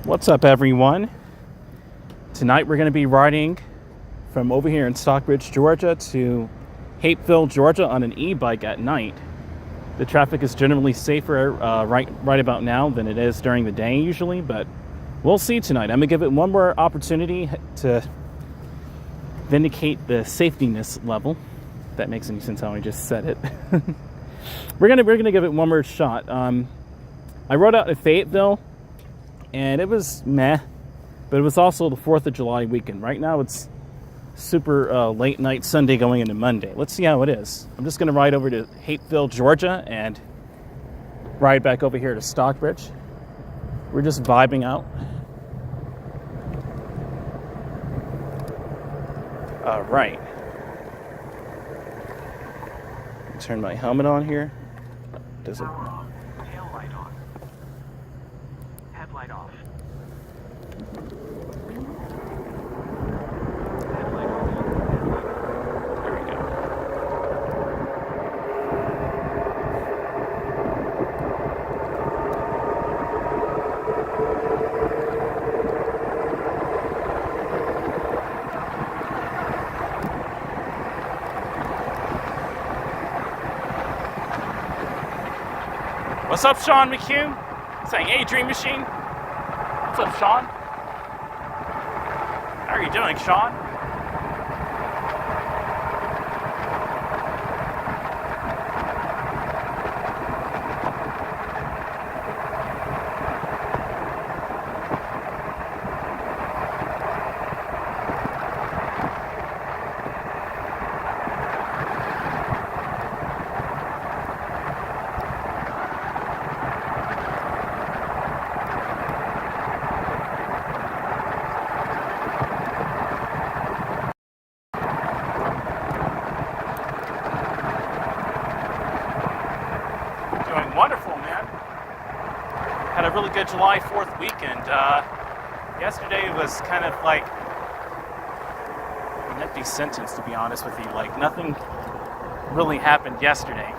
What's up, everyone? Tonight we're going to be riding from over here in Stockbridge, Georgia to Hapeville, Georgia on an e-bike at night. The traffic is generally safer right about now than it is during the day usually, but we'll see tonight. I'm going to give it one more opportunity to vindicate the safetyness level. If that makes any sense how I just said it. We're gonna give it one more shot. I rode out in Fayetteville, and it was meh, but it was also the 4th of July weekend. Right now it's super late night Sunday going into Monday. Let's see how it is. I'm just going to ride over to Hapeville, Georgia, and ride back over here to Stockbridge. We're just vibing out. All right. Turn my helmet on here. Does it? Tail light on. Headlight off. Headlight off. There we go. What's up, Sean McHugh? Saying, hey, DreamMachine. What's up, Sean? How are you doing, Sean? Wonderful, man. Had a really good July 4th weekend. Yesterday was kind of like an empty sentence, to be honest with you. Like, nothing really happened yesterday.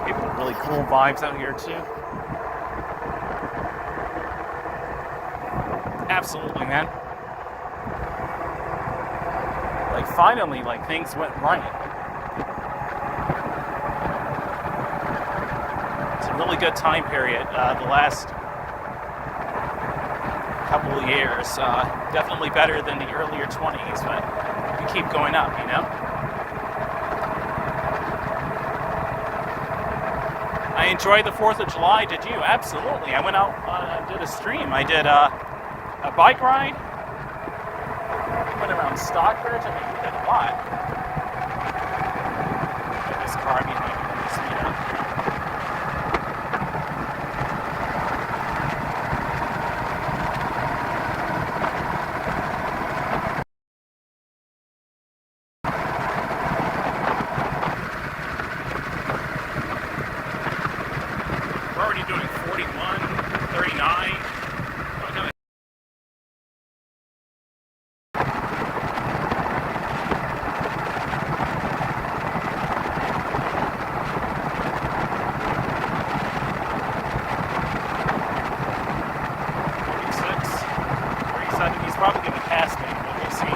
People with really cool vibes out here, too. Absolutely, man. Like, finally, like, things went right. Really good time period the last couple of years. Definitely better than the earlier 20s, but we keep going up, you know? I enjoyed the 4th of July. Did you? Absolutely. I went out and did a stream. I did a bike ride. Went around Stockbridge. I mean, we did a lot. This car behind me. Let me speed up. He's probably going to pass me, but we'll see.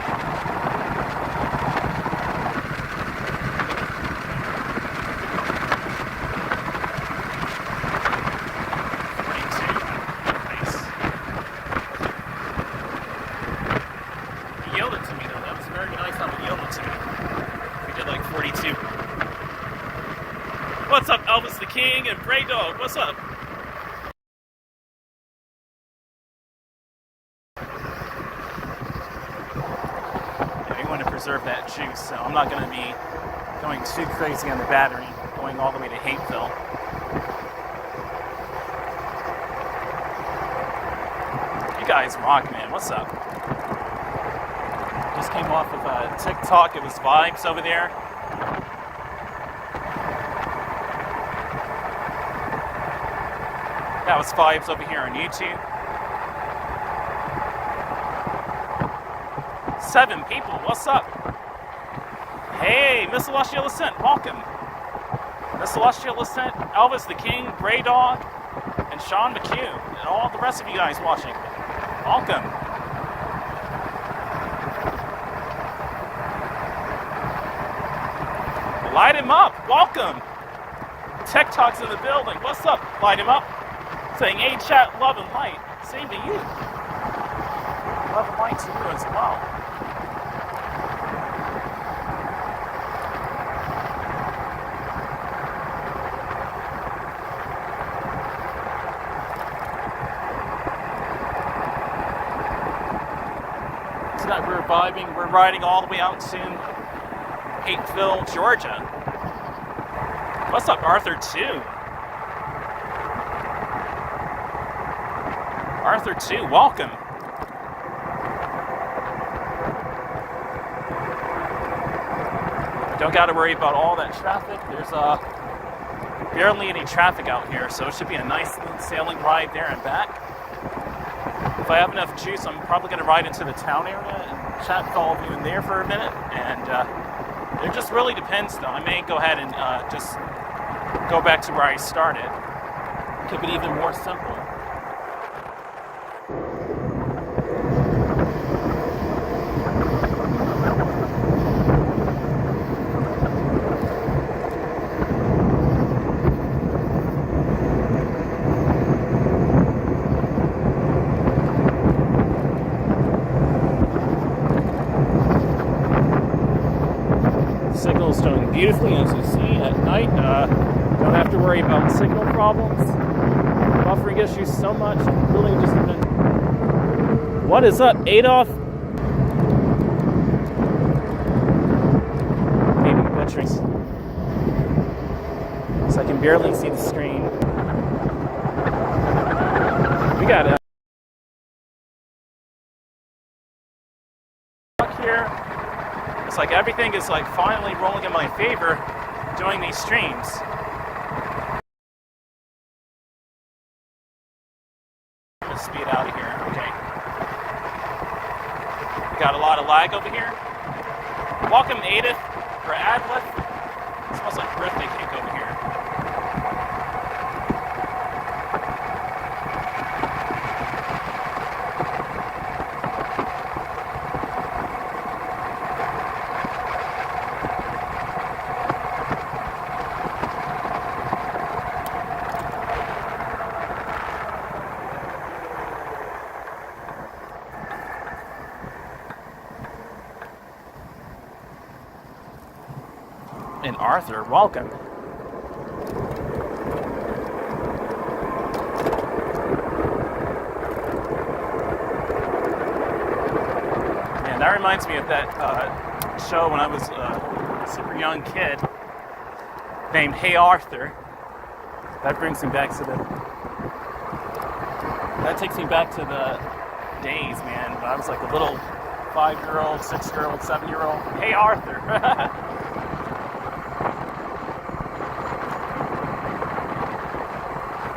Nice. He yielded to me, though. That was very nice how he yielded to me. We did like 42. What's up, Elvis the King and Bray Dog? What's up? To preserve that juice, so I'm not going to be going too crazy on the battery, going all the way to Hapeville. You guys rock, man. What's up? Just came off of TikTok. It was vibes over there. That was vibes over here on YouTube. 7 people, what's up? Hey, Miss Celestial Ascent, welcome. Miss Celestial Ascent, Elvis the King, Grey Dog, and Sean McHugh, and all the rest of you guys watching. Welcome. Light him up. Welcome. Tech Talk's in the building. What's up? Light him up. Saying, hey, chat, love and light. Same to you. Love and light to you as well. Tonight we're vibing. We're riding all the way out to Hapeville, Georgia. What's up, Arthur 2? Arthur 2, welcome. Don't got to worry about all that traffic. There's barely any traffic out here, so it should be a nice sailing ride there and back. If I have enough juice, I'm probably going to ride into the town area and chat with all of you in there for a minute. And it just really depends, though. I may go ahead and just go back to where I started. Keep it even more simple. Signal's doing beautifully, as you see at night. Don't have to worry about signal problems, buffering issues so much. Really just been... What is up, Adolf? Maybe butchering. So I can barely see the screen. We got a here. It's like everything is like finally rolling in my favor doing these streams. Let's speed out of here. Okay. We got a lot of lag over here. Welcome, Edith, or Adlith. It smells like birthday cake over here. And Arthur, welcome. Man, that reminds me of that show when I was a super young kid named Hey Arthur. That brings me back to that takes me back to the days, man, when I was like a little 5-year-old, 6-year-old, 7-year-old. Hey Arthur.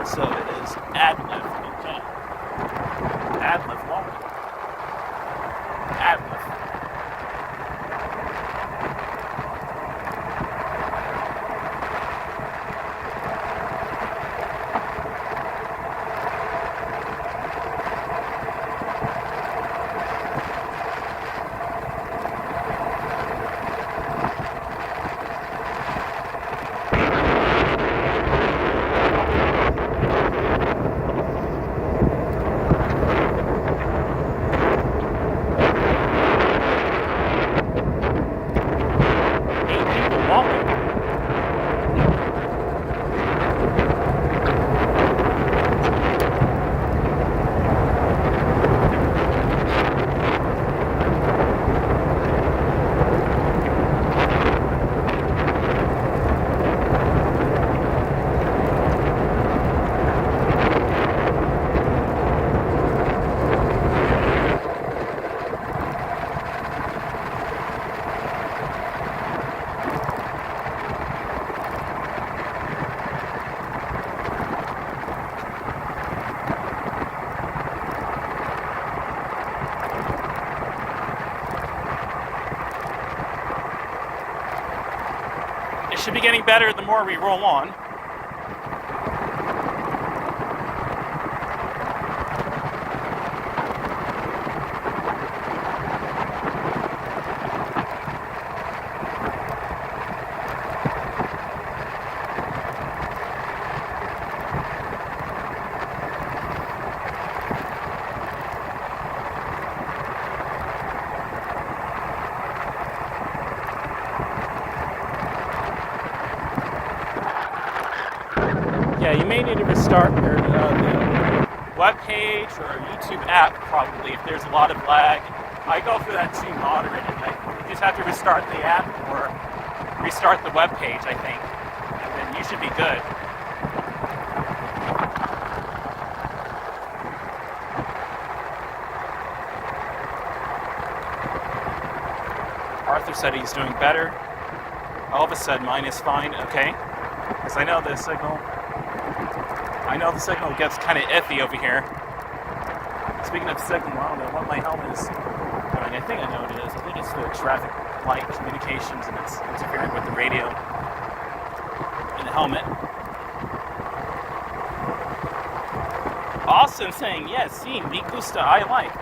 So it is Adlith, okay. Adlith, welcome. Adlith. Should be getting better the more we roll on. Yeah, you may need to restart your the web page or YouTube app probably if there's a lot of lag. I go through that too moderated. You just have to restart the app or restart the web page, I think, and then you should be good. Arthur said he's doing better. Elvis said mine is fine. Okay, because I know the signal gets kind of iffy over here. Speaking of signal, I don't know what my helmet is doing. I think I know what it is. I think it's the traffic light communications and it's interfering with the radio in the helmet. Austin saying, yes, sí, me gusta, I like.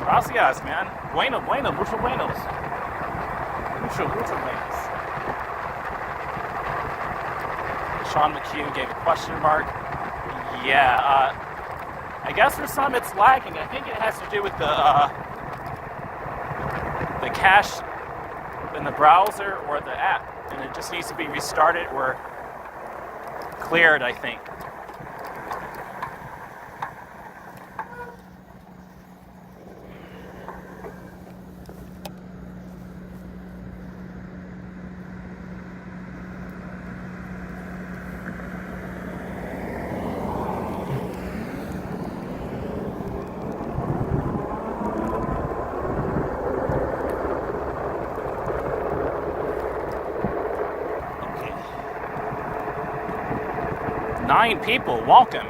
Gracias, man. Bueno, mucho buenos. Mucho buenos. Sean McHugh gave a question mark. Yeah, I guess for some it's lagging. I think it has to do with the cache in the browser or the app, and it just needs to be restarted or cleared, I think. Okay. 9 people, welcome.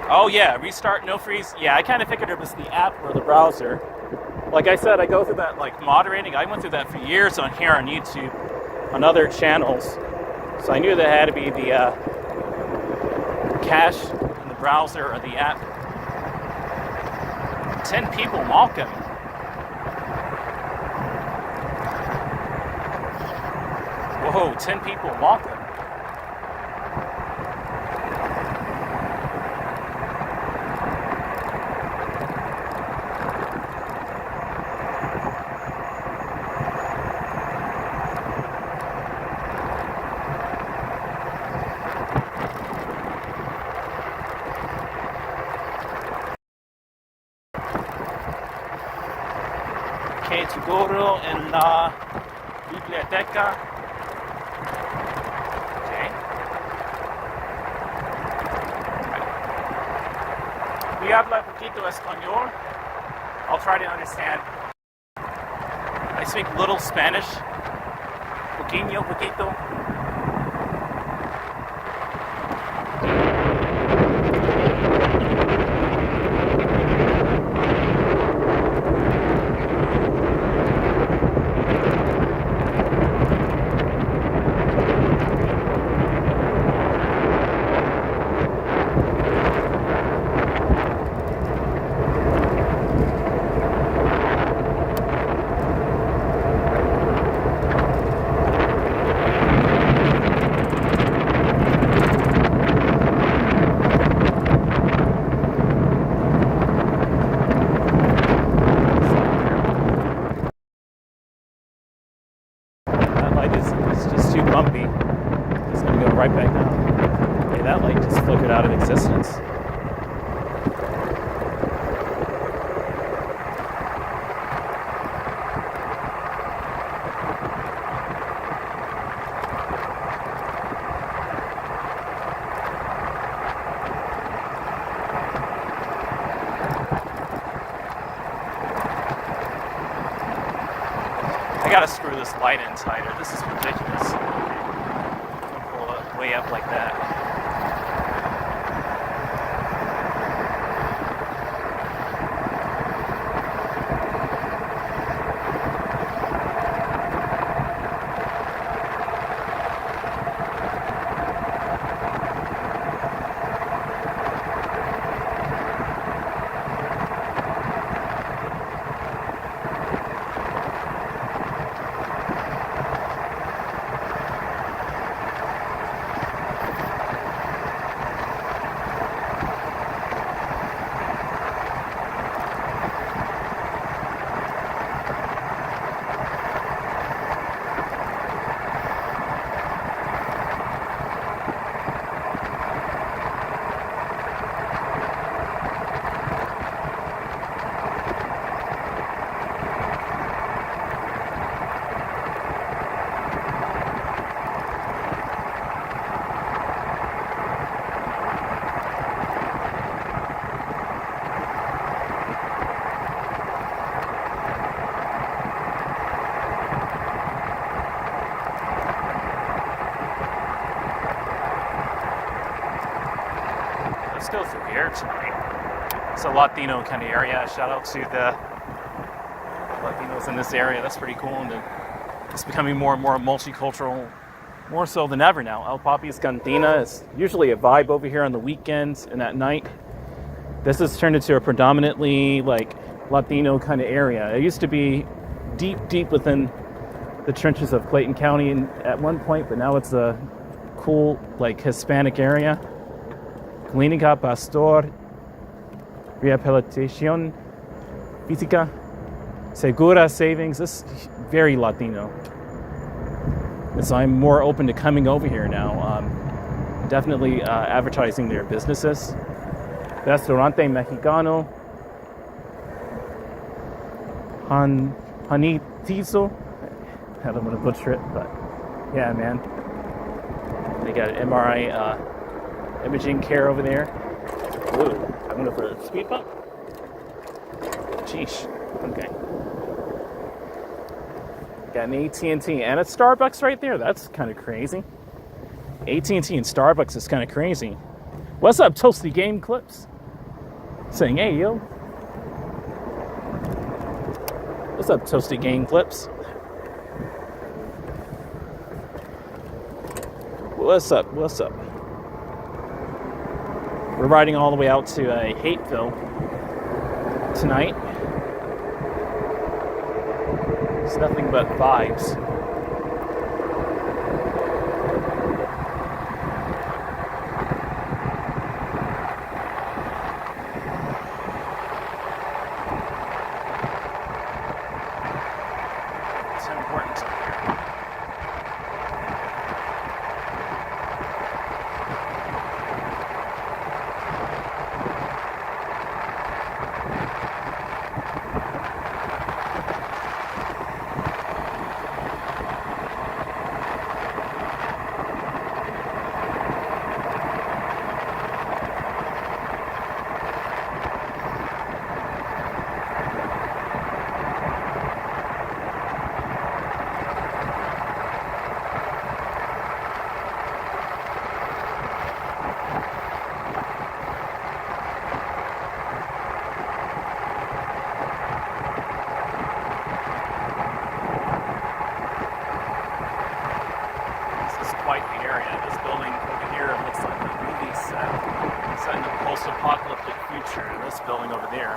Oh yeah, restart, no freeze. Yeah, I kind of figured it was the app or the browser. Like I said, I go through that like moderating. I went through that for years on here on YouTube, on other channels. So I knew that had to be the cache in the browser or the app. 10 people, welcome. Whoa, 10 people, welcome. Okay, Tugoro en la biblioteca. Okay. We habla poquito español. I'll try to understand. I speak little Spanish. Poquito. Right back down. Okay, that light just flickered out of existence. I gotta screw this light in tighter. This is ridiculous. Way up like that. let's go through here tonight. It's a Latino kind of area. Shout out to the Latinos in this area. That's pretty cool. And it's becoming more and more multicultural, more so than ever now. El Papi's Cantina is usually a vibe over here on the weekends and at night. This has turned into a predominantly like Latino kind of area. It used to be deep within the trenches of Clayton County at one point, but now it's a cool like Hispanic area. Clínica Pastor Rehabilitación Física Segura Savings. This is very Latino. And so I'm more open to coming over here now. Definitely advertising their businesses. Restaurante Mexicano. Hanitizo. I don't want to butcher it, but yeah, man. They got an MRI imaging care over there. Ooh, I'm gonna put a speed bump. Sheesh. Okay. Got an AT&T and a Starbucks right there. That's kind of crazy. AT&T and Starbucks is kind of crazy. What's up, Toasty Game Clips? Saying, hey, yo. What's up, Toasty Game Clips? What's up? What's up? We're riding all the way out to Hateville tonight. It's nothing but vibes. It's important up here. Quite the area. This building over here looks like a movie set. Set in a post-apocalyptic future. This building over there.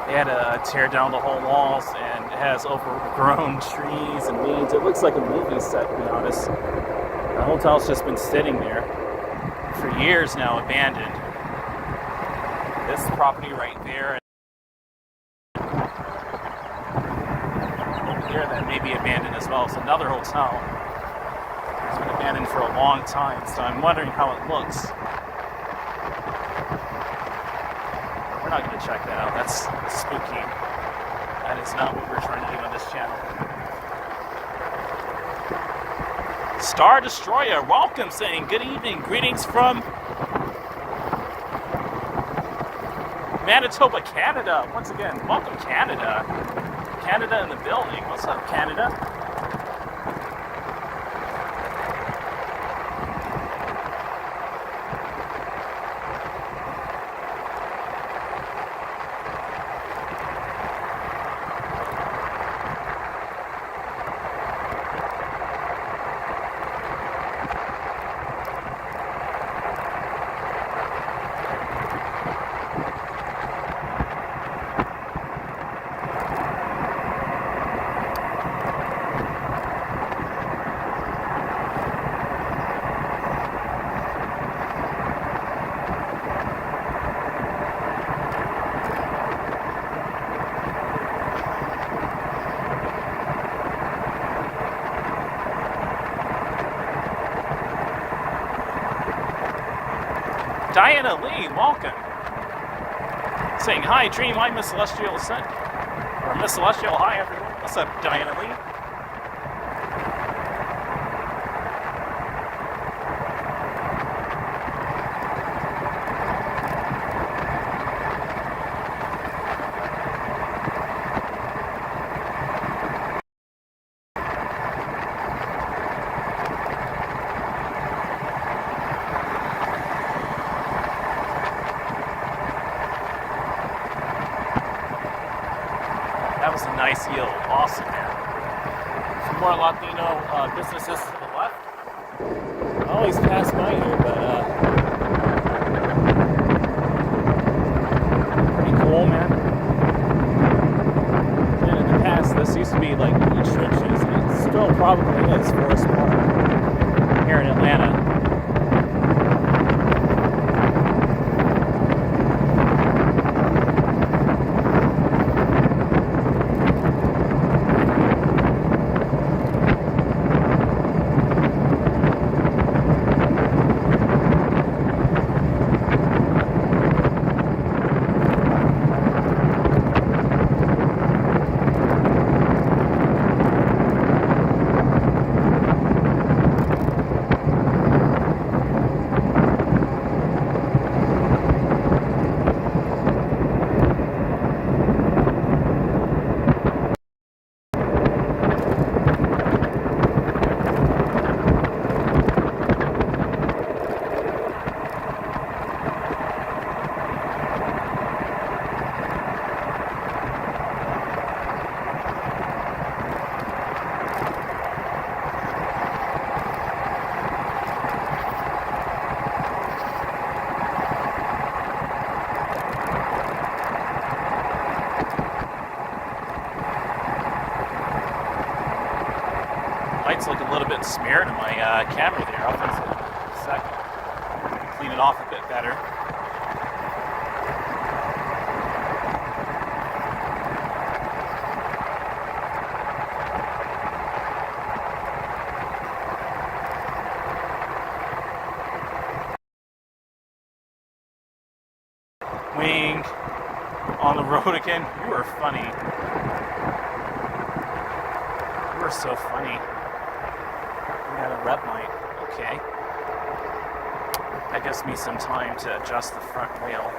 They had to tear down the whole walls, and it has overgrown trees and weeds. It looks like a movie set, to be honest. The hotel's just been sitting there for years now, abandoned. This property right there, over here, that may be abandoned as well. It's another hotel. It's been abandoned for a long time, so I'm wondering how it looks. We're not going to check that out. That's spooky. That is not what we're trying to do on this channel. Star Destroyer, welcome, saying good evening. Greetings from Manitoba, Canada. Once again, welcome, Canada. Canada in the building. What's up, Canada? Diana Lee, welcome. Saying hi, Dream, hi, Miss Celestial Ascent. Or Miss Celestial, hi, everyone. What's up, Diana Lee? nice yield. Awesome, man. Some more Latino businesses to the left. I always pass by here, but pretty cool, man. And in the past, this used to be like churches, and it still probably is Forest Park here in Atlanta. Lights look a little bit smeared in my camera there. I'll fix it in a second. Clean it off a bit better. Wing on the road again. You are funny. You are so funny. Got a red light. Okay. That gives me some time to adjust the front wheel.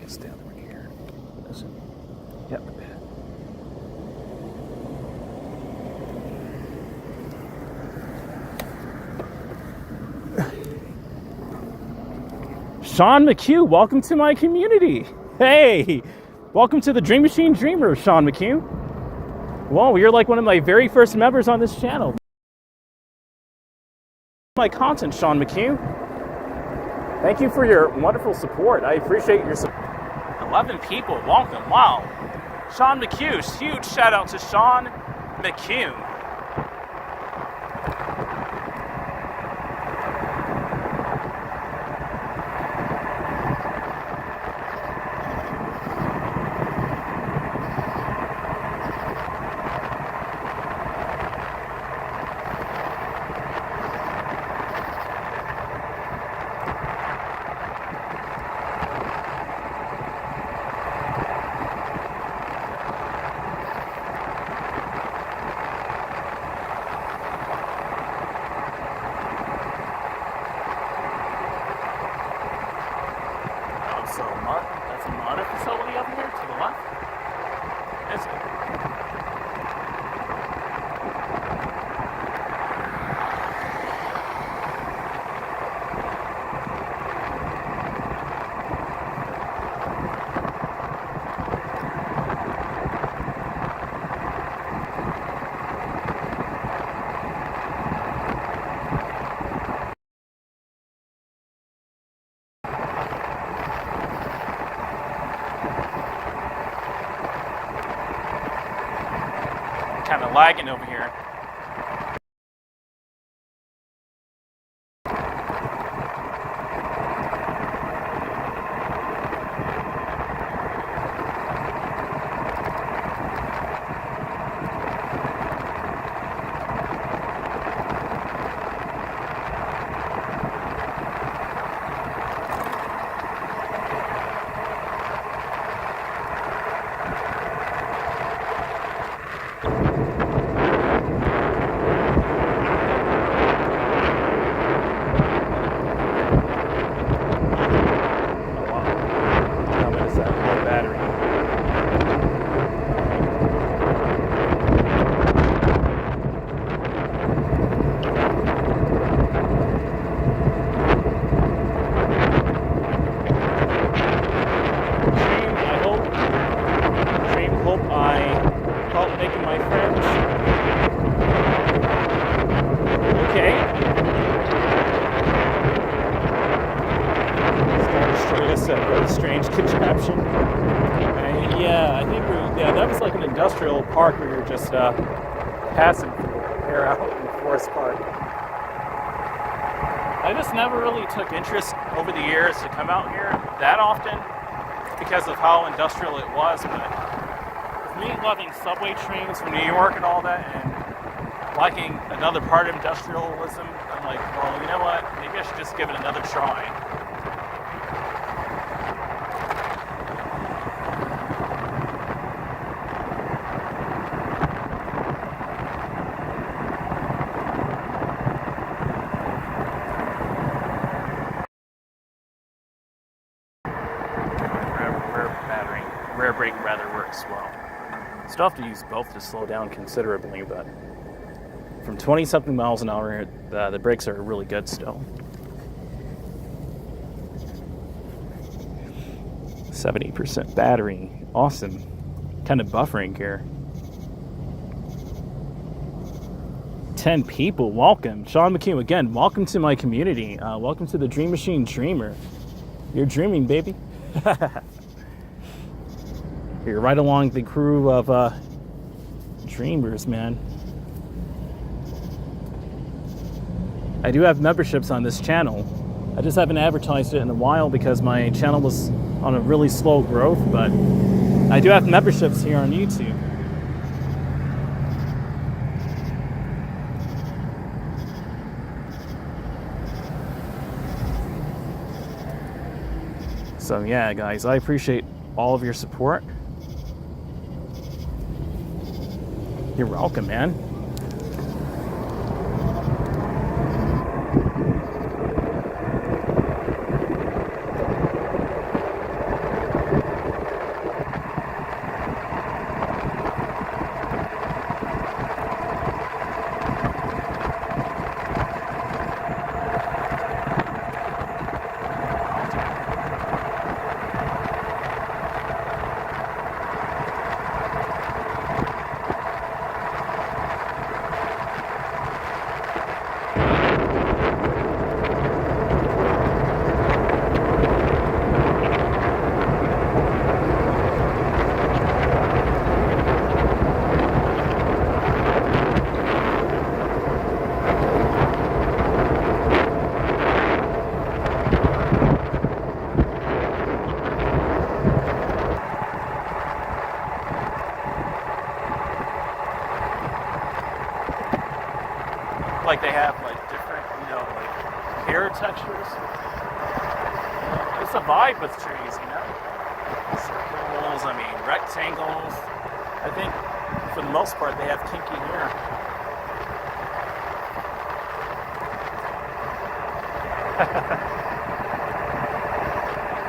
It's down right here. Is it? Yep. Sean McHugh, welcome to my community. Hey, welcome to the DreamMachine Dreamer, Sean McHugh. Well, you're like one of my very first members on this channel. My content, Sean McHugh. Thank you for your wonderful support. I appreciate your support. 11 people, welcome. Wow. Sean McHugh, huge shout out to Sean McHugh. So that's a motor facility up here to the left. Is it? Kind of lagging over here. Yeah, I think that was like an industrial park where you're just passing through here out in Forest Park. I just never really took interest over the years to come out here that often because of how industrial it was, but me loving subway trains from New York and all that, and liking another part of industrialism, I'm like, well, you know what? Maybe I should just give it another try. Rear brake rather works well. Still have to use both to slow down considerably, but from 20-something miles an hour, the brakes are really good still. 70% battery. Awesome. Kind of buffering here. 10 people. Welcome. Sean McHugh again. Welcome to my community. Welcome to the DreamMachine Dreamer. You're dreaming, baby. You're right along the crew of dreamers, man. I do have memberships on this channel. I just haven't advertised it in a while because my channel was on a really slow growth, but I do have memberships here on YouTube. So yeah, guys, I appreciate all of your support. You're welcome, man. Like they have like different, like hair textures. It's a vibe with trees, circles, rectangles. I think for the most part they have kinky hair.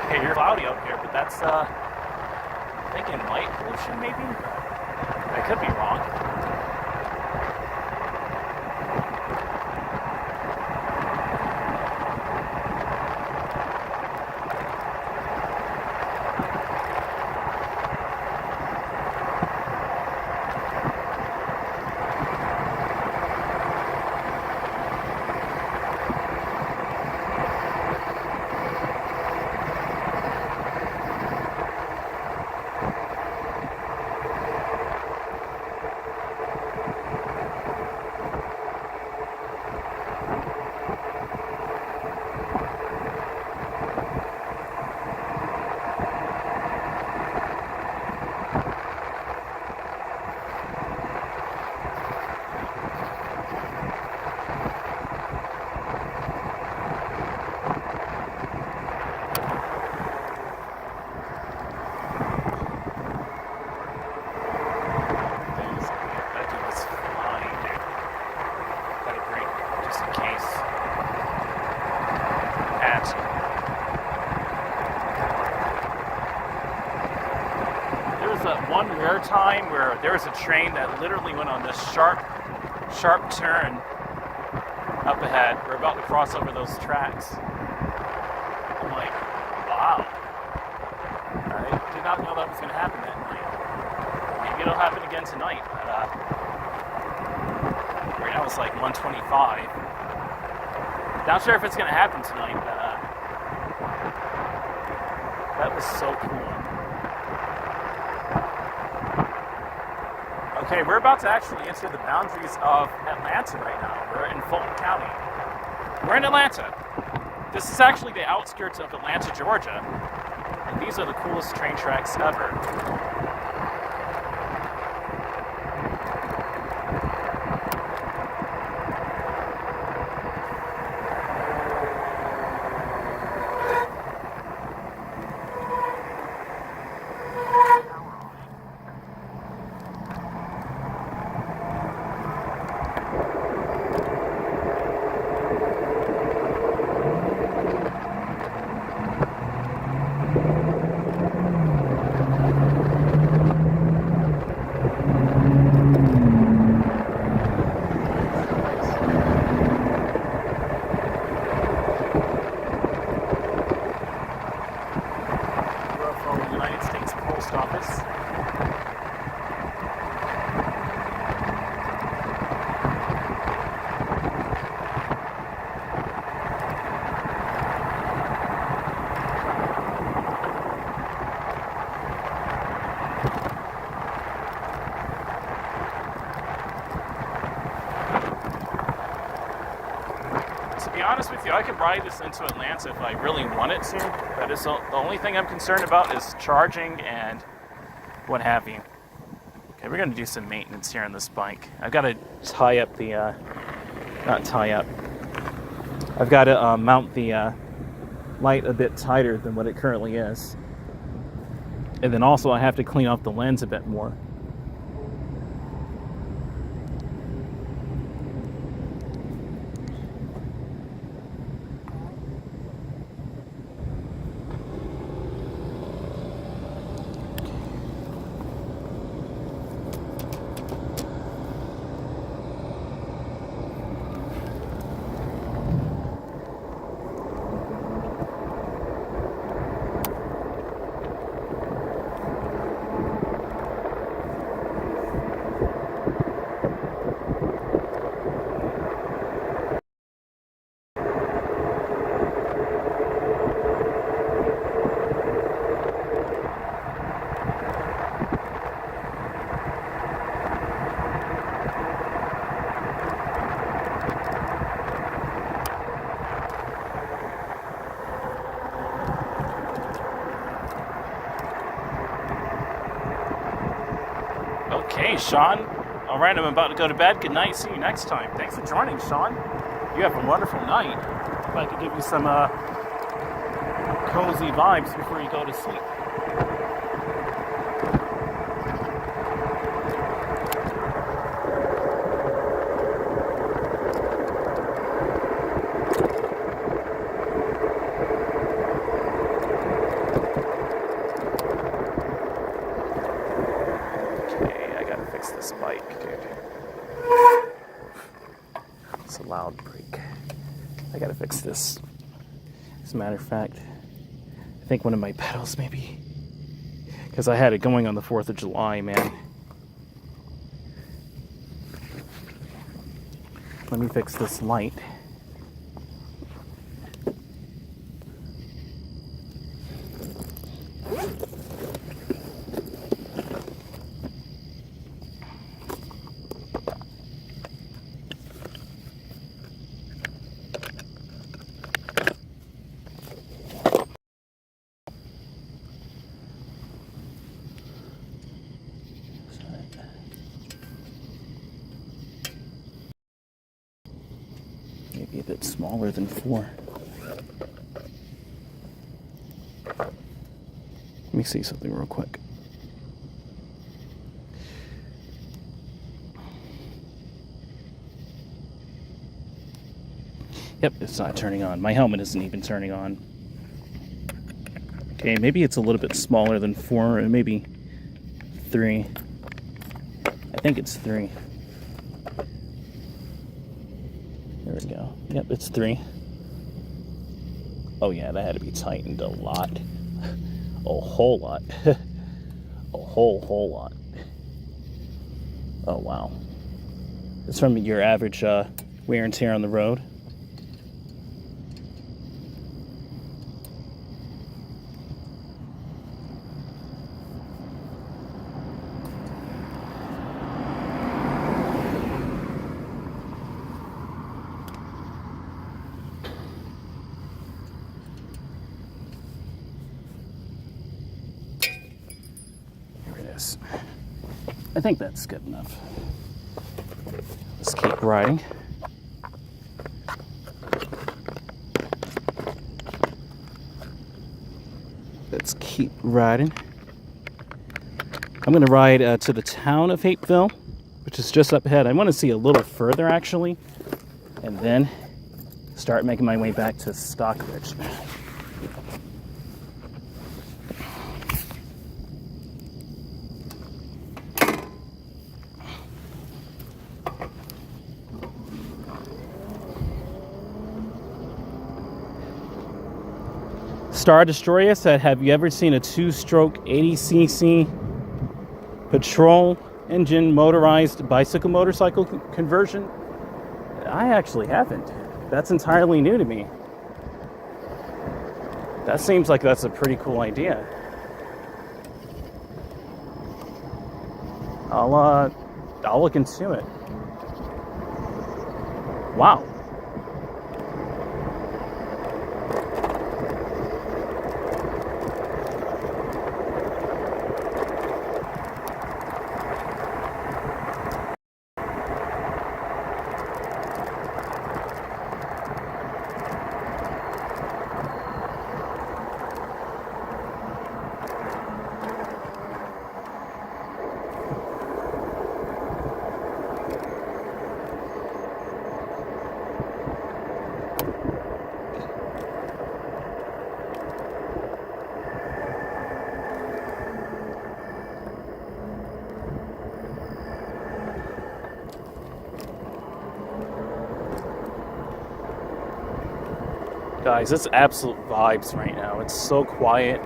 Okay, you're cloudy out here, but that's I'm thinking light pollution maybe? I could be wrong. One rare time where there was a train that literally went on this sharp turn up ahead. We're about to cross over those tracks. I'm like, wow. I did not know that was going to happen that night. Maybe it'll happen again tonight. But, right now it's like 1:25. Not sure if it's going to happen tonight, but that was so cool. Okay, we're about to actually enter the boundaries of Atlanta right now. We're in Fulton County. We're in Atlanta. This is actually the outskirts of Atlanta, Georgia. And these are the coolest train tracks ever. United States Post Office. To be honest with you, I could ride this into Atlanta if I really wanted to, but it's the only thing I'm concerned about is charging and what have you. Okay, we're going to do some maintenance here on this bike. I've got to tie up the, not tie up, I've got to mount the light a bit tighter than what it currently is. And then also I have to clean off the lens a bit more. Okay, Sean. All right, I'm about to go to bed. Good night. See you next time. Thanks for joining, Sean. You have a wonderful night. If I could give you some cozy vibes before you go to sleep. This bike, dude. It's a loud brake. I gotta fix this. As a matter of fact, I think one of my pedals maybe, because I had it going on the 4th of July, man. Let me fix this light. Maybe a bit smaller than 4. Let me see something real quick. Yep, it's not turning on. My helmet isn't even turning on. Okay, maybe it's a little bit smaller than 4, or maybe 3. I think it's 3. There we go. Yep, it's 3. Oh yeah, that had to be tightened a lot. A whole lot. A whole lot. Oh wow. It's from your average wear and tear on the road. this. I think that's good enough. Let's keep riding. Let's keep riding. I'm going to ride to the town of Hapeville, which is just up ahead. I want to see a little further, actually, and then start making my way back to Stockbridge. Star Destroyer said, have you ever seen a two-stroke 80cc patrol engine motorized bicycle motorcycle conversion? I actually haven't. That's entirely new to me. That seems like that's a pretty cool idea. I'll look into it. Wow. Guys, it's absolute vibes right now. It's so quiet.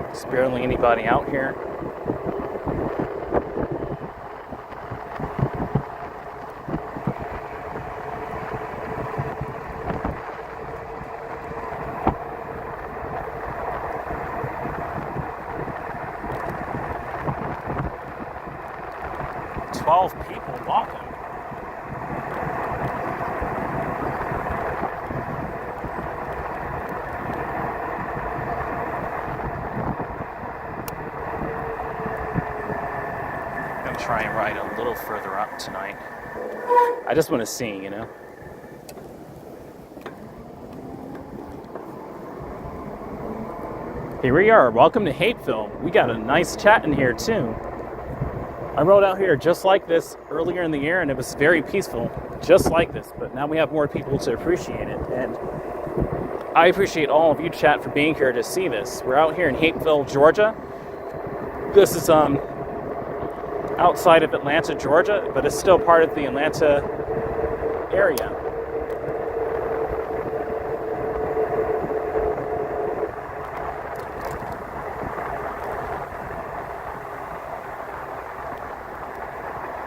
There's barely anybody out here. People walking. I'm gonna try and ride a little further up tonight. I just want to see, you know. Here we are. Welcome to Hapeville. We got a nice chat in here too. I rode out here just like this earlier in the year, and it was very peaceful, just like this. But now we have more people to appreciate it, and I appreciate all of you, chat, for being here to see this. We're out here in Hapeville, Georgia. This is outside of Atlanta, Georgia, but it's still part of the Atlanta area.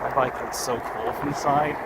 My bike looks so cool from the side.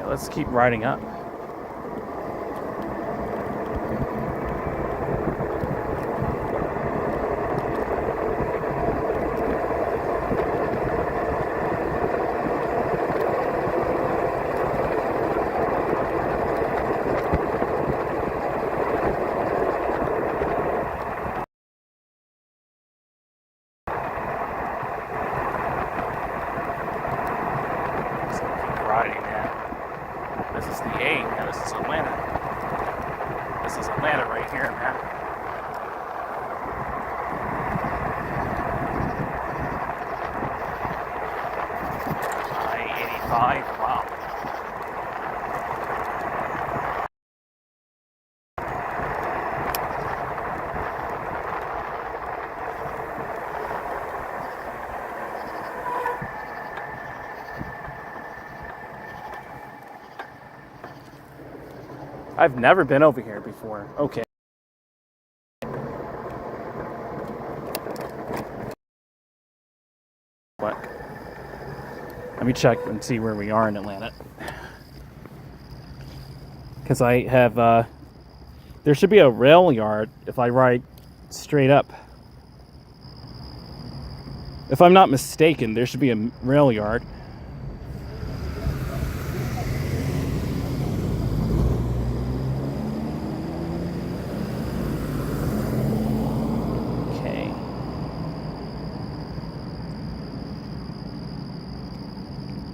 Let's keep riding up. this is Atlanta. This is Atlanta right here, man. I-85, wow. I've never been over here before. Okay. What? Let me check and see where we are in Atlanta. Because I have, there should be a rail yard if I ride straight up. If I'm not mistaken, there should be a rail yard.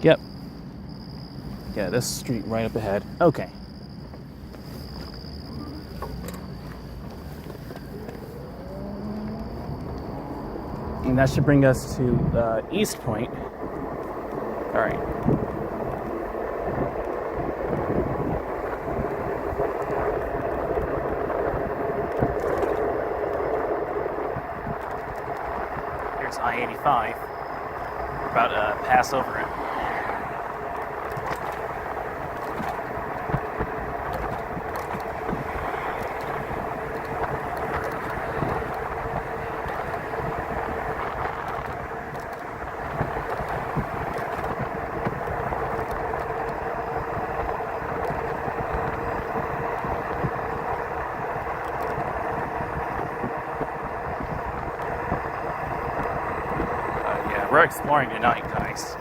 Yep. Yeah, this street right up ahead. Okay. And that should bring us to East Point. All right. Here's I-85. We're about to pass over it. We're exploring tonight, guys.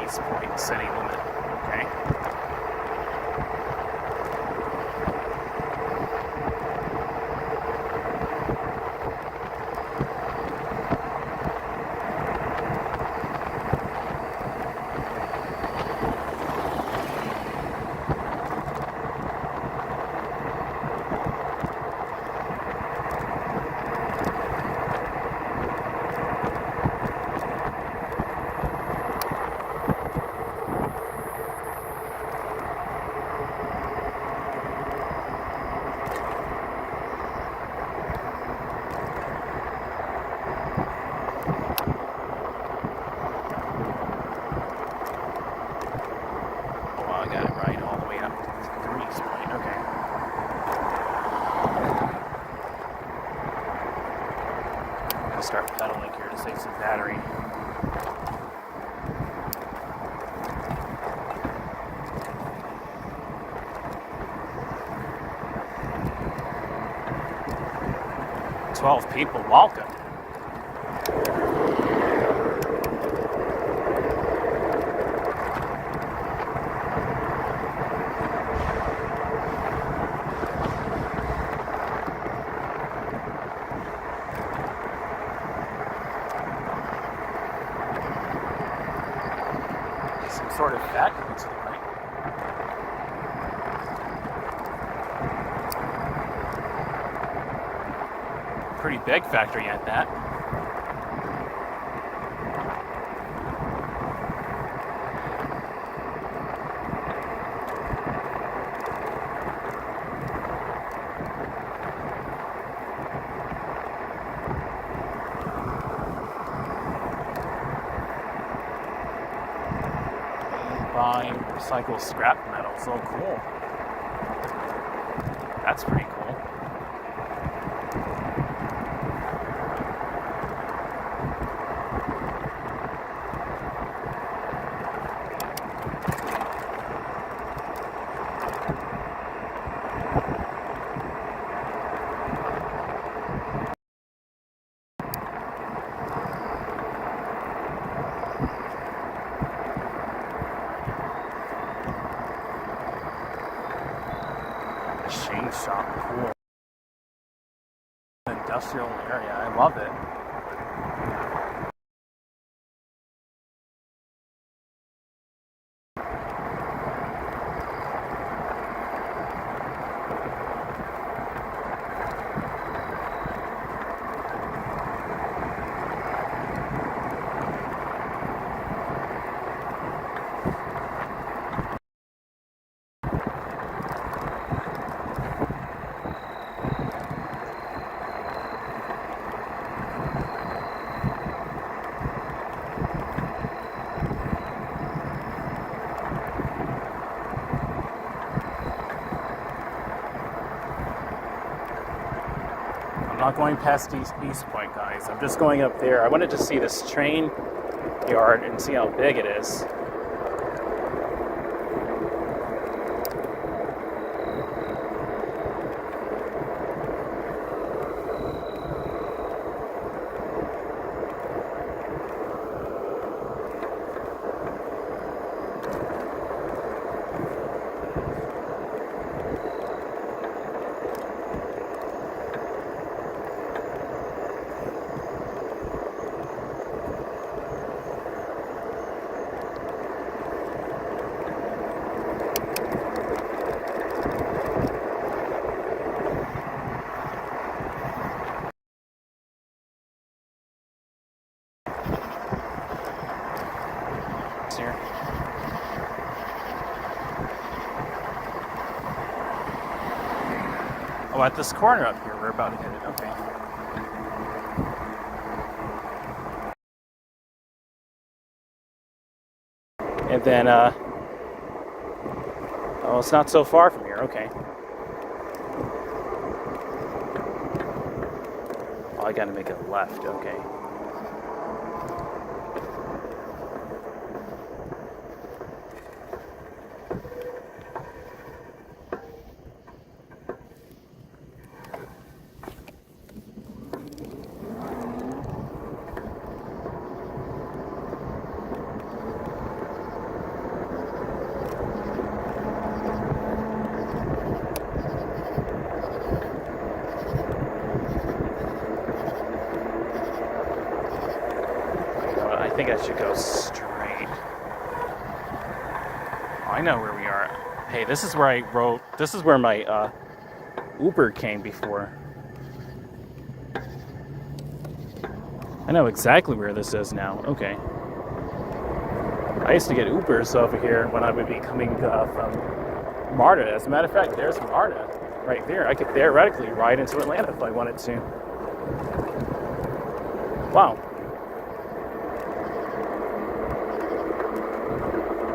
East Point city limit. Okay. Start pedaling here to save some battery. "12 people, welcome." Sort of vacuum to the right. Pretty big factory at that. Buying recycled scrap metal. So cool. That's pretty cool. Shop, cool. industrial area. I love it. I'm not going past East Point, guys. I'm just going up there. I wanted to see this train yard and see how big it is. Here. Oh, at this corner up here, we're about to hit it. Okay. And then, oh, it's not so far from here. Okay. Oh, I gotta make a left. Okay. I think I should go straight. Oh, I know where we are. Hey, this is where I rode. This is where my Uber came before. I know exactly where this is now. Okay. I used to get Ubers over here when I would be coming from MARTA. As a matter of fact, there's MARTA right there. I could theoretically ride into Atlanta if I wanted to. Wow.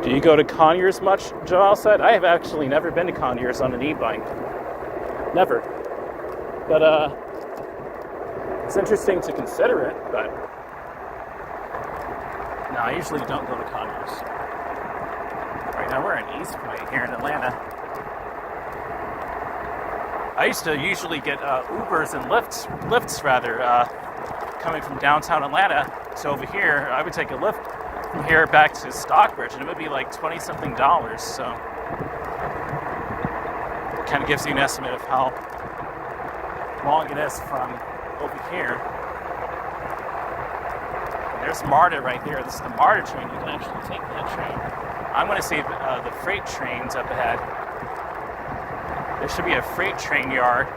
Do you go to Conyers much, Joel said? I have actually never been to Conyers on an e-bike. Never. But, it's interesting to consider it, but... No, I usually don't go to Conyers. Right now we're in East Point here in Atlanta. I used to usually get Ubers and Lyfts rather, coming from downtown Atlanta to over here. I would take a Lyft from here back to Stockbridge, and it would be like $20-something. So it kind of gives you an estimate of how long it is from over here. And there's MARTA right there. This is the MARTA train. You can actually take that train. I'm going to see the freight trains up ahead. There should be a freight train yard.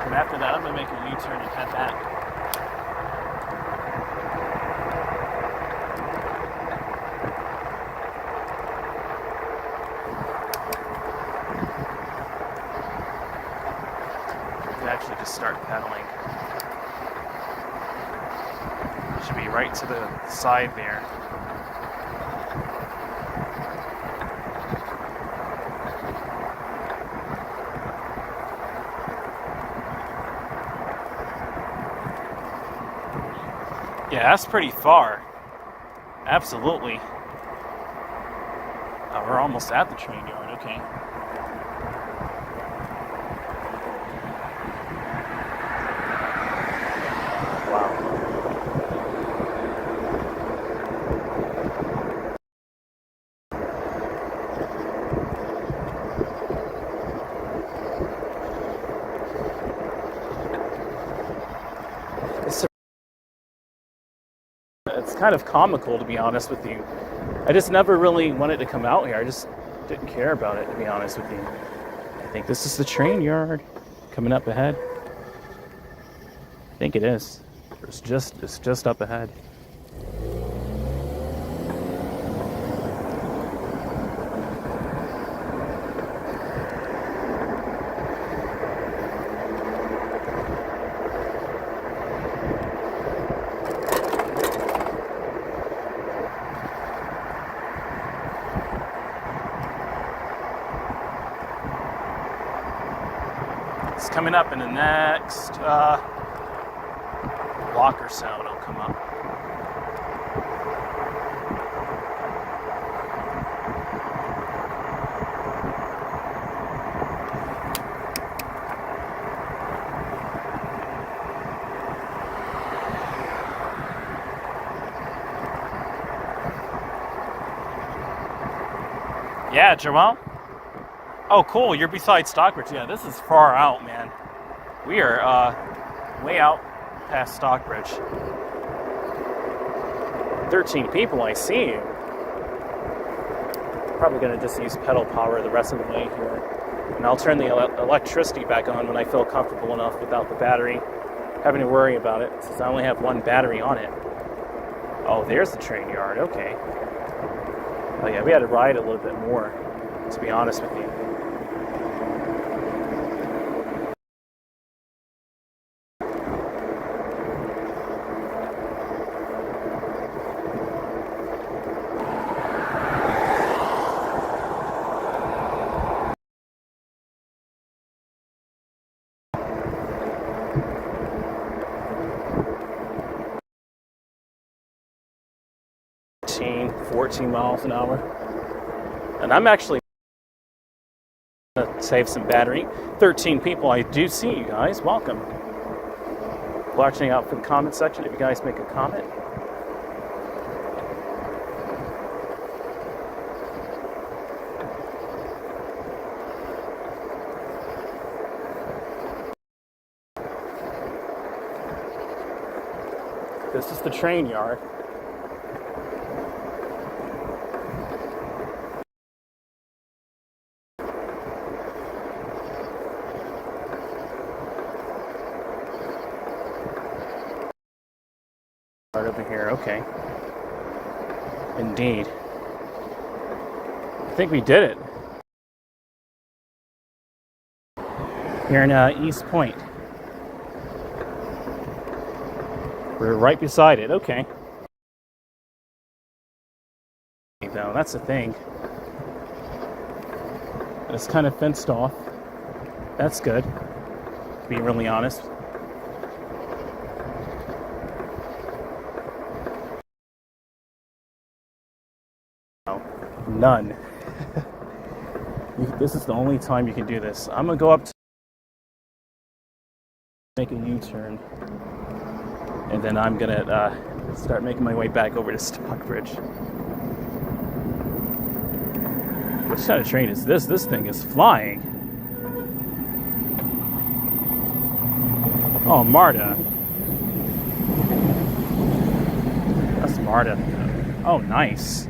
And after that, I'm going to make a U-turn and head back. You can actually just start pedaling. Should be right to the side there. Yeah, that's pretty far. Absolutely. Oh, we're almost at the train yard. Okay. Wow. kind of comical, to be honest with you. I just never really wanted to come out here. I just didn't care about it, to be honest with you. I think this is the train yard coming up ahead. I think it is. It's just up ahead. It's coming up in the next block or so. It'll come up. Yeah, Joel? Oh, cool. You're beside Stockbridge. Yeah, this is far out, man. We are way out past Stockbridge. 13 people, I see you. Probably going to just use pedal power the rest of the way here. And I'll turn the electricity back on when I feel comfortable enough without the battery having to worry about it, since I only have one battery on it. Oh, there's the train yard. Okay. Oh, yeah, we had to ride a little bit more, to be honest with you. Fifteen, 14 miles an hour. And I'm actually going to save some battery. 13 people. I do see you guys. Welcome. Watching out for the comment section if you guys make a comment. This is the train yard. Over here, okay. Indeed. I think we did it. Here in East Point. We're right beside it, okay. Though, that's the thing. It's kind of fenced off. That's good, to be really honest. None. This is the only time you can do this. I'm gonna go up to make a U-turn, and then I'm gonna start making my way back over to Stockbridge. What kind of train is this? This thing is flying. Oh, Marta. That's Marta. Oh, nice.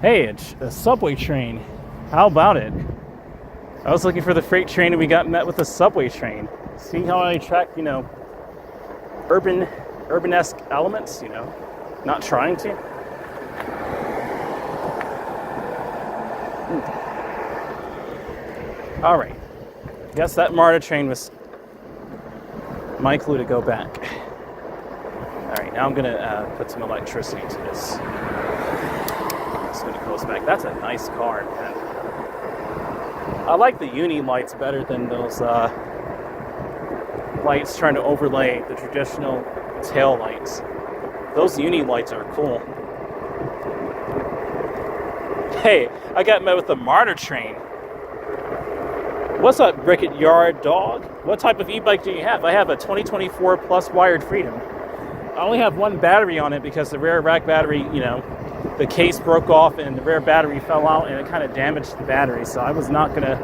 Hey, it's a subway train. How about it? I was looking for the freight train and we got met with a subway train. See how I attract, urban-esque elements, not trying to. All right. Guess that MARTA train was my clue to go back. All right, now I'm gonna put some electricity to this. It's gonna close back. That's a nice car, man. I like the uni lights better than those lights trying to overlay the traditional tail lights. Those uni lights are cool. Hey, I got met with the MARTA train. What's up, Bricket Yard Dog? What type of e-bike do you have? I have a 2024 Plus Wired Freedom. I only have one battery on it because the rear rack battery, the case broke off and the rear battery fell out and it kind of damaged the battery. So I was not going to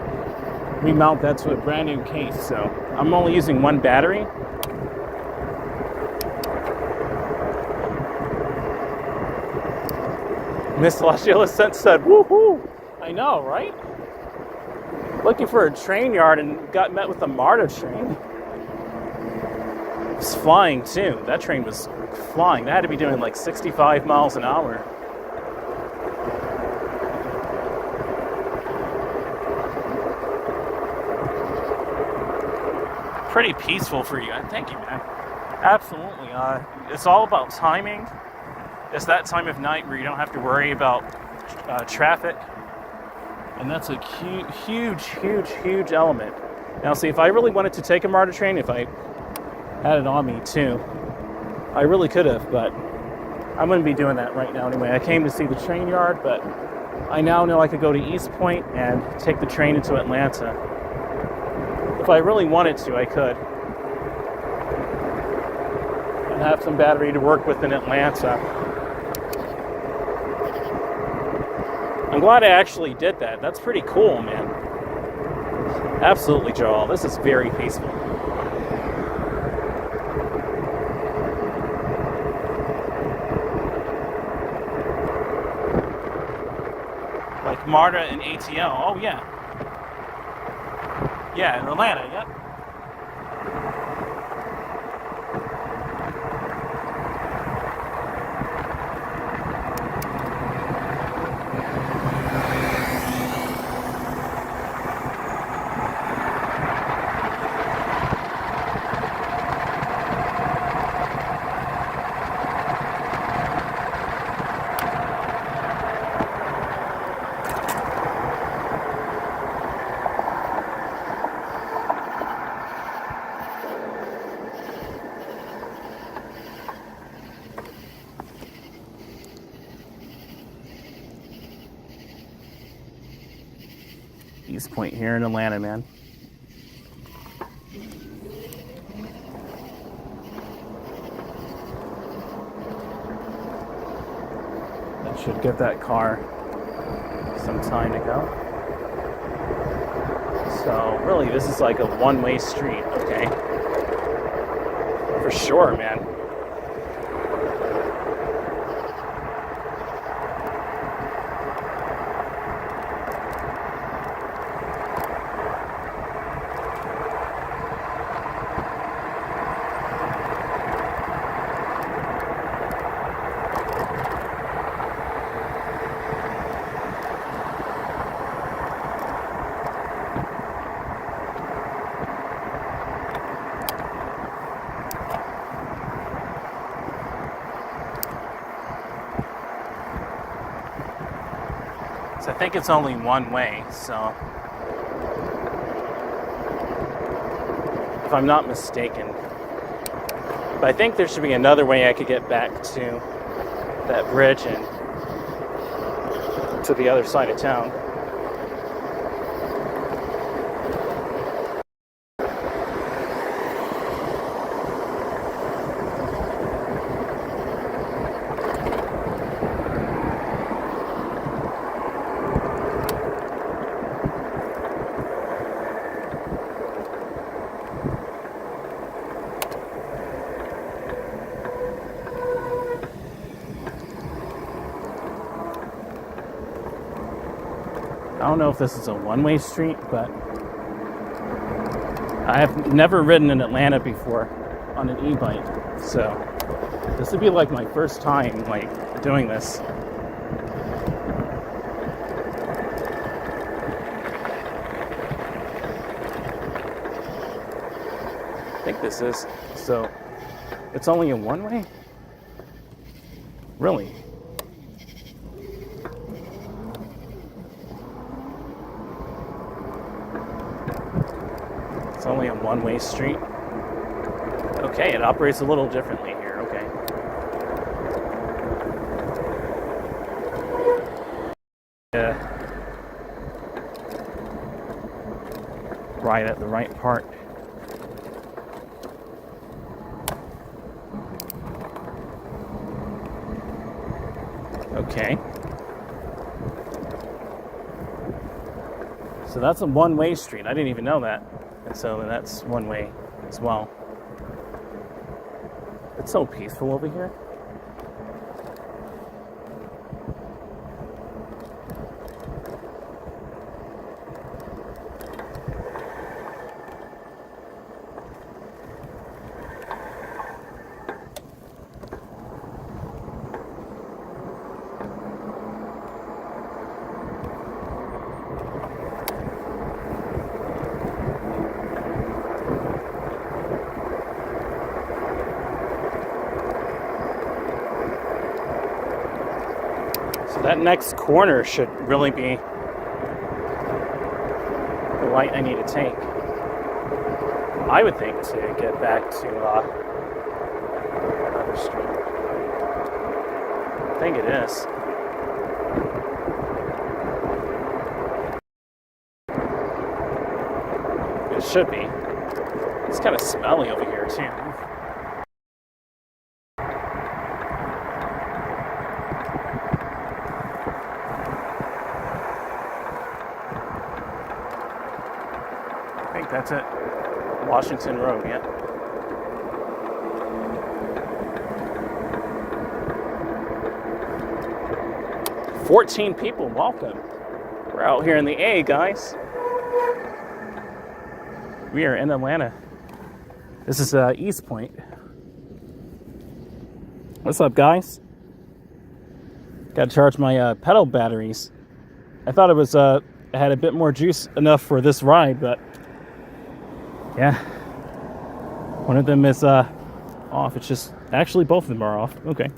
remount that to a brand new case. So I'm only using one battery. Miss Celestial Ascent said, woohoo! I know, right? Looking for a train yard and got met with a MARTA train. It was flying too. That train was flying. That had to be doing like 65 miles an hour. Pretty peaceful for you. Thank you, man. Absolutely. It's all about timing. It's that time of night where you don't have to worry about traffic. And that's a huge element. Now, see, if I really wanted to take a MARTA train, if I had it on me too, I really could have, but I'm going to be doing that right now anyway. I came to see the train yard, but I now know I could go to East Point and take the train into Atlanta. If I really wanted to, I could. And have some battery to work with in Atlanta. I'm glad I actually did that. That's pretty cool, man. Absolutely, Joel. This is very peaceful. Like MARTA and ATL. Oh, yeah. Yeah, in Atlanta, yep. East Point here in Atlanta, man. That should give that car some time to go. So really, this is like a one-way street, okay? For sure, man. So I think it's only one way, so if I'm not mistaken. But I think there should be another way I could get back to that bridge and to the other side of town. I don't know if this is a one-way street, but I have never ridden in Atlanta before on an e-bike, so this would be like my first time like doing this. I think this is, so it's only a one-way? Really? It's only a one-way street. Okay, it operates a little differently here, okay. Yeah. Right at the right part. Okay. So that's a one-way street. I didn't even know that. And so that's one way as well. It's so peaceful over here. That next corner should really be the light I need to take. I would think to get back to another street. I think it is. It should be. It's kind of smelly over here too. I think that's it. Washington Road, yeah. "14 people, welcome. We're out here in the A, guys. We are in Atlanta. This is East Point. What's up, guys? Got to charge my pedal batteries. I thought it was had a bit more juice enough for this ride, but yeah, one of them is off. It's just actually both of them are off. Okay.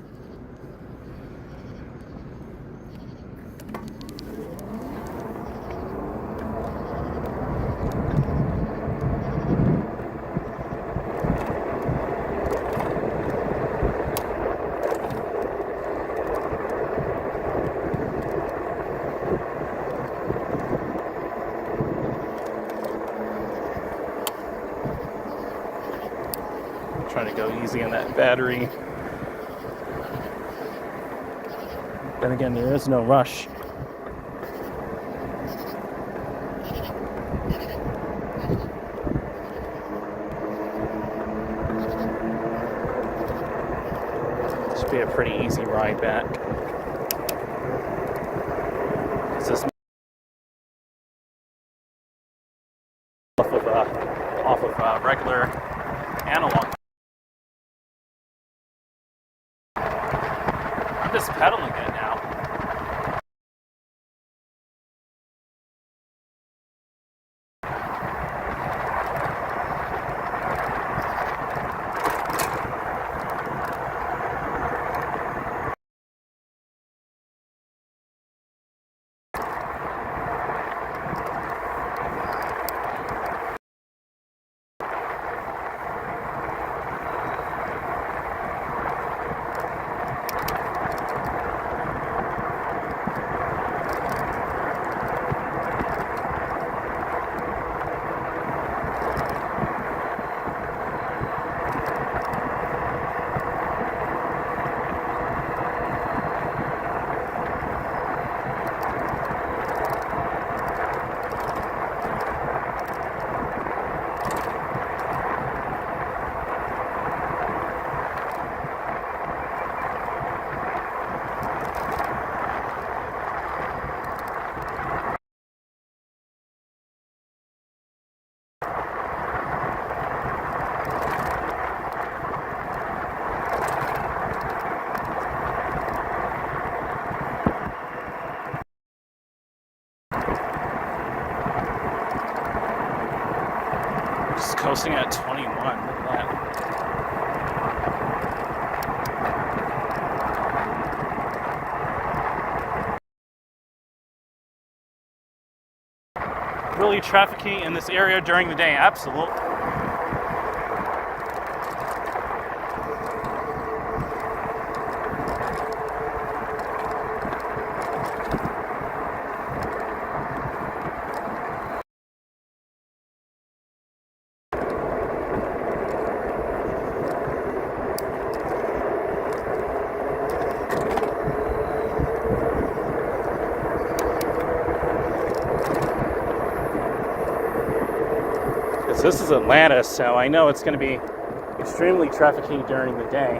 Trying to go easy on that battery. Then again, there is no rush. Should be a pretty easy ride back. It's just off of regular analog. I'm just pedaling it now. Just coasting at 21. Look at that. Really trafficy in this area during the day, absolutely. This is Atlanta, so I know it's going to be extremely trafficy during the day.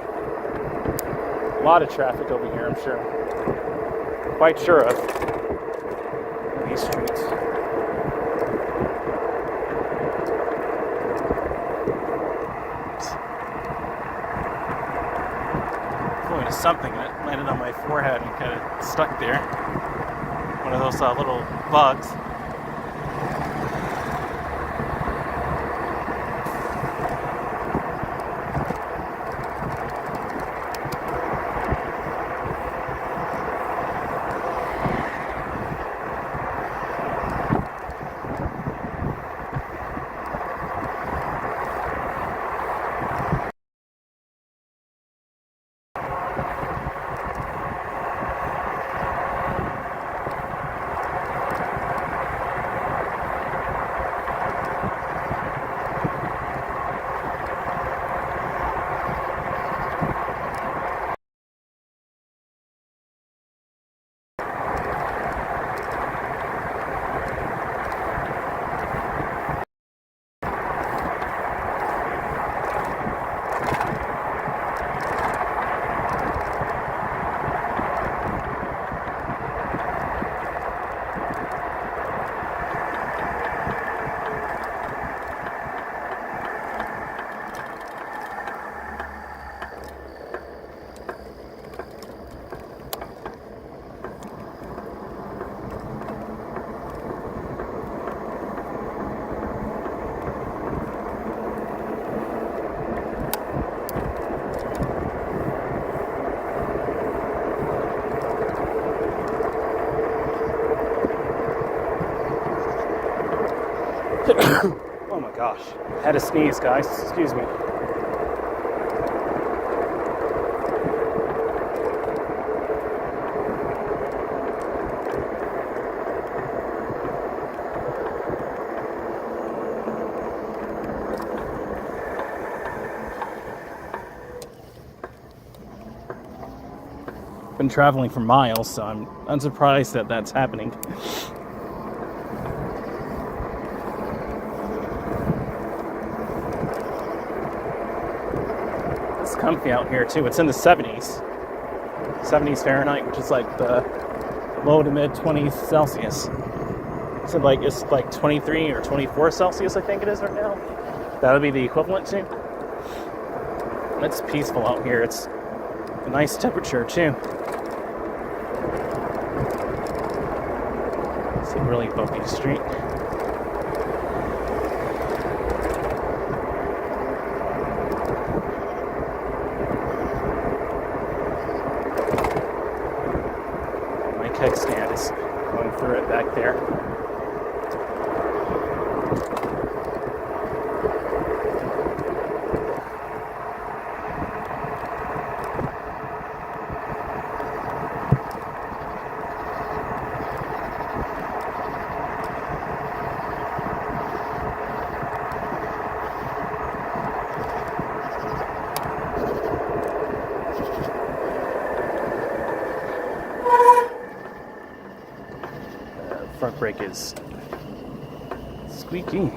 A lot of traffic over here, I'm sure. Quite sure of these streets. Going to something that landed on my forehead and kind of stuck there. One of those little bugs. gosh. Had a sneeze, guys. Excuse me. Been traveling for miles, so I'm unsurprised that that's happening. It's comfy out here too. It's in the 70s Fahrenheit, which is like the low to mid 20s Celsius. So like it's like 23 or 24 Celsius, I think it is right now. That'll be the equivalent to. It's peaceful out here. It's a nice temperature too. It's a really bumpy street. My keg stand is going through it back there. Front brake is squeaky.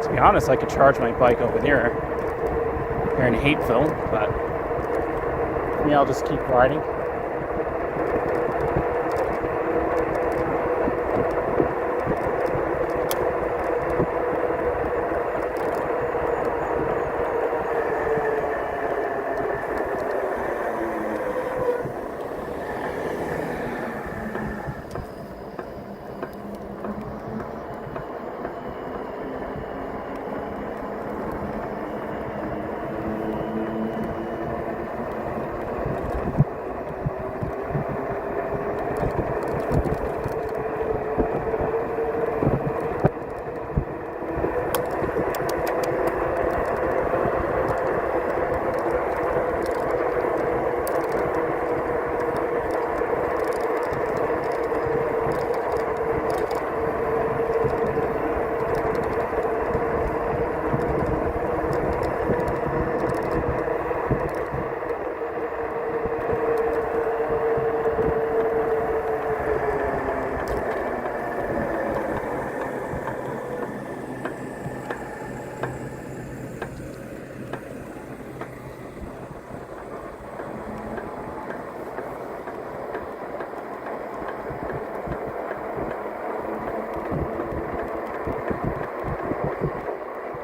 To be honest, I could charge my bike over here in Hapeville, but yeah, I'll just keep riding.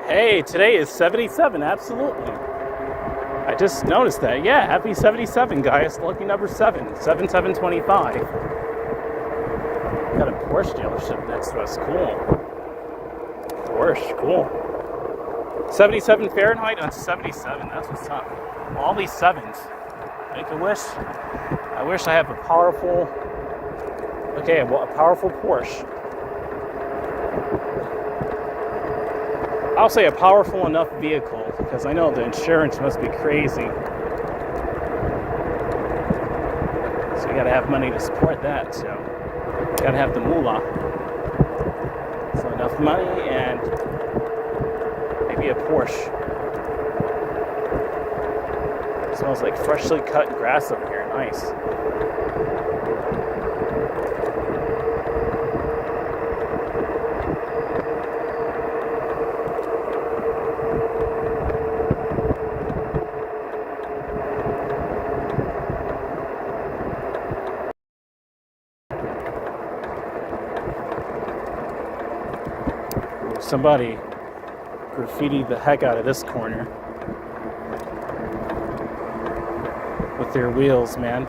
Hey, today is 77, absolutely. I just noticed that. Yeah, happy 77, guys. Lucky number 7, 7725. Got a Porsche dealership next to us. Cool. Porsche, cool. 77 Fahrenheit on 77. That's what's up. All these sevens. Make a wish. I wish I have a powerful. Okay, well, a powerful Porsche. I'll say a powerful enough vehicle, because I know the insurance must be crazy. So you gotta have money to support that, so you gotta have the moolah. So enough money and maybe a Porsche. It smells like freshly cut grass over here, nice. somebody graffitied the heck out of this corner with their wheels, man.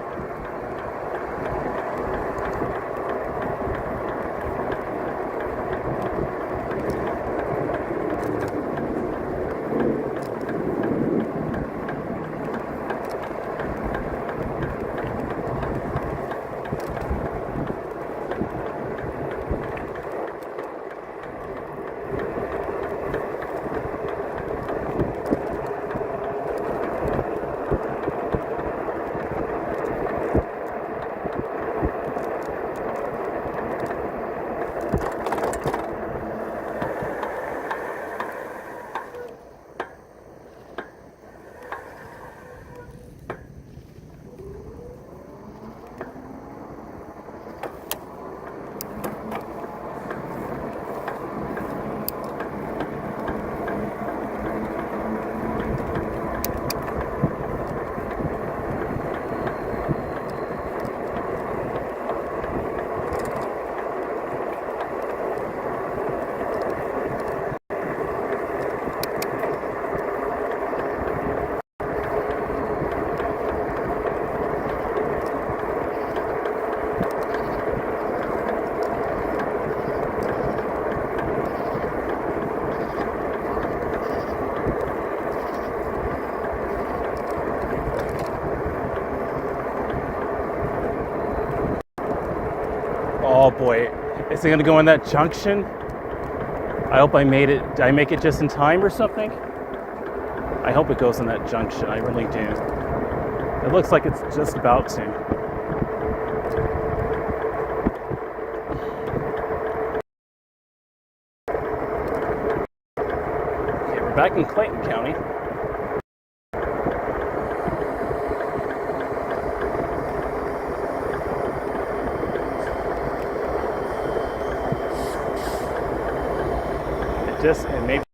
Oh boy, is it gonna go in that junction? I hope I made it. Did I make it just in time or something? I hope it goes in that junction, I really do. It looks like it's just about to. Okay, we're back in Clayton County. And maybe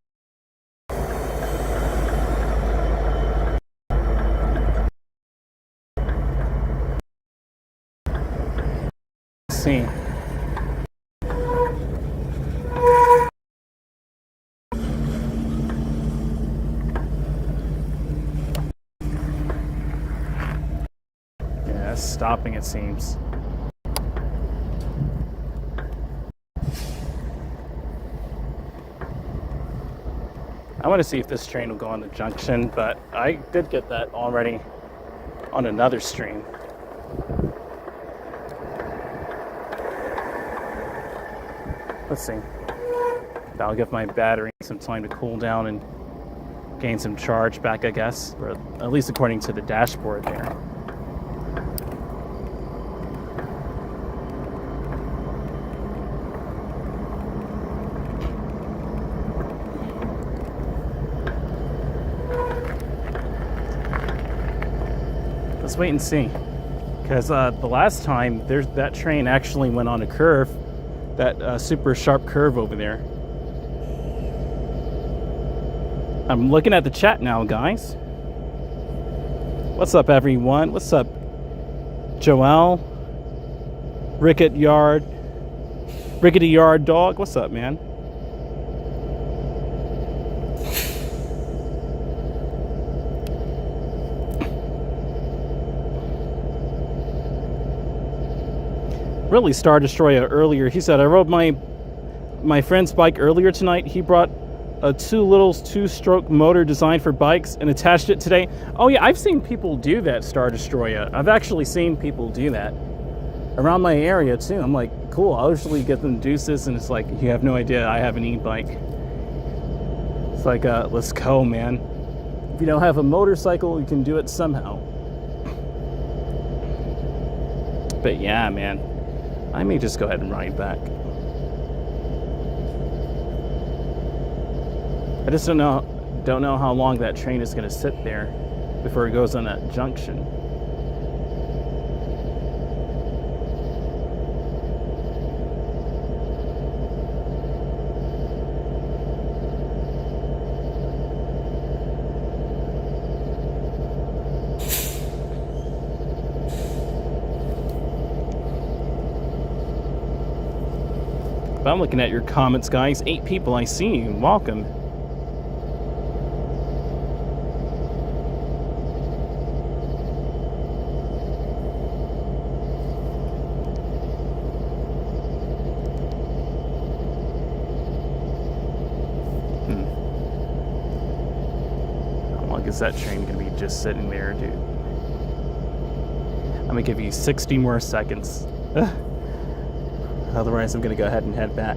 see. Yeah, it's stopping, it seems. I want to see if this train will go on the junction, but I did get that already on another stream. Let's see. That'll give my battery some time to cool down and gain some charge back, I guess, or at least according to the dashboard there. Let's wait and see, because the last time that train actually went on a curve, that super sharp curve over there. I'm looking at the chat now, guys. What's up, everyone? What's up, Joel? Rickety Yard Dog. What's up, man? Really, Star Destroyer earlier, he said, I rode my friend's bike earlier tonight. He brought a two-stroke motor designed for bikes and attached it today. Oh yeah, I've seen people do that, Star Destroyer. I've actually seen people do that around my area too. I'm like, cool, I'll usually get them deuces, and it's like, you have no idea I have an e-bike. It's like, let's go, man. If you don't have a motorcycle, you can do it somehow. But yeah, man, I may just go ahead and ride back. I just don't know how long that train is going to sit there before it goes on that junction. I'm looking at your comments, guys. 8 people, I see you. Welcome. How long is that train going to be just sitting there, dude? I'm going to give you 60 more seconds. Otherwise, I'm going to go ahead and head back.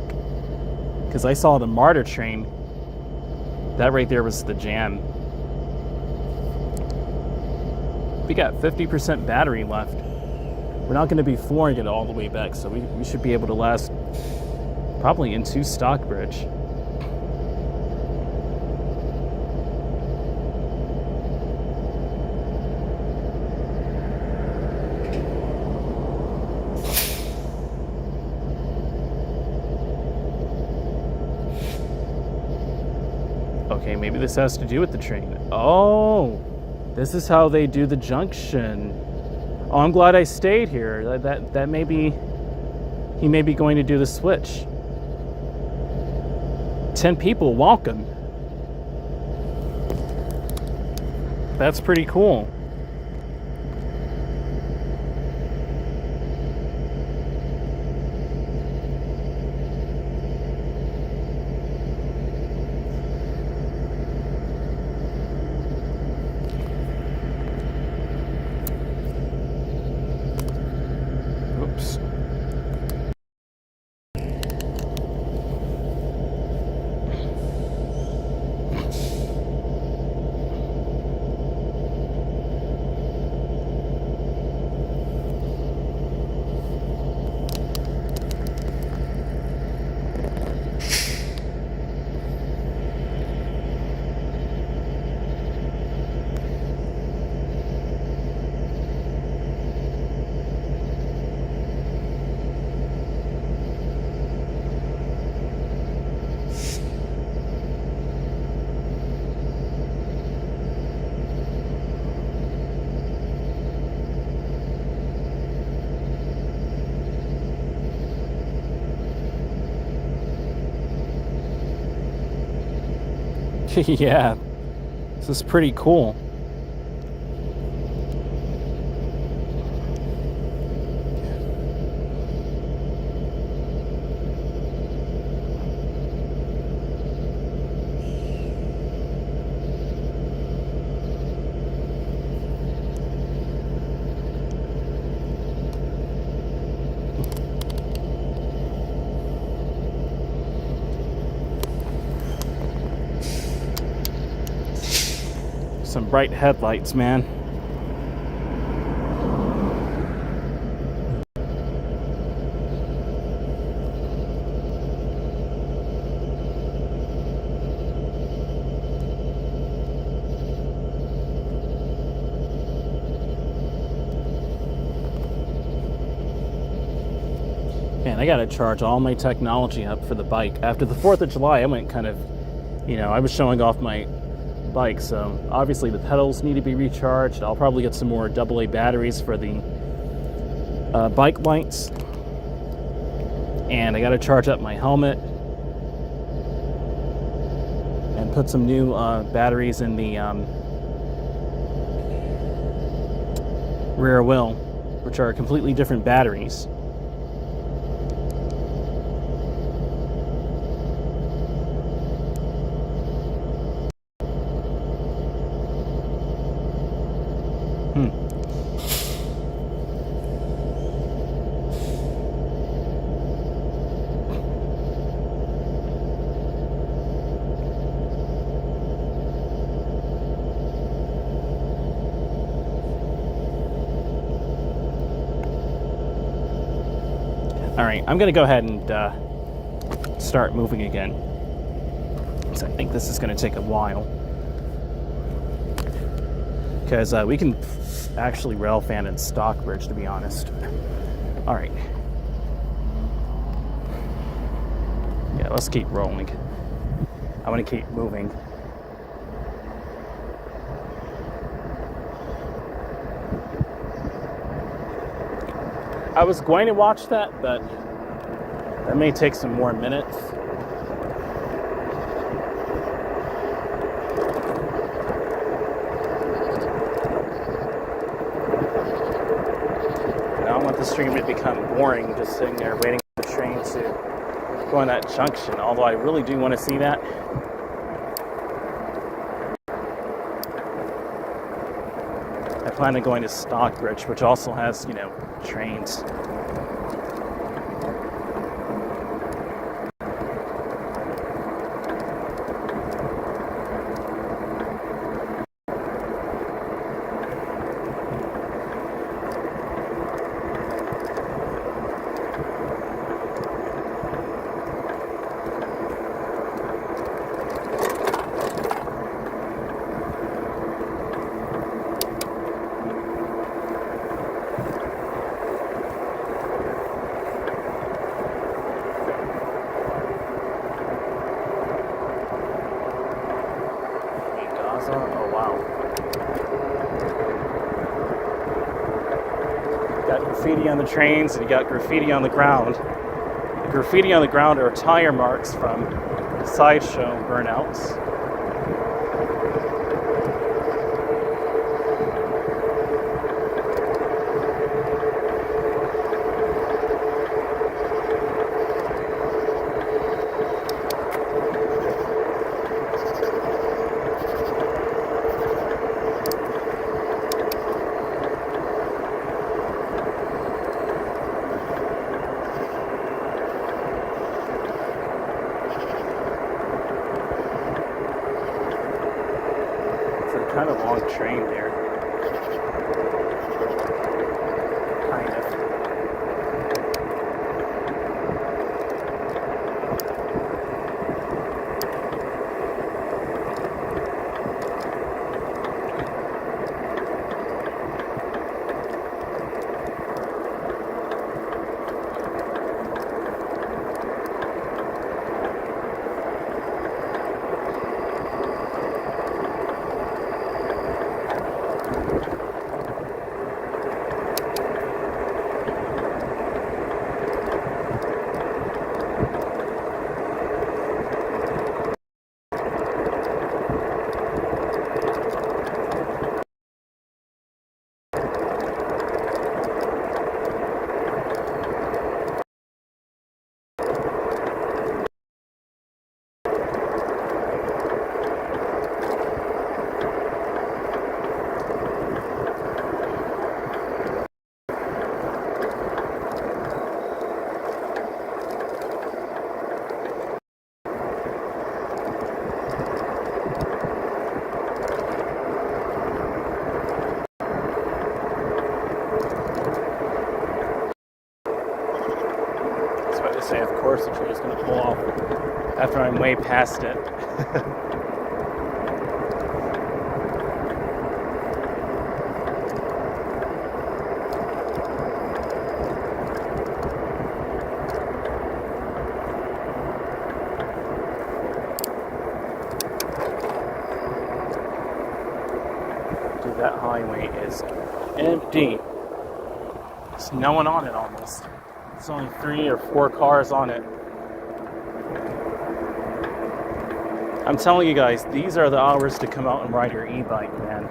Because I saw the MARTA train. That right there was the jam. We got 50% battery left. We're not going to be flooring it all the way back, so we should be able to last probably into Stockbridge. Okay, maybe this has to do with the train. Oh, this is how they do the junction. Oh, I'm glad I stayed here. That may be, he may be going to do the switch. 10 people, welcome. That's pretty cool. Oops. Yeah, this is pretty cool. Some bright headlights, man. Man, I gotta charge all my technology up for the bike. After the 4th of July, I went kind of, I was showing off my bike, so obviously the pedals need to be recharged. I'll probably get some more AA batteries for the bike lights, and I got to charge up my helmet and put some new batteries in the rear wheel, which are completely different batteries. Alright, I'm going to go ahead and start moving again, because I think this is going to take a while. Because we can actually rail fan in Stockbridge, to be honest. Alright. Yeah, let's keep rolling. I want to keep moving. I was going to watch that, but That may take some more minutes. I don't want the stream to become boring, just sitting there waiting for the train to go on that junction, although I really do want to see that. I plan on going to Stockbridge, which also has, trains. Oh wow. Got graffiti on the trains and you got graffiti on the ground. The graffiti on the ground are tire marks from sideshow burnouts. Kind of long train there. Kind of. Say, of course, the train is going to pull off after I'm way past it. Dude, that highway is empty. There's no one on it almost. There's only 3 or 4 cars on it. I'm telling you guys, these are the hours to come out and ride your e-bike, man.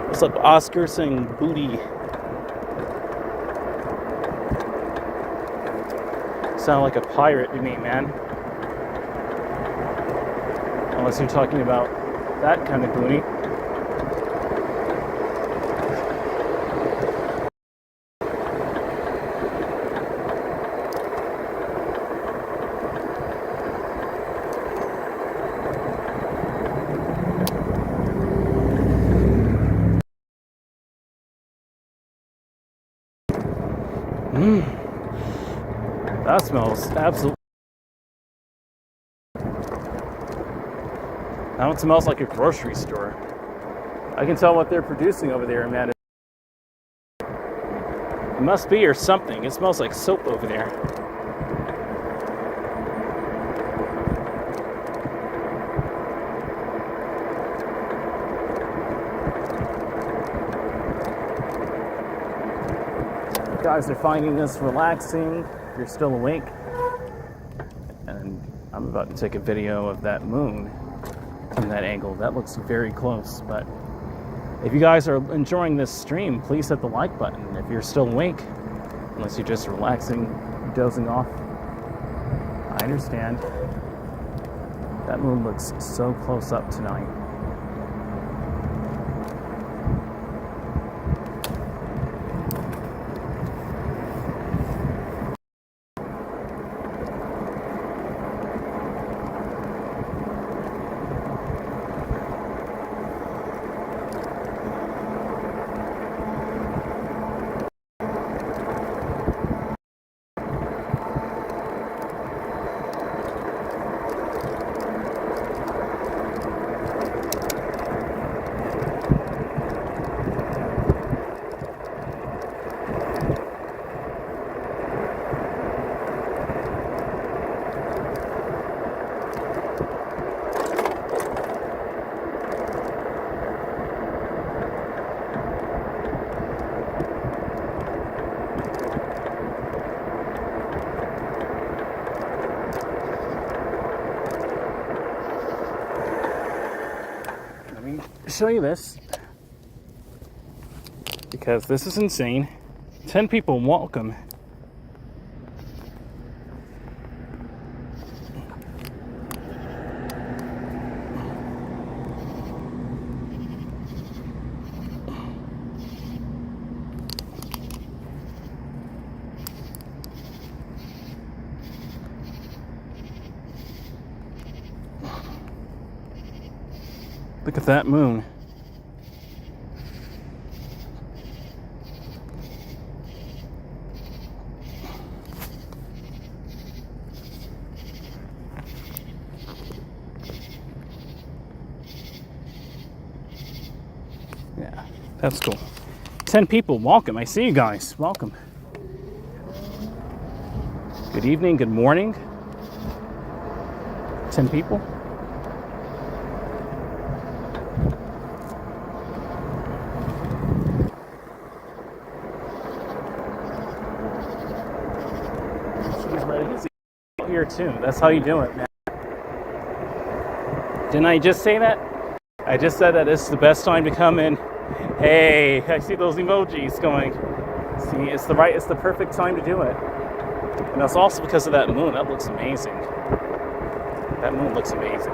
What's up, Oscar saying booty? Sound like a pirate to me, man. Unless you're talking about that kind of booty. That smells absolutely. That one smells like a grocery store. I can tell what they're producing over there, man. It must be or something. It smells like soap over there. guys are finding this relaxing, if you're still awake. And I'm about to take a video of that moon from that angle. That looks very close, but if you guys are enjoying this stream, please hit the like button. If you're still awake, unless you're just relaxing, dozing off, I understand. That moon looks so close up tonight. Show you this because this is insane. 10 people welcome. Look at that moon. Yeah, that's cool. 10 people, welcome. I see you guys. Welcome. Good evening, good morning. 10 people. Here too. That's how you do it, man. Didn't I just say that? I just said that it's the best time to come in. Hey, I see those emojis going. See, it's the perfect time to do it. And that's also because of that moon. That looks amazing. That moon looks amazing.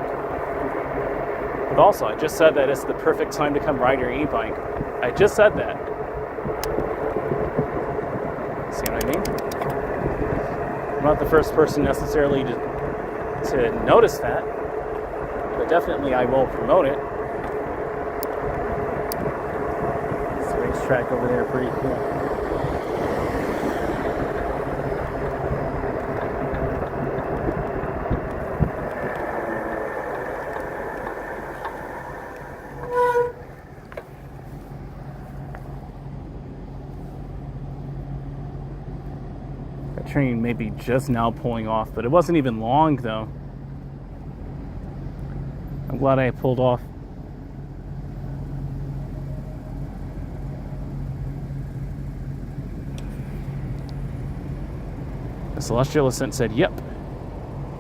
But also, I just said that it's the perfect time to come ride your e-bike. I just said that. See what I mean? I'm not the first person necessarily to notice that, but definitely I will promote it. This racetrack over there, pretty cool. Train maybe just now pulling off, but it wasn't even long though. I'm glad I pulled off. The Celestial Ascent said, yep,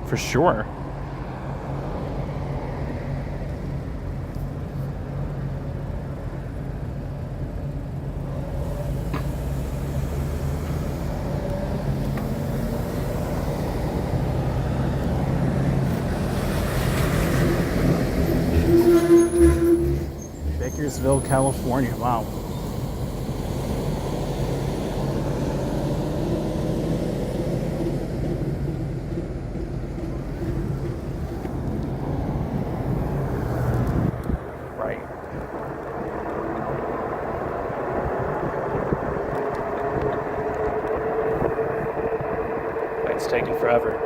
for sure. Bakersville, California. Wow. Right. It's taking forever.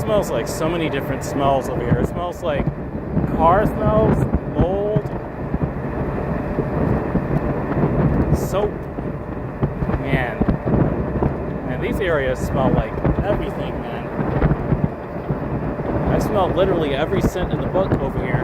smells like so many different smells over here. It smells like car smells, mold, soap. Man, these areas smell like everything, man. I smell literally every scent in the book over here.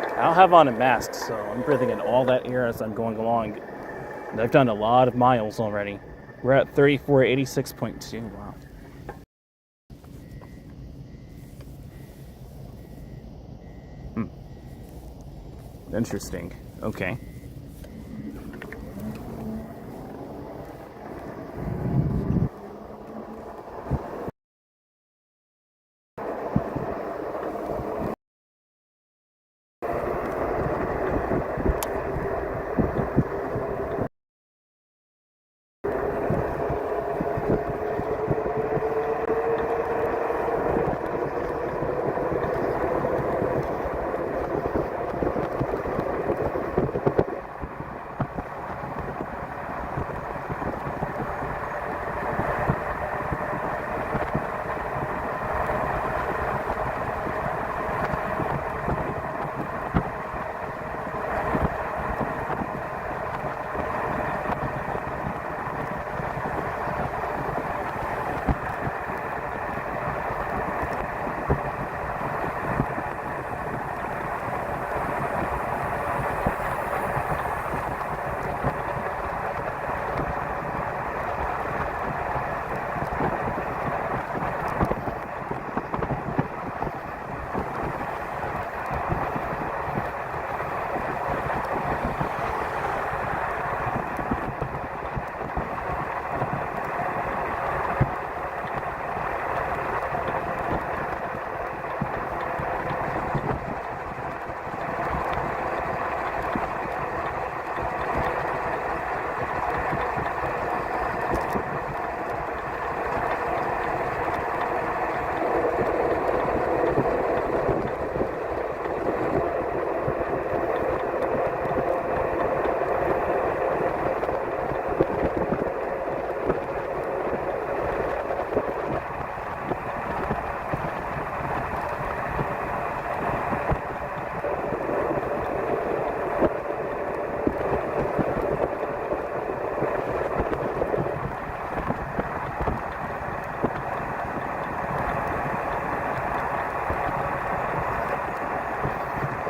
I don't have on a mask, so I'm breathing in all that air as I'm going along. And I've done a lot of miles already. We're at 3486.2. Wow. Interesting. Okay.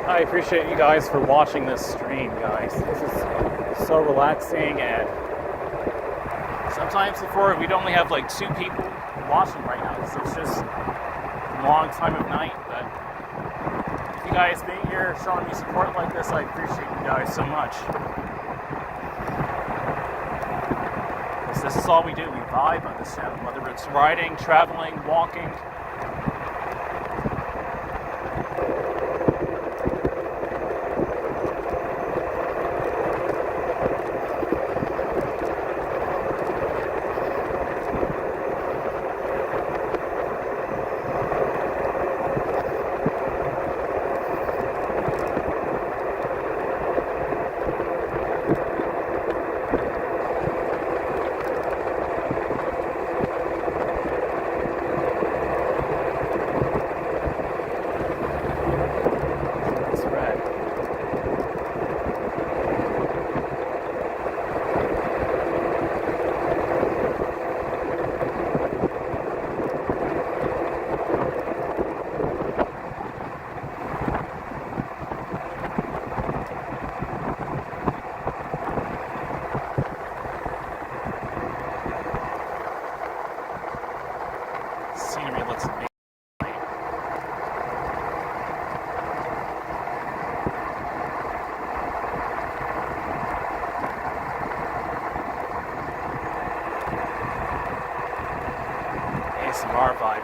I appreciate you guys for watching this stream, guys. This is so relaxing, and sometimes before we'd only have like 2 people watching right now, so it's just a long time of night. But if you guys being here, showing me support like this, I appreciate you guys so much. Because this is all we do, we vibe on this channel, whether it's riding, traveling, walking.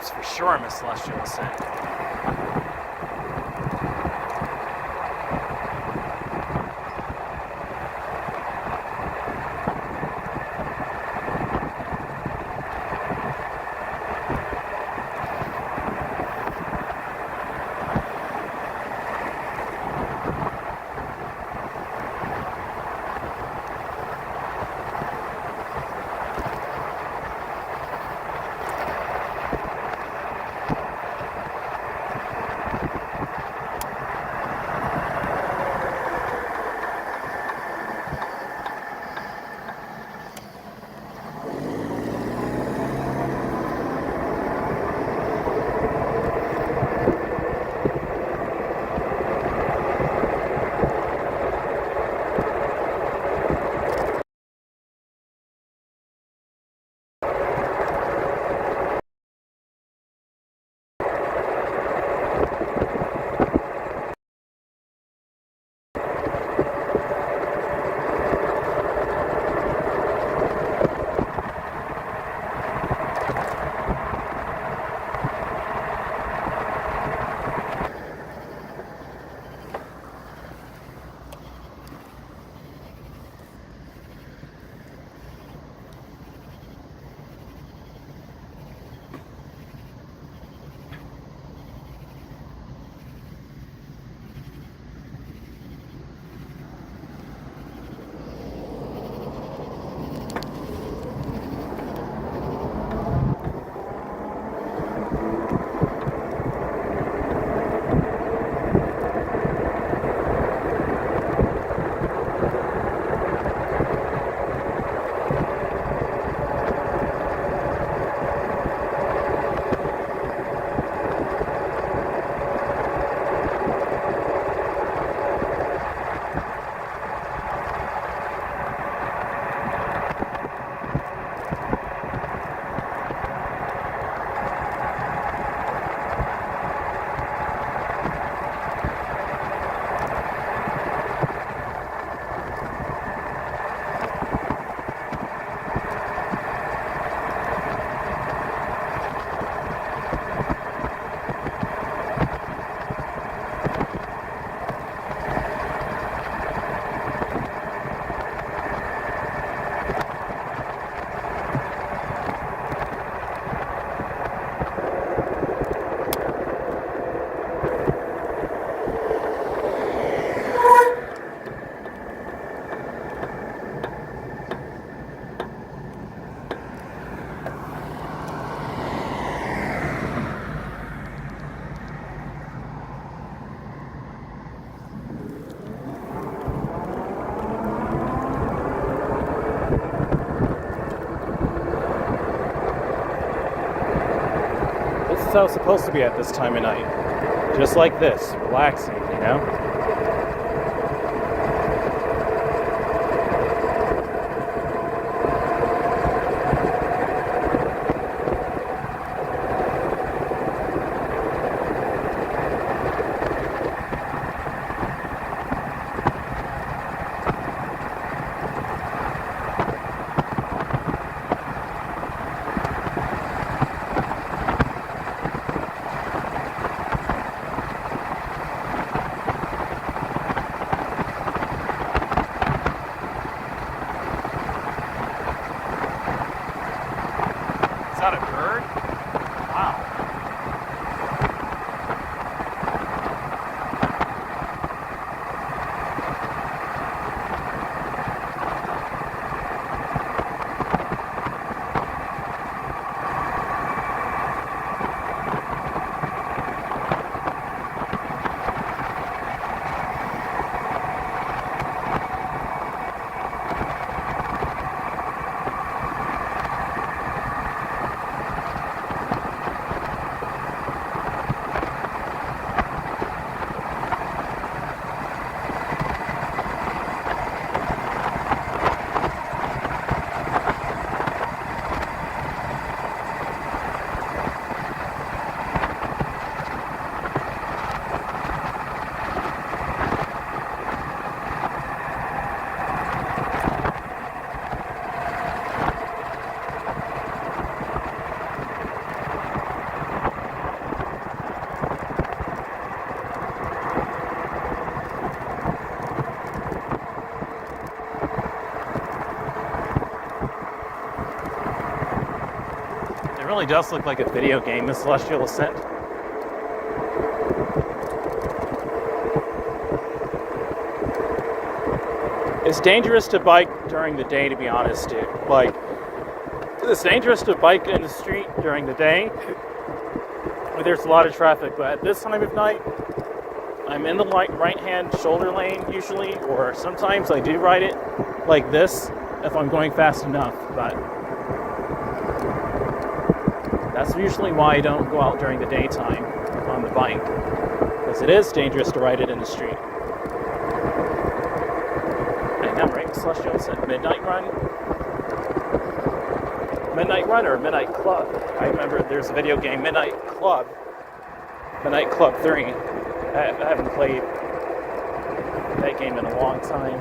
shapes for sure, Miss Celestial was saying. This is how it's supposed to be at this time of night. Just like this, relaxing, you know? really does look like a video game, the Celestial Ascent. It's dangerous to bike during the day, to be honest, dude. Like, it's dangerous to bike in the street during the day when there's a lot of traffic, but at this time of night, I'm in the right-hand shoulder lane usually, or sometimes I do ride it like this if I'm going fast enough, but that's usually why I don't go out during the daytime on the bike, because it is dangerous to ride it in the street. I know, right? Celestial Ascent Midnight Run? Midnight Run or Midnight Club? I remember there's a video game, Midnight Club 3. I haven't played that game in a long time.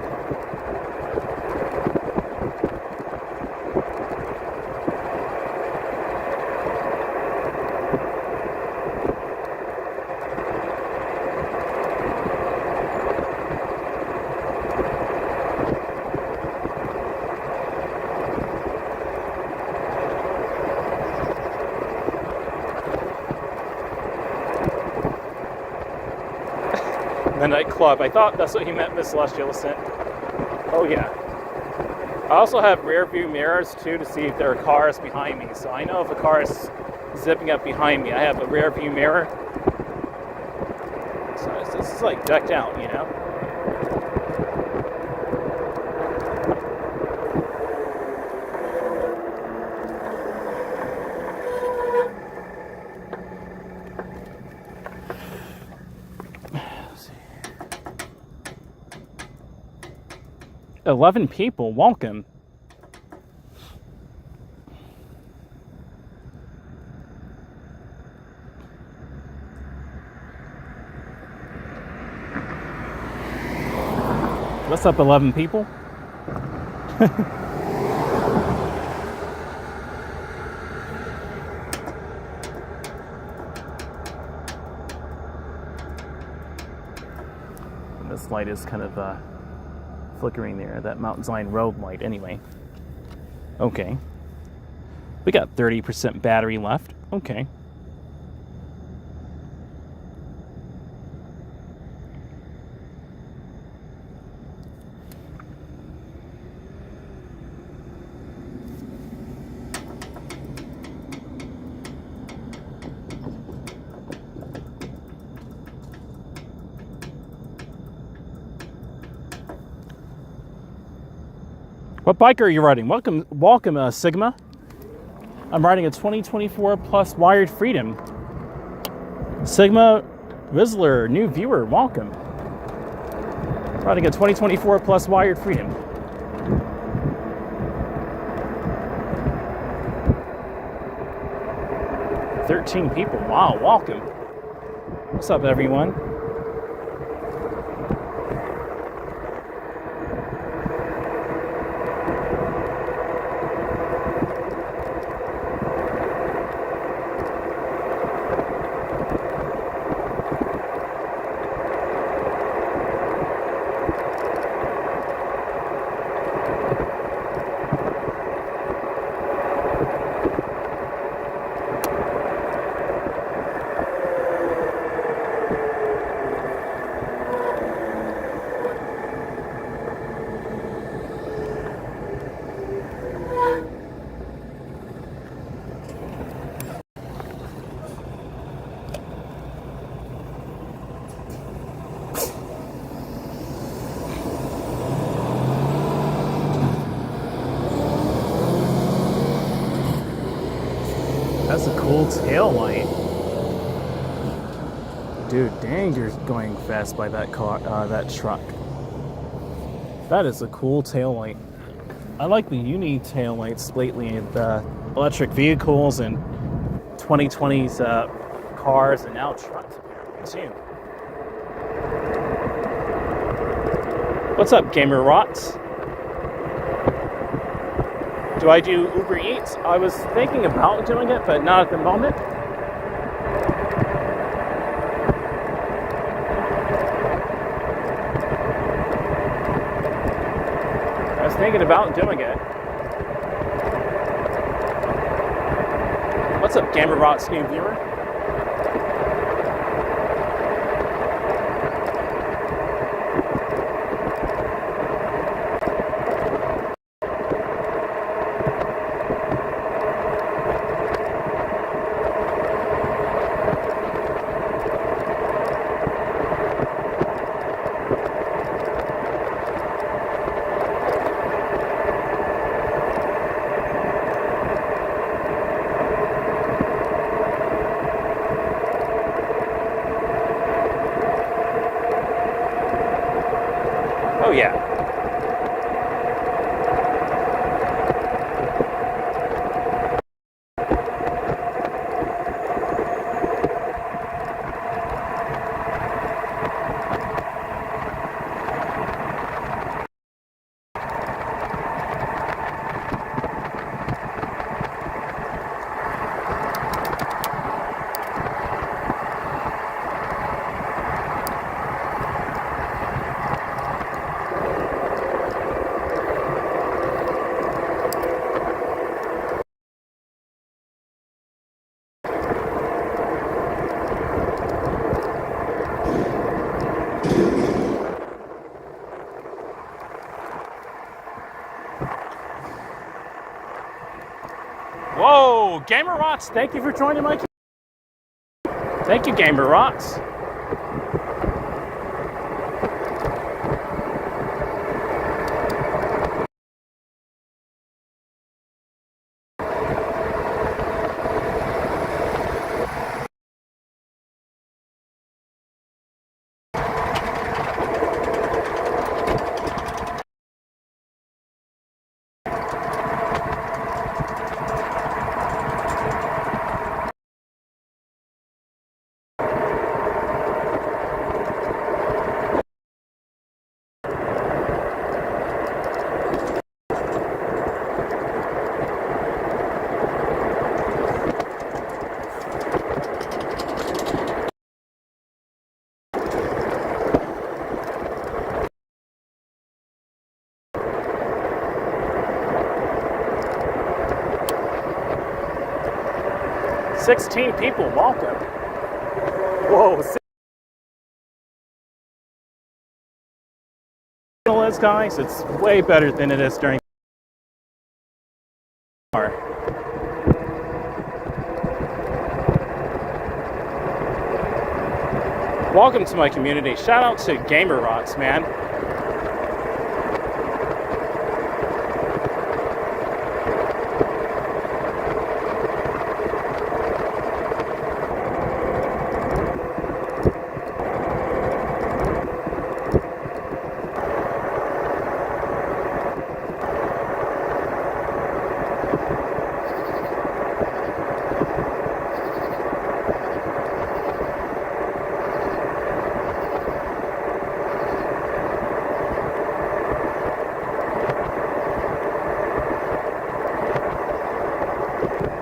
Midnight Club. I thought that's what he meant with Celestial Ascent. Oh yeah. I also have rear view mirrors too to see if there are cars behind me. So I know if a car is zipping up behind me, I have a rear view mirror. So this is like decked out, you know? 11 people, welcome. What's up, 11 people? This light is kind of flickering there, that Mount Zion Road light anyway. Okay. We got 30% battery left. Okay. What bike are you riding? Welcome, Sigma. I'm riding a 2024 Plus Wired Freedom. Sigma Whistler, new viewer, welcome. Riding a 2024 Plus Wired Freedom. "13 people, wow, welcome. What's up, everyone? That's a cool tail light. Dude, dang, you're going fast by that car, that truck. That is a cool tail light. I like the uni tail lights lately in the electric vehicles and 2020s cars and now trucks apparently too. What's up, Gamer Rots? Do I do Uber Eats? I was thinking about doing it, but not at the moment. I was thinking about doing it. What's up, Gamer Rot's new viewer? Oh yeah. Whoa, Gamer Rots, thank you for joining my. Thank you, Gamer Rots. $16 people, welcome. Whoa, is, guys, it's way better than it is during. Welcome to my community. Shout out to Gamer Rots, man.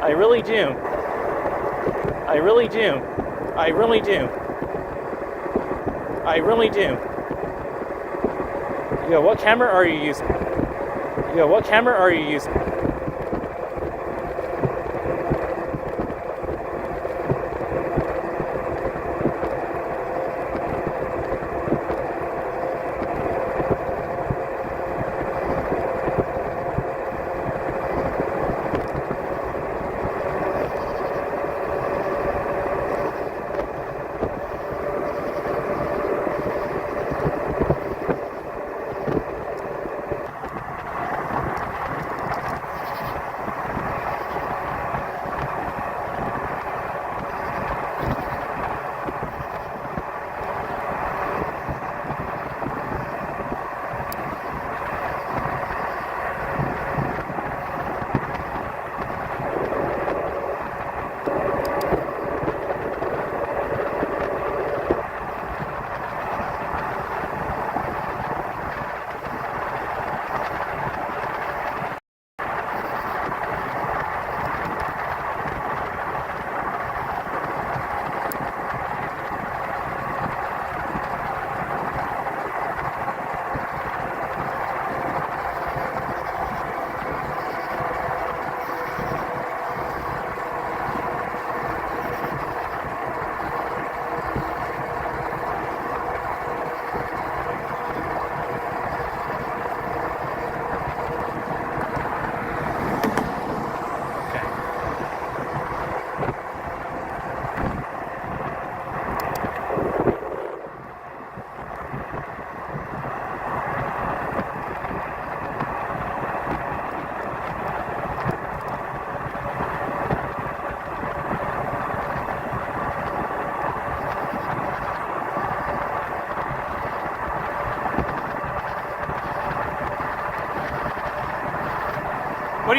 I really do. I really do. I really do. I really do. Yo, what camera are you using? Yo, what camera are you using?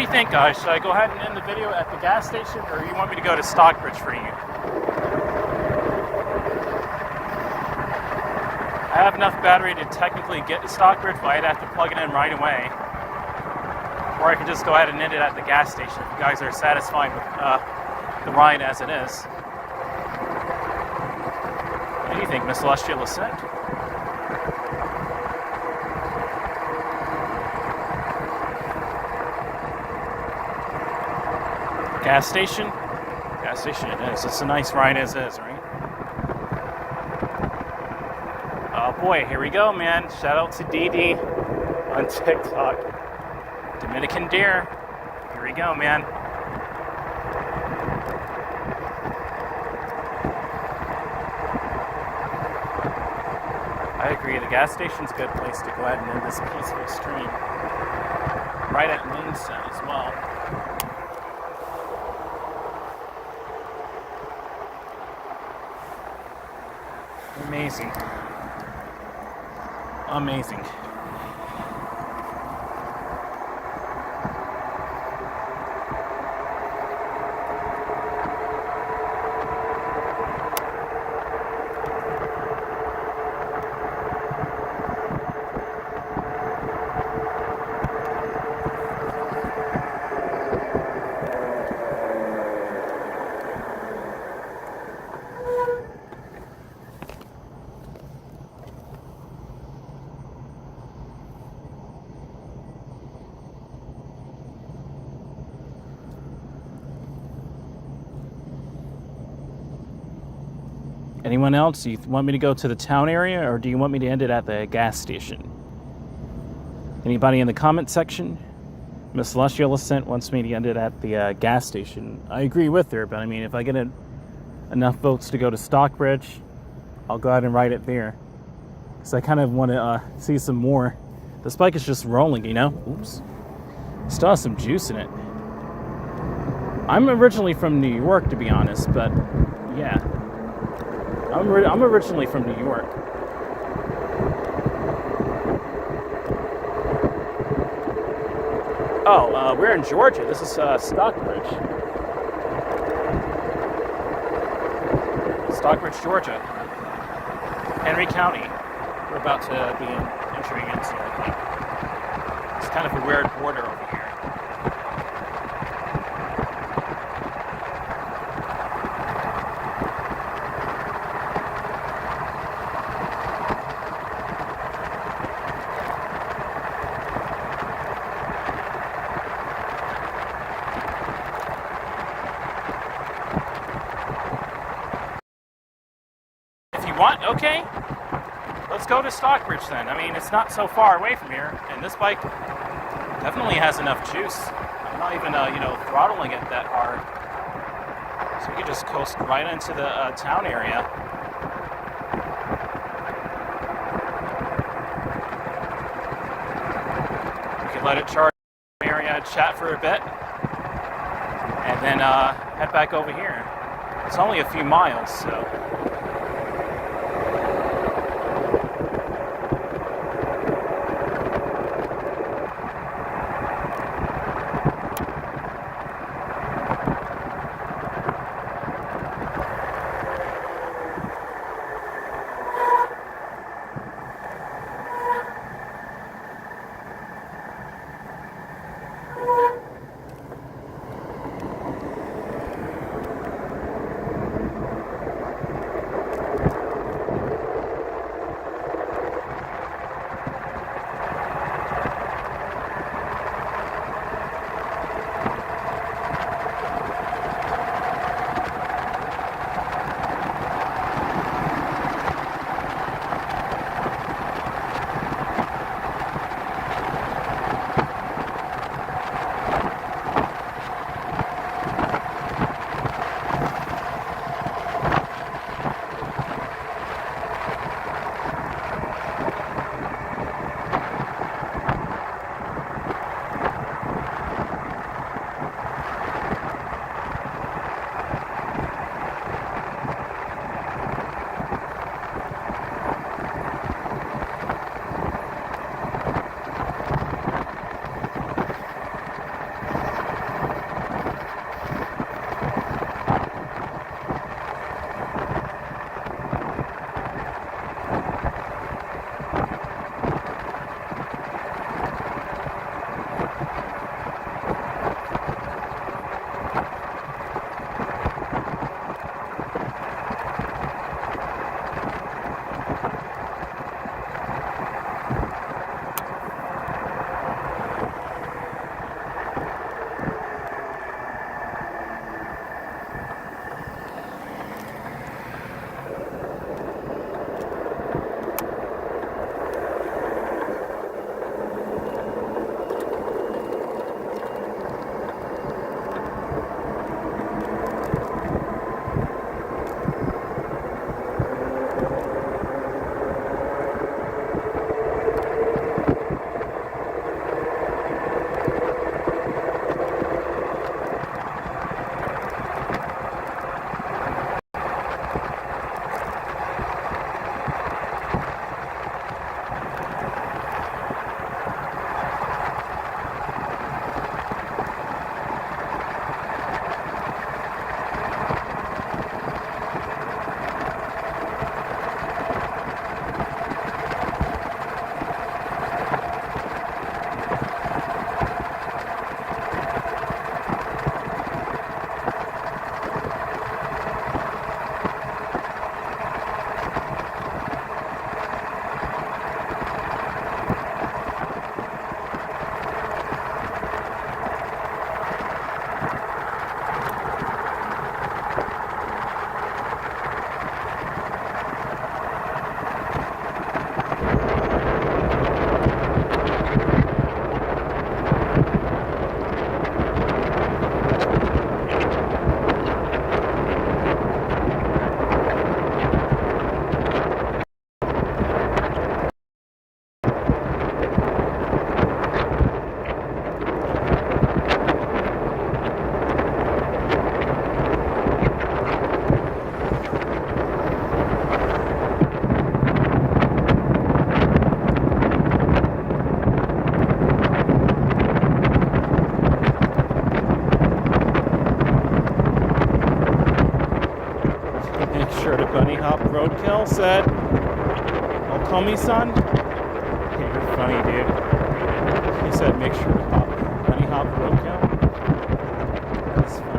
do you think, guys? Should I go ahead and end the video at the gas station, or you want me to go to Stockbridge for you? I have enough battery to technically get to Stockbridge, but I'd have to plug it in right away. Or I could just go ahead and end it at the gas station if you guys are satisfied with the ride as it is. What do you think, Miss Celestial Ascent? Gas station? Gas station it is. It's a nice ride as is, right? Oh boy, here we go, man. Shout out to DD on TikTok. Dominican deer. Here we go, man. I agree, the gas station's a good place to go ahead and end this peaceful stream. Right at moonset as well. Amazing. Amazing. Anyone else? Do you want me to go to the town area, or do you want me to end it at the gas station? Anybody in the comment section? Miss Celestial Ascent wants me to end it at the gas station. I agree with her, but I mean, if I get enough votes to go to Stockbridge, I'll go ahead and write it there. Because I kind of want to see some more. This bike is just rolling, you know? Oops. Still has some juice in it. I'm originally from New York, to be honest, but yeah. I'm originally from New York. Oh, we're in Georgia. This is Stockbridge. Stockbridge, Georgia. Henry County. We're about to be entering into, I think. It's kind of a weird border over here. What? Okay. Let's go to Stockbridge then. I mean, it's not so far away from here, and this bike definitely has enough juice. I'm not even, throttling it that hard. So we can just coast right into the town area. We can let it charge in the area, chat for a bit, and then head back over here. It's only a few miles, so... sure to bunny hop roadkill said, "Oh, call me son." Hey, you're funny, dude. He said, "Make sure to bunny hop roadkill." That's funny.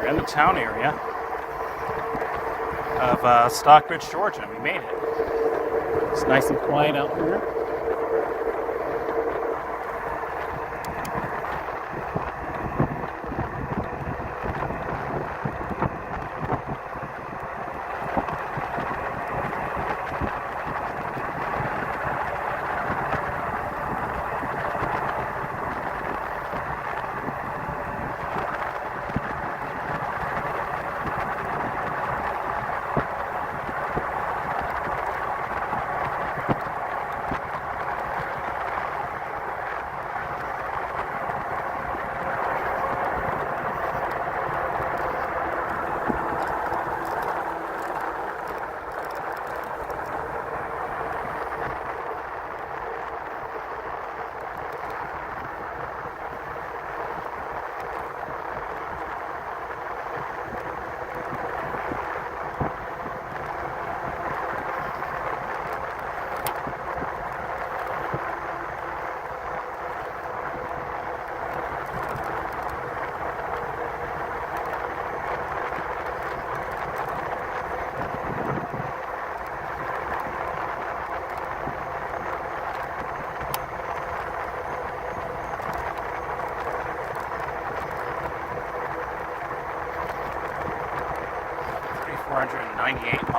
In the town area of Stockbridge, Georgia. We made it. It's nice and quiet out here.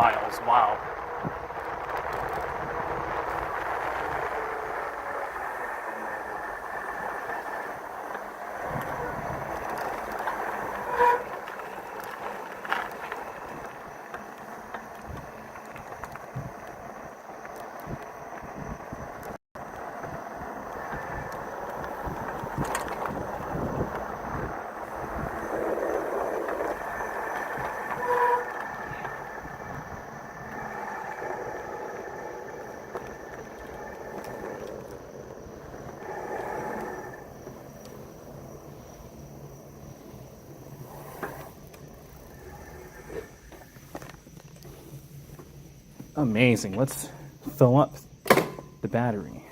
miles. Wow. Amazing. Let's fill up the battery.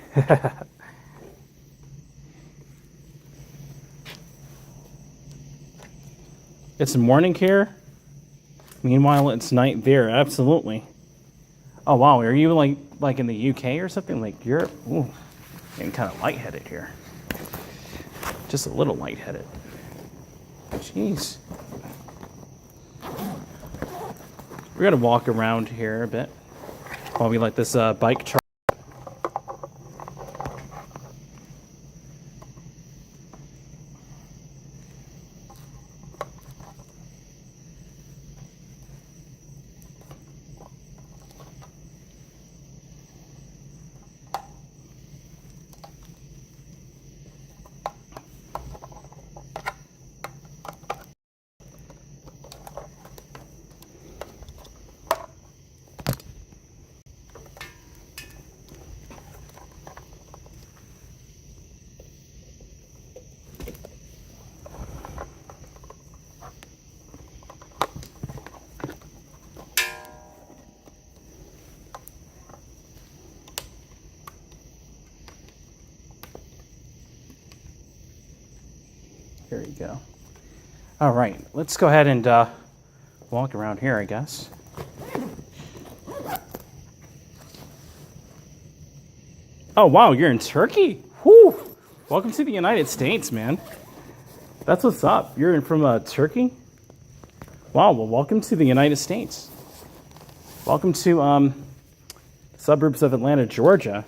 It's morning here. Meanwhile, it's night there. Absolutely. Oh wow, are you like in the UK or something? Like you're getting kind of lightheaded here. Just a little lightheaded. Jeez. We're gonna walk around here a bit while we let this bike charge. Here you go. All right, let's go ahead and walk around here, I guess. Oh, wow, you're in Turkey? Whew! Welcome to the United States, man. That's what's up. You're from Turkey? Wow, well, welcome to the United States. Welcome to suburbs of Atlanta, Georgia.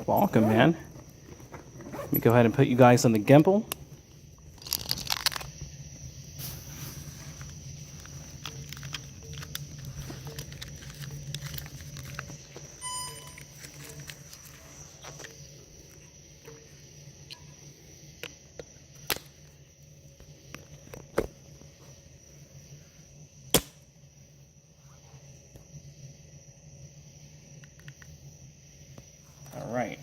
Welcome, man. Let me go ahead and put you guys on the gimbal. All right.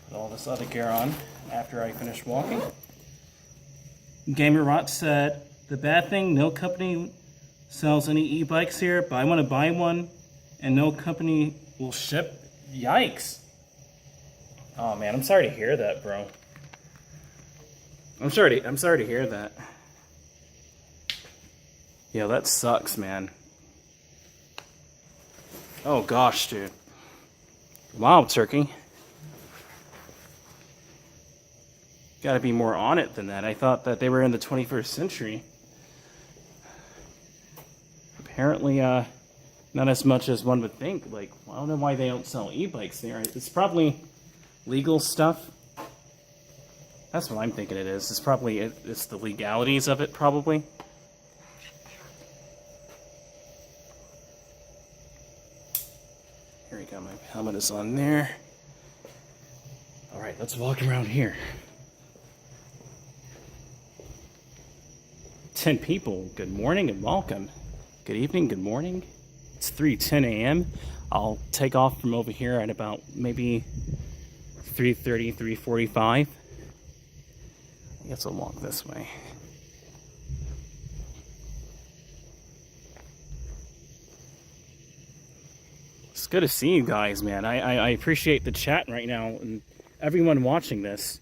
Put all this other gear on after I finish walking. GamerRot said, the bad thing, no company sells any e-bikes here, but I want to buy one and no company will ship. Yikes. Oh man, I'm sorry to hear that, bro. I'm sorry to hear that. Yeah, that sucks, man. Oh gosh, dude. Wow, Turkey. Gotta be more on it than that. I thought that they were in the 21st century. Apparently, not as much as one would think. Like, I don't know why they don't sell e-bikes there. It's probably legal stuff. That's what I'm thinking it is. It's probably, it's the legalities of it, probably. Here we go, my helmet is on there. All right, let's walk around here. 10 people, good morning and welcome. Good evening, good morning. It's 3:10 a.m. I'll take off from over here at about maybe 3:30, 3:45. I guess I'll walk this way. It's good to see you guys, man. I appreciate the chat right now and everyone watching this.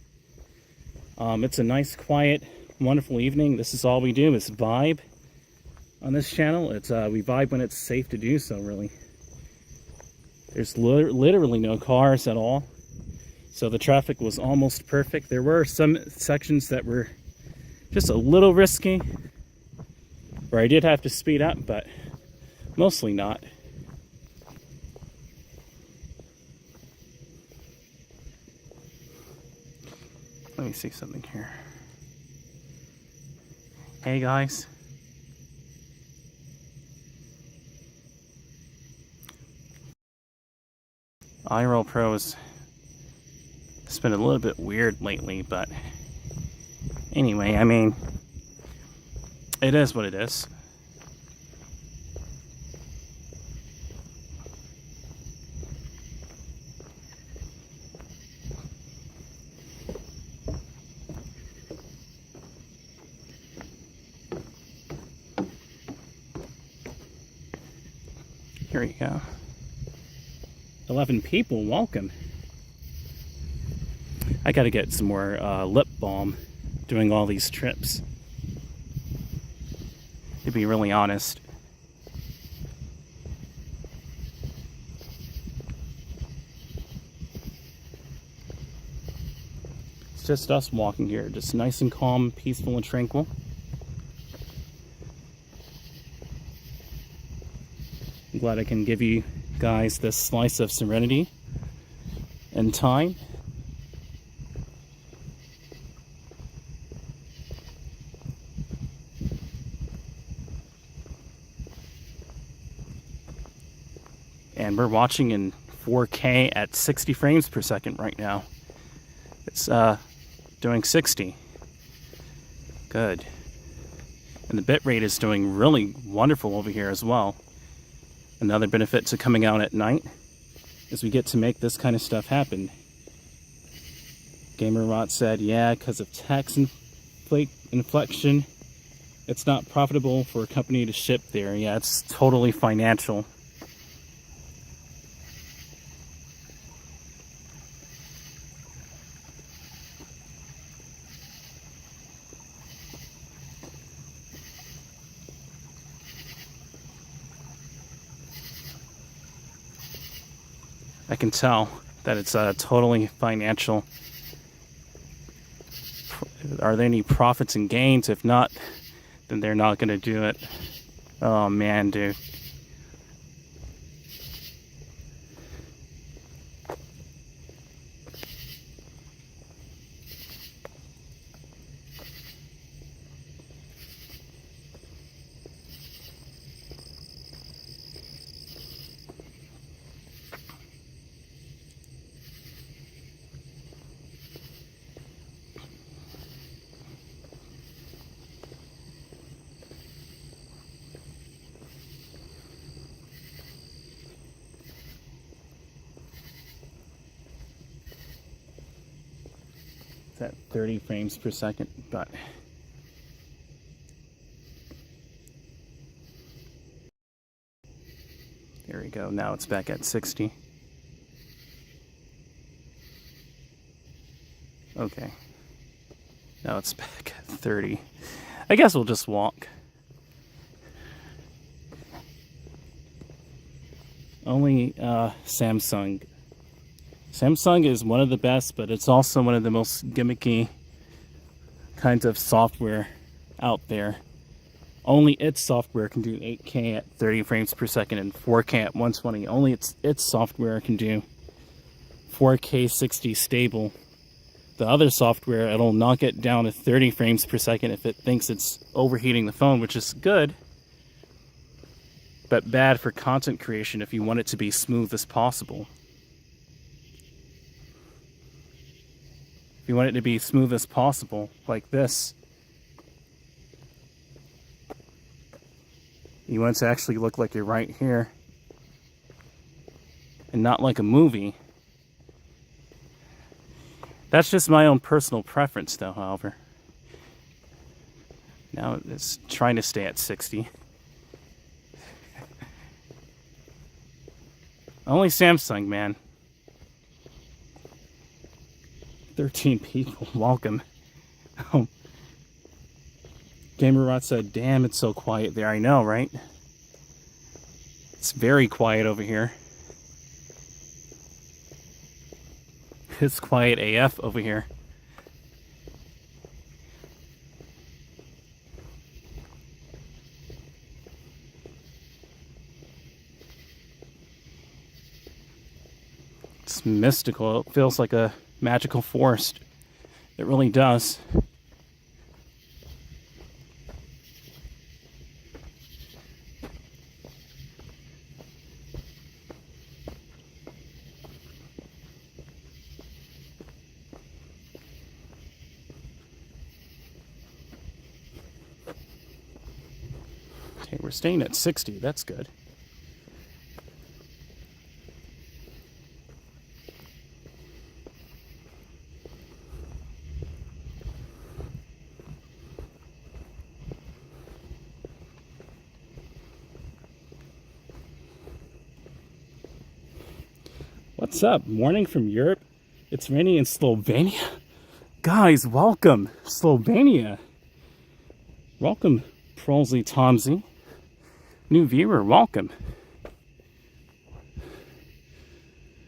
It's a nice, quiet, wonderful evening. This is all we do is vibe on this channel. It's we vibe when it's safe to do so, really. There's literally no cars at all. So the traffic was almost perfect. There were some sections that were just a little risky, where I did have to speed up, but mostly not. Let me see something here. Hey guys. iRoll Pro's it's been a little bit weird lately, but anyway, I mean, it is what it is. Here you go. 11 people, welcome. I gotta get some more lip balm doing all these trips, to be really honest. It's just us walking here, just nice and calm, peaceful and tranquil. I'm glad I can give you guys this slice of serenity and time. And we're watching in 4K at 60 frames per second right now. It's doing 60. Good. And the bit rate is doing really wonderful over here as well. Another benefit to coming out at night is we get to make this kind of stuff happen. GamerRot said, yeah, because of tax inflection, it's not profitable for a company to ship there. Yeah, it's totally financial. I can tell that it's totally financial. Are there any profits and gains? If not, then they're not going to do it. Oh man, dude. At 30 frames per second, but there we go. Now it's back at 60. Okay. Now it's back at 30. I guess we'll just walk. Only Samsung. Samsung is one of the best, but it's also one of the most gimmicky kinds of software out there. Only its software can do 8K at 30 frames per second and 4K at 120. Only its software can do 4K 60 stable. The other software, it'll knock it down to 30 frames per second if it thinks it's overheating the phone, which is good, but bad for content creation if you want it to be smooth as possible. If you want it to be smooth as possible, like this, you want it to actually look like you're right here and not like a movie. That's just my own personal preference though, however. Now it's trying to stay at 60. Only Samsung, man. 13 people, welcome. GamerRot said, damn, it's so quiet there. I know, right? It's very quiet over here. It's quiet AF over here. It's mystical. It feels like a magical forest. It really does. Okay, we're staying at 60. That's good. What's up? Morning from Europe. It's raining in Slovenia. Guys, welcome, Slovenia. Welcome, Prolsey Tomsey. New viewer, welcome.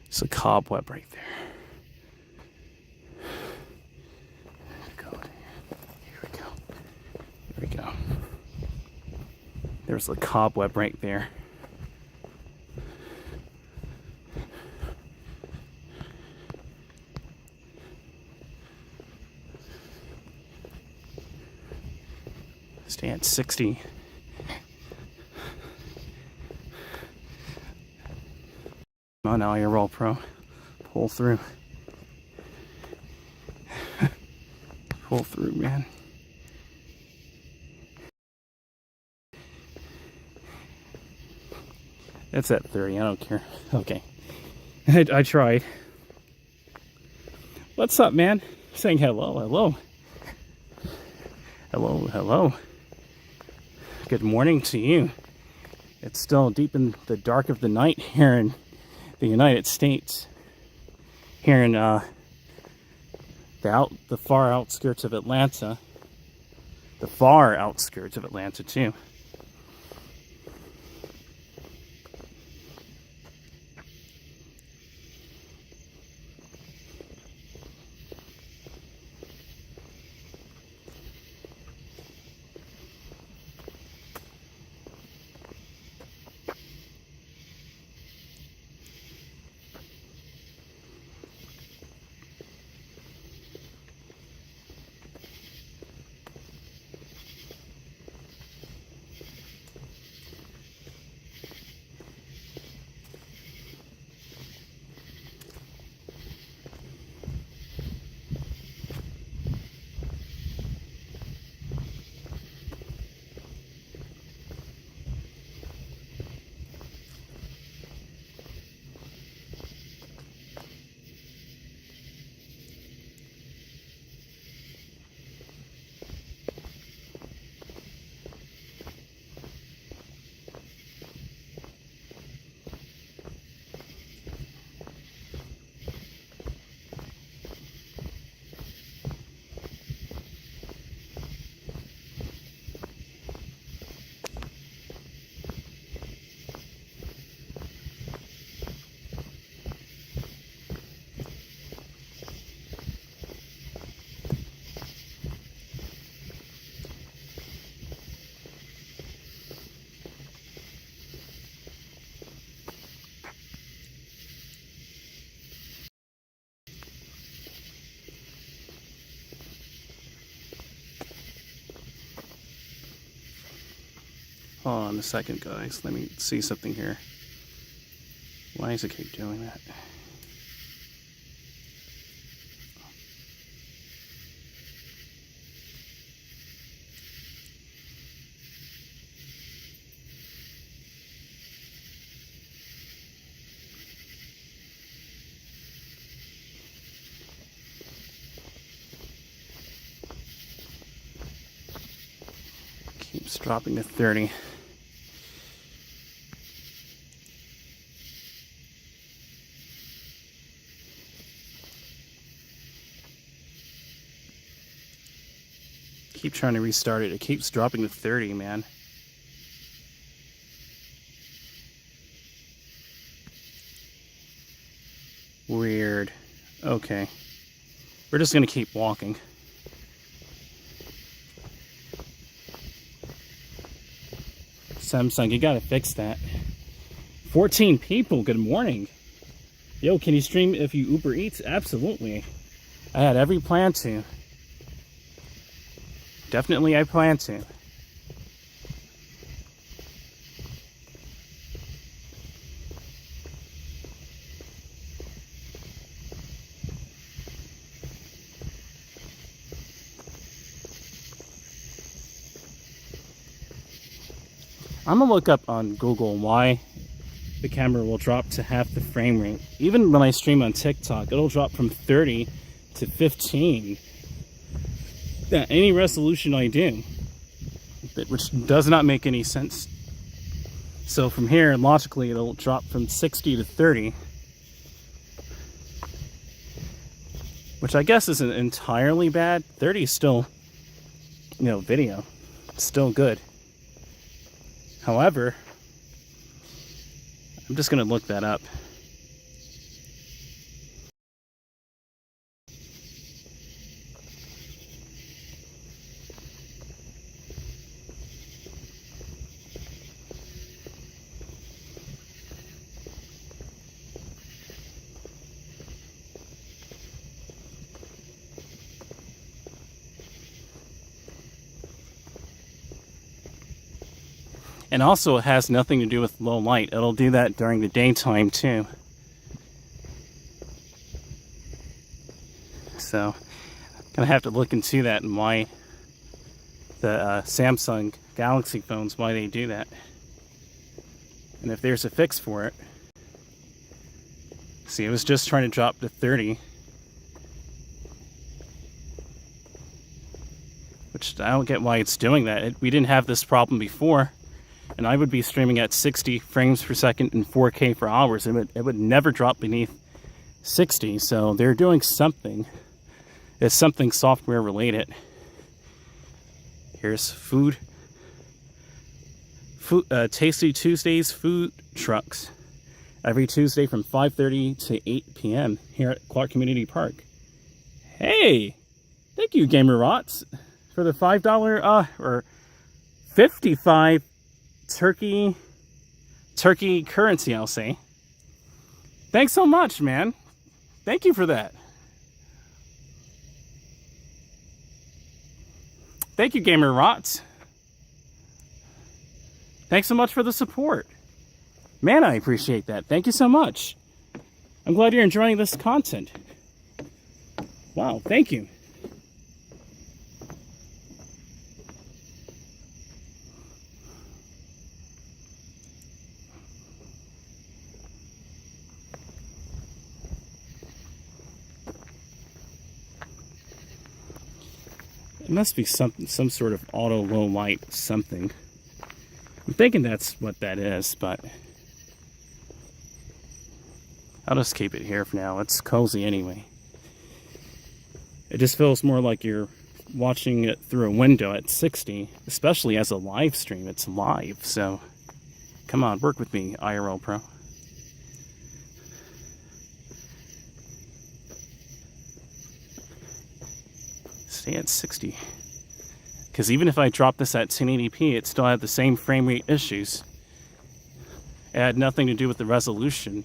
It's a cobweb right there. Here we go. Here we go. There's a cobweb right there. Stay at 60. Come on now, you're roll pro. Pull through. Pull through, man. That's at 30, I don't care. Okay. I tried. What's up, man? Saying hello, hello. Hello, hello. Good morning to you. It's still deep in the dark of the night here in the United States. Here in the far outskirts of Atlanta. The far outskirts of Atlanta, too. Hold on a second, guys. Let me see something here. Why does it keep doing that? Keeps dropping to 30. Keep trying to restart it. It keeps dropping to 30, man. Weird. Okay. We're just gonna keep walking. Samsung, you gotta fix that. 14 people, good morning. Yo, can you stream if you Uber Eats? Absolutely. I had every plan to. Definitely I plan to. I'm gonna look up on Google why the camera will drop to half the frame rate. Even when I stream on TikTok, it'll drop from 30 to 15. Yeah, any resolution I do, which does not make any sense. So from here, logically, it'll drop from 60 to 30. which I guess isn't entirely bad. 30 is still, video. It's still good. However, I'm just going to look that up. And also, it has nothing to do with low light. It'll do that during the daytime too. So, gonna have to look into that and why the Samsung Galaxy phones, why they do that. And if there's a fix for it. See, it was just trying to drop to 30. Which I don't get why it's doing that. We didn't have this problem before. And I would be streaming at 60 frames per second in 4K for hours. It would never drop beneath 60. So they're doing something. It's something software related. Here's food. Tasty Tuesdays food trucks. Every Tuesday from 5:30 to 8 p.m. here at Clark Community Park. Hey! Thank you, Gamer Rots, for the $5 or 55 turkey currency, I'll say. Thanks so much, man. Thank you for that. Thank you, Gamer Rots. Thanks so much for the support. Man, I appreciate that. Thank you so much. I'm glad you're enjoying this content. Wow, thank you. It must be some sort of auto low light something. I'm thinking that's what that is, but I'll just keep it here for now. It's cozy anyway. It just feels more like you're watching it through a window at 60, especially as a live stream. It's live, so come on, work with me, IRL Pro. Stay at 60. Because even if I drop this at 1080p, it still had the same frame rate issues. It had nothing to do with the resolution.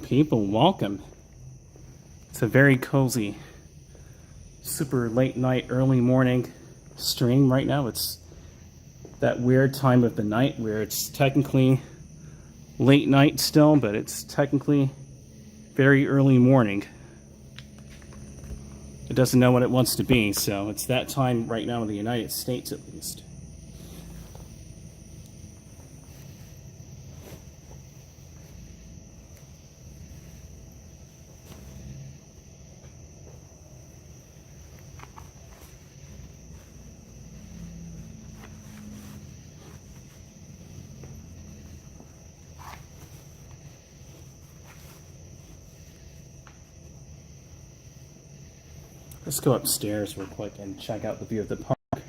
People, welcome. It's a very cozy, super late night, early morning stream right now. It's that weird time of the night where it's technically late night still, but it's technically very early morning. It doesn't know what it wants to be, so it's that time right now in the United States at least. Let's go upstairs real quick and check out the view of the park.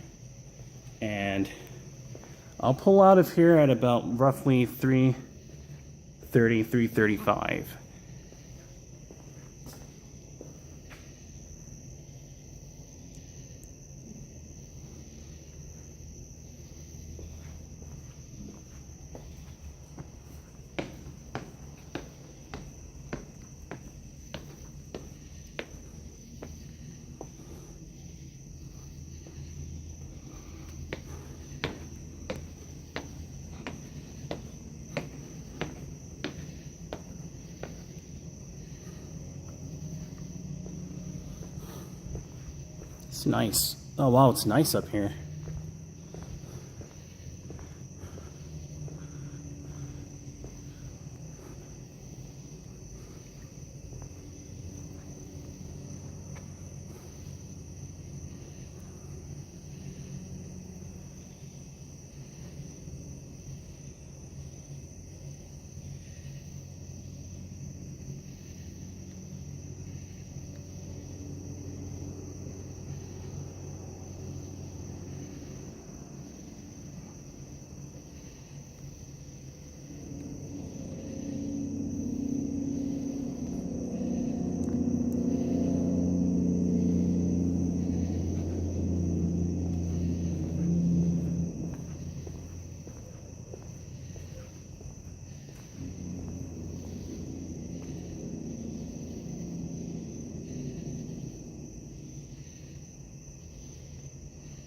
And I'll pull out of here at about roughly 3:30, 3:35. It's nice. Oh wow, it's nice up here.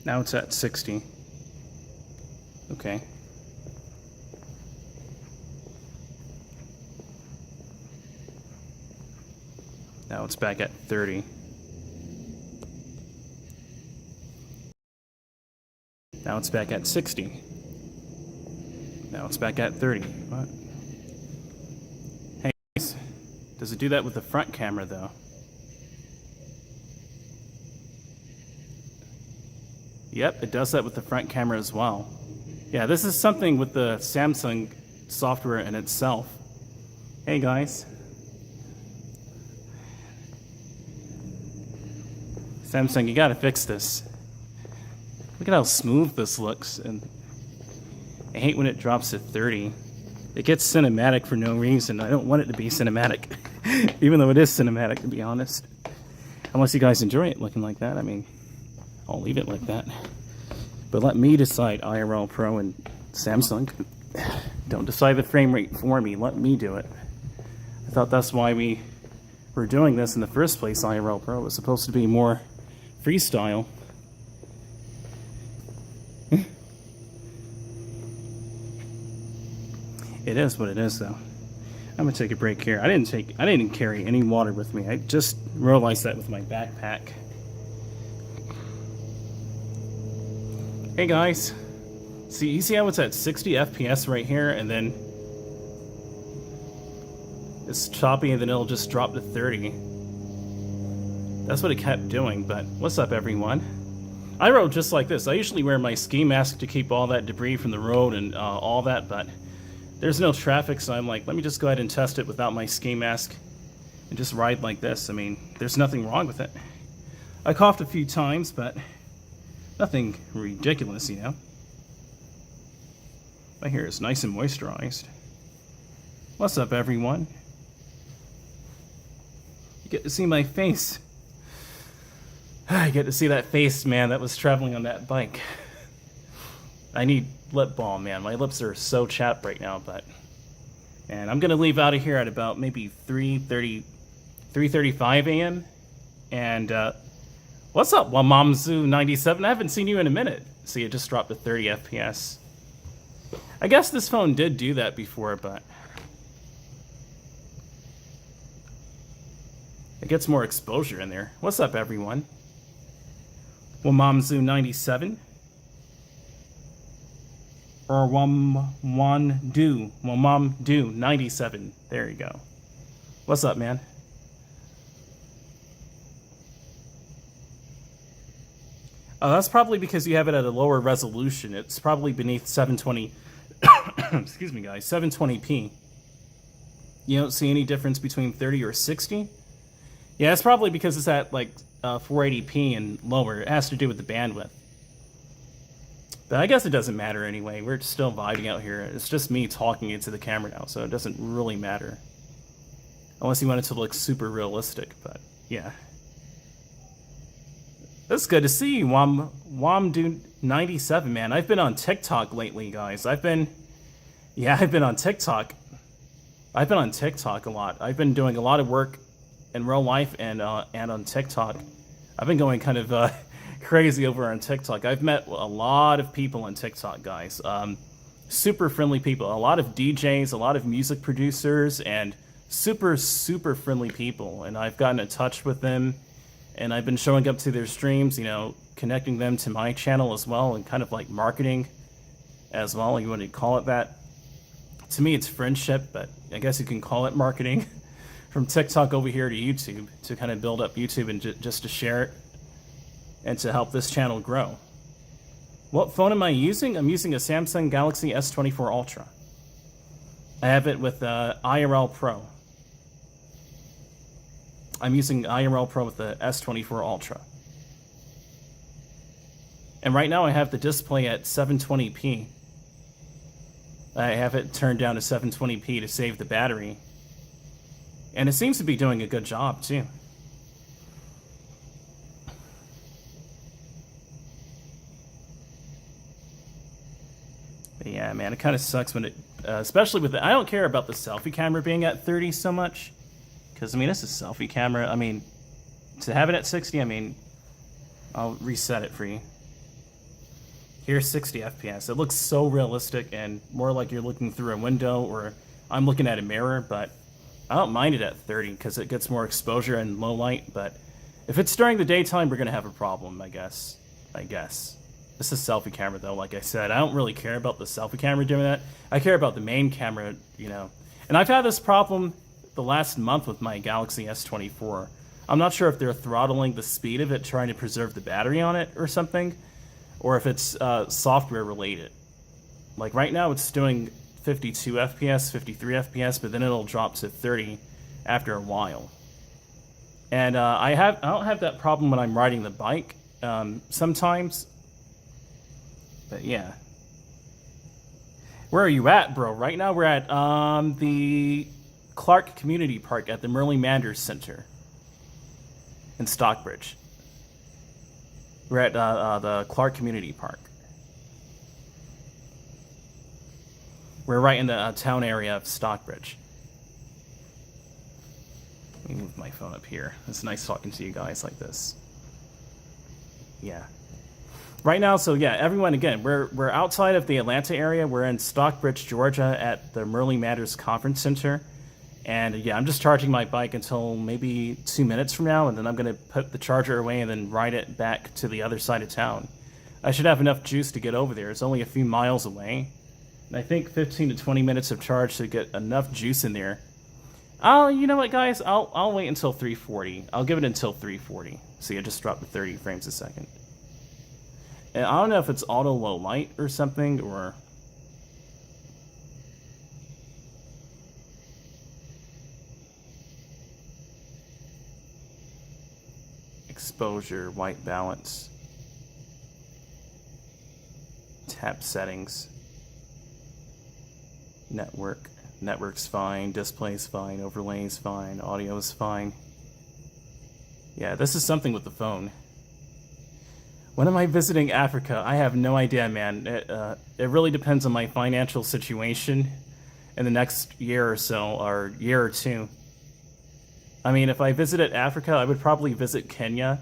Now it's at 60. Okay. Now it's back at 30. Now it's back at 60. Now it's back at 30. What? Hey, does it do that with the front camera though? Yep, it does that with the front camera as well. Yeah, this is something with the Samsung software in itself. Hey guys. Samsung, you gotta fix this. Look at how smooth this looks, and I hate when it drops to 30. It gets cinematic for no reason. I don't want it to be cinematic, even though it is cinematic, to be honest. Unless you guys enjoy it looking like that, I mean, I'll leave it like that. But let me decide, IRL Pro and Samsung. Don't decide the frame rate for me, let me do it. I thought that's why we were doing this in the first place, IRL Pro. It was supposed to be more freestyle. It is what it is, though. I'm gonna take a break here. I didn't carry any water with me. I just realized that with my backpack. Hey guys, see, you see how it's at 60 FPS right here, and then it's choppy, and then it'll just drop to 30. That's what it kept doing. But what's up, everyone? I rode just like this. I usually wear my ski mask to keep all that debris from the road and all that, but there's no traffic, so I'm like, let me just go ahead and test it without my ski mask and just ride like this. I mean, there's nothing wrong with it. I coughed a few times, but nothing ridiculous, you know. My hair is nice and moisturized. What's up, everyone? You get to see my face. I get to see that face, man, that was traveling on that bike. I need lip balm, man. My lips are so chapped right now, but... And I'm going to leave out of here at about maybe 3:35 a.m. And, what's up, Wamamzu97? I haven't seen you in a minute. See, it just dropped to 30 FPS. I guess this phone did do that before, but... it gets more exposure in there. What's up, everyone? Wamamzu97? Or Wamamdu97. There you go. What's up, man? That's probably because you have it at a lower resolution. It's probably beneath 720. Excuse me, guys. 720p. You don't see any difference between 30 or 60? Yeah, it's probably because it's at like 480p and lower. It has to do with the bandwidth. But I guess it doesn't matter anyway. We're still vibing out here. It's just me talking into the camera now, so it doesn't really matter. Unless you want it to look super realistic, but yeah. That's good to see you, Wamdu97, man. I've been on TikTok lately, guys. I've been on TikTok. I've been on TikTok a lot. I've been doing a lot of work in real life and on TikTok. I've been going kind of crazy over on TikTok. I've met a lot of people on TikTok, guys. Super friendly people. A lot of DJs, a lot of music producers, and super friendly people. And I've gotten in touch with them, and I've been showing up to their streams, you know, connecting them to my channel as well, and kind of like marketing as well. You want to call it that? To me, it's friendship, but I guess you can call it marketing. From TikTok over here to YouTube, to kind of build up YouTube and just to share it and to help this channel grow. What phone am I using? I'm using a Samsung Galaxy S24 Ultra. I have it with IRL Pro. I'm using IRL Pro with the S24 Ultra. And right now I have the display at 720p. I have it turned down to 720p to save the battery. And it seems to be doing a good job, too. But yeah, man, it kind of sucks when it... especially with the... I don't care about the selfie camera being at 30 so much. Because, I mean, it's a selfie camera. I mean, to have it at 60, I mean... I'll reset it for you. Here's 60 FPS. It looks so realistic and more like you're looking through a window or I'm looking at a mirror, but I don't mind it at 30 because it gets more exposure in low light, but if it's during the daytime, we're going to have a problem, I guess. This is selfie camera, though, like I said. I don't really care about the selfie camera doing that. I care about the main camera, you know. And I've had this problem the last month with my Galaxy S24. I'm not sure if they're throttling the speed of it, trying to preserve the battery on it or something, or if it's software related. Like right now it's doing 52 FPS, 53 FPS, but then it'll drop to 30 after a while. And I don't have that problem when I'm riding the bike sometimes. But yeah. Where are you at, bro? Right now we're at the Clark Community Park at the Merlin Manders Center in Stockbridge. We're at the Clark Community Park. We're right in the town area of Stockbridge. Let me move my phone up here. It's nice talking to you guys like this. Yeah. Right now, so yeah, everyone, again, we're outside of the Atlanta area. We're in Stockbridge, Georgia at the Merlin Manders Conference Center. And yeah, I'm just charging my bike until maybe 2 minutes from now, and then I'm going to put the charger away and then ride it back to the other side of town. I should have enough juice to get over there. It's only a few miles away. And I think 15 to 20 minutes of charge to get enough juice in there. Oh, you know what, guys? I'll wait until 340. I'll give it until 340. See, I just dropped to 30 frames a second. And I don't know if it's auto low light or something, or... Exposure, white balance. Tap settings. Network's fine, display's fine, overlay's fine, audio's fine. Yeah, this is something with the phone. When am I visiting Africa? I have no idea, man. It really depends on my financial situation in the next year or so, or year or two. I mean, if I visited Africa, I would probably visit Kenya.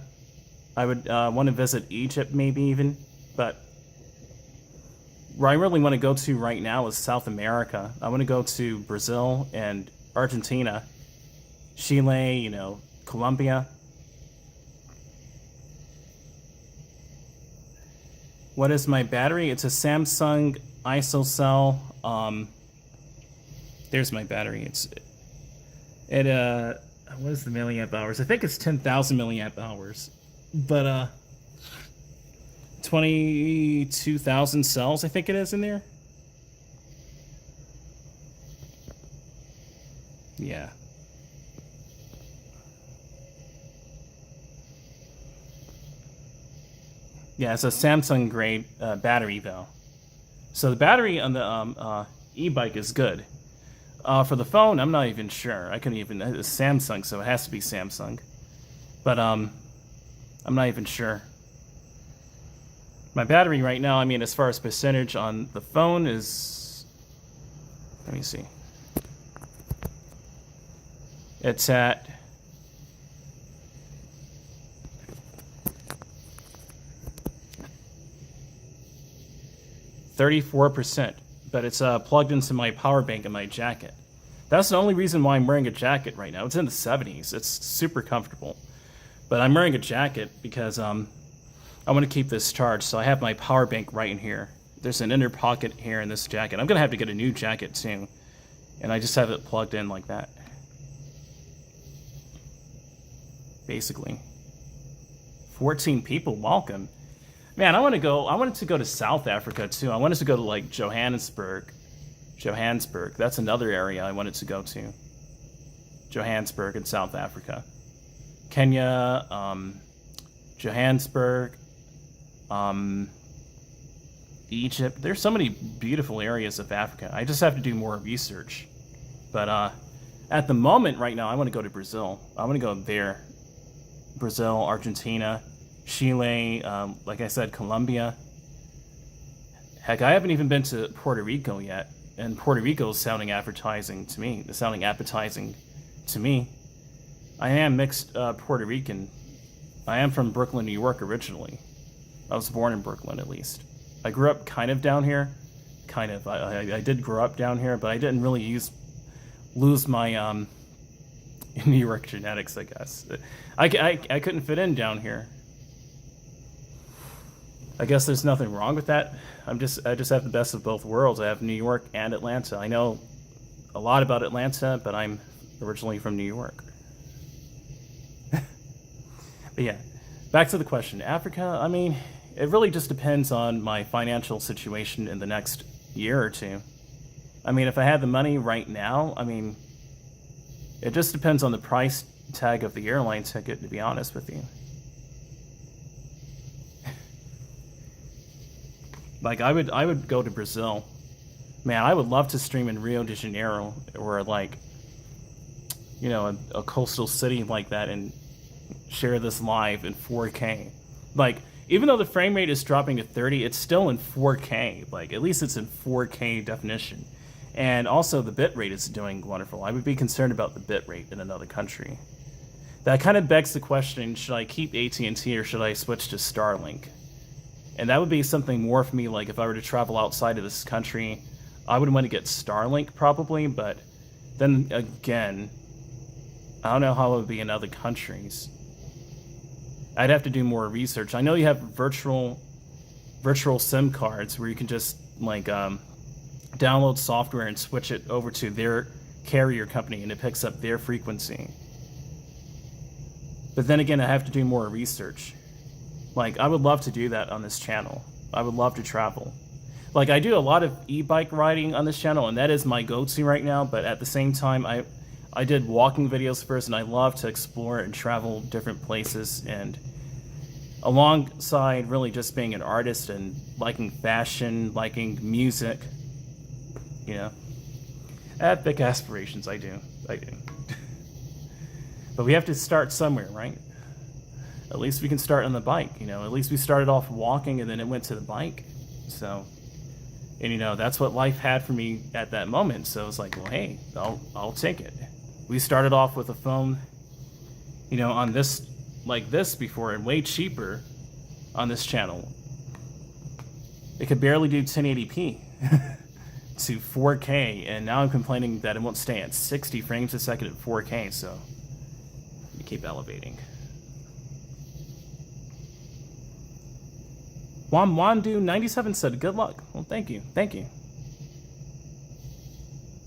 I would want to visit Egypt, maybe even, but where I really want to go to right now is South America. I want to go to Brazil and Argentina, Chile, you know, Colombia. What is my battery? It's a Samsung ISOCell. There's my battery. What is the milliamp hours? I think it's 10,000 milliamp hours, but 22,000 cells, I think it is in there. Yeah. Yeah, it's a Samsung grade battery though. So the battery on the e-bike is good. For the phone, I'm not even sure. I couldn't even. It's Samsung, so it has to be Samsung. But I'm not even sure. My battery right now, I mean, as far as percentage on the phone is, let me see. It's at 34%, but it's plugged into my power bank in my jacket. That's the only reason why I'm wearing a jacket right now. It's in the 70s. It's super comfortable. But I'm wearing a jacket because I want to keep this charged, so I have my power bank right in here. There's an inner pocket here in this jacket. I'm going to have to get a new jacket soon, and I just have it plugged in like that. Basically. 14 people, welcome. Man, I wanted to go to South Africa too. I wanted to go to like Johannesburg. That's another area I wanted to go to. Johannesburg in South Africa. Kenya, Johannesburg, Egypt. There's so many beautiful areas of Africa. I just have to do more research. But at the moment, right now, I want to go to Brazil. I want to go there. Brazil, Argentina, Chile, like I said, Colombia. Heck, I haven't even been to Puerto Rico yet. And Puerto Rico is sounding appetizing to me. I am mixed Puerto Rican. I am from Brooklyn, New York originally. I was born in Brooklyn, at least. I grew up kind of down here. Kind of. I did grow up down here, but I didn't really lose my New York genetics, I guess. I couldn't fit in down here. I guess there's nothing wrong with that. I just have the best of both worlds. I have New York and Atlanta. I know a lot about Atlanta, but I'm originally from New York. But yeah, back to the question. Africa, I mean, it really just depends on my financial situation in the next year or two. I mean, if I had the money right now, I mean, it just depends on the price tag of the airline ticket, to be honest with you. Like, I would go to Brazil. Man, I would love to stream in Rio de Janeiro, or like, you know, a coastal city like that, and share this live in 4K. Like, even though the frame rate is dropping to 30, it's still in 4K. Like, at least it's in 4K definition. And also, the bit rate is doing wonderful. I would be concerned about the bit rate in another country. That kind of begs the question, should I keep AT&T or should I switch to Starlink? And that would be something more for me, like if I were to travel outside of this country, I would want to get Starlink probably, but then again, I don't know how it would be in other countries. I'd have to do more research. I know you have virtual SIM cards where you can just like download software and switch it over to their carrier company and it picks up their frequency. But then again, I have to do more research. Like, I would love to do that on this channel. I would love to travel. Like, I do a lot of e-bike riding on this channel, and that is my go-to right now, but at the same time, I did walking videos first, and I love to explore and travel different places, and alongside really just being an artist and liking fashion, liking music, you know. I have big aspirations, I do. But we have to start somewhere, right? At least we can start on the bike, you know. At least we started off walking and then it went to the bike. So, and you know, that's what life had for me at that moment. So it's like, well, hey, I'll take it. We started off with a phone, you know, on this, like this before, and way cheaper on this channel. It could barely do 1080p to 4K, and now I'm complaining that it won't stay at 60 frames a second at 4K, so you keep elevating. Wandu97 said, good luck. Well, thank you. Thank you.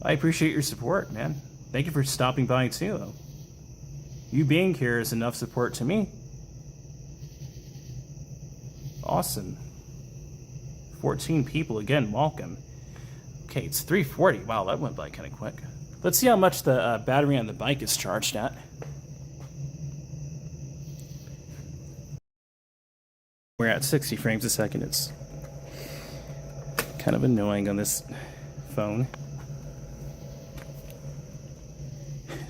I appreciate your support, man. Thank you for stopping by, too, though. You being here is enough support to me. Awesome. 14 people again, welcome. Okay, it's 3:40. Wow, that went by kind of quick. Let's see how much the battery on the bike is charged at. We're at 60 frames a second. It's kind of annoying on this phone.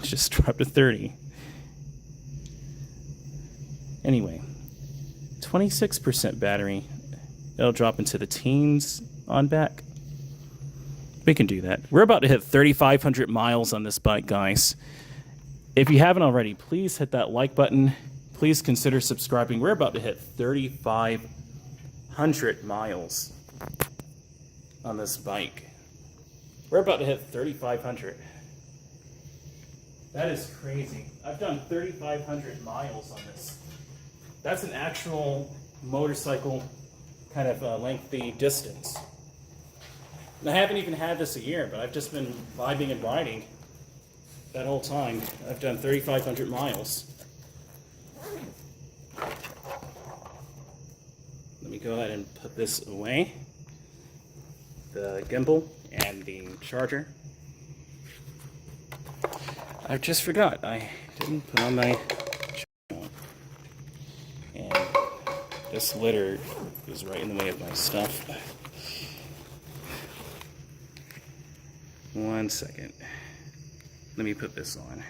It's just dropped to 30. Anyway, 26% battery. It'll drop into the teens on back. We can do that. We're about to hit 3,500 miles on this bike, guys. If you haven't already, please hit that like button. Please consider subscribing. We're about to hit 3,500 miles on this bike. We're about to hit 3,500. That is crazy. I've done 3,500 miles on this. That's an actual motorcycle kind of lengthy distance. And I haven't even had this a year, but I've just been vibing and riding that whole time. I've done 3,500 miles. Let me go ahead and put this away. The gimbal and the charger. I just forgot. I didn't put on my charger. And this litter is right in the way of my stuff. 1 second. Let me put this on.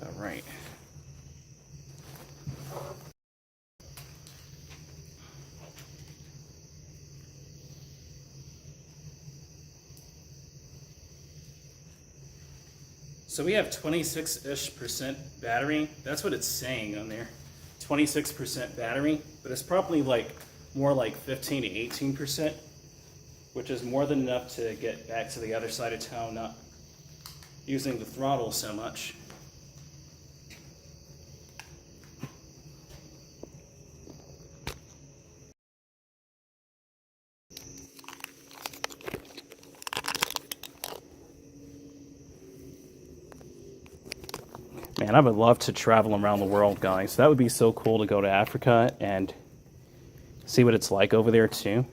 All right. So we have 26-ish% battery. That's what it's saying on there. 26% battery, but it's probably like more like 15 to 18%, which is more than enough to get back to the other side of town, not using the throttle so much. Man, I would love to travel around the world, guys. That would be so cool to go to Africa and see what it's like over there, too.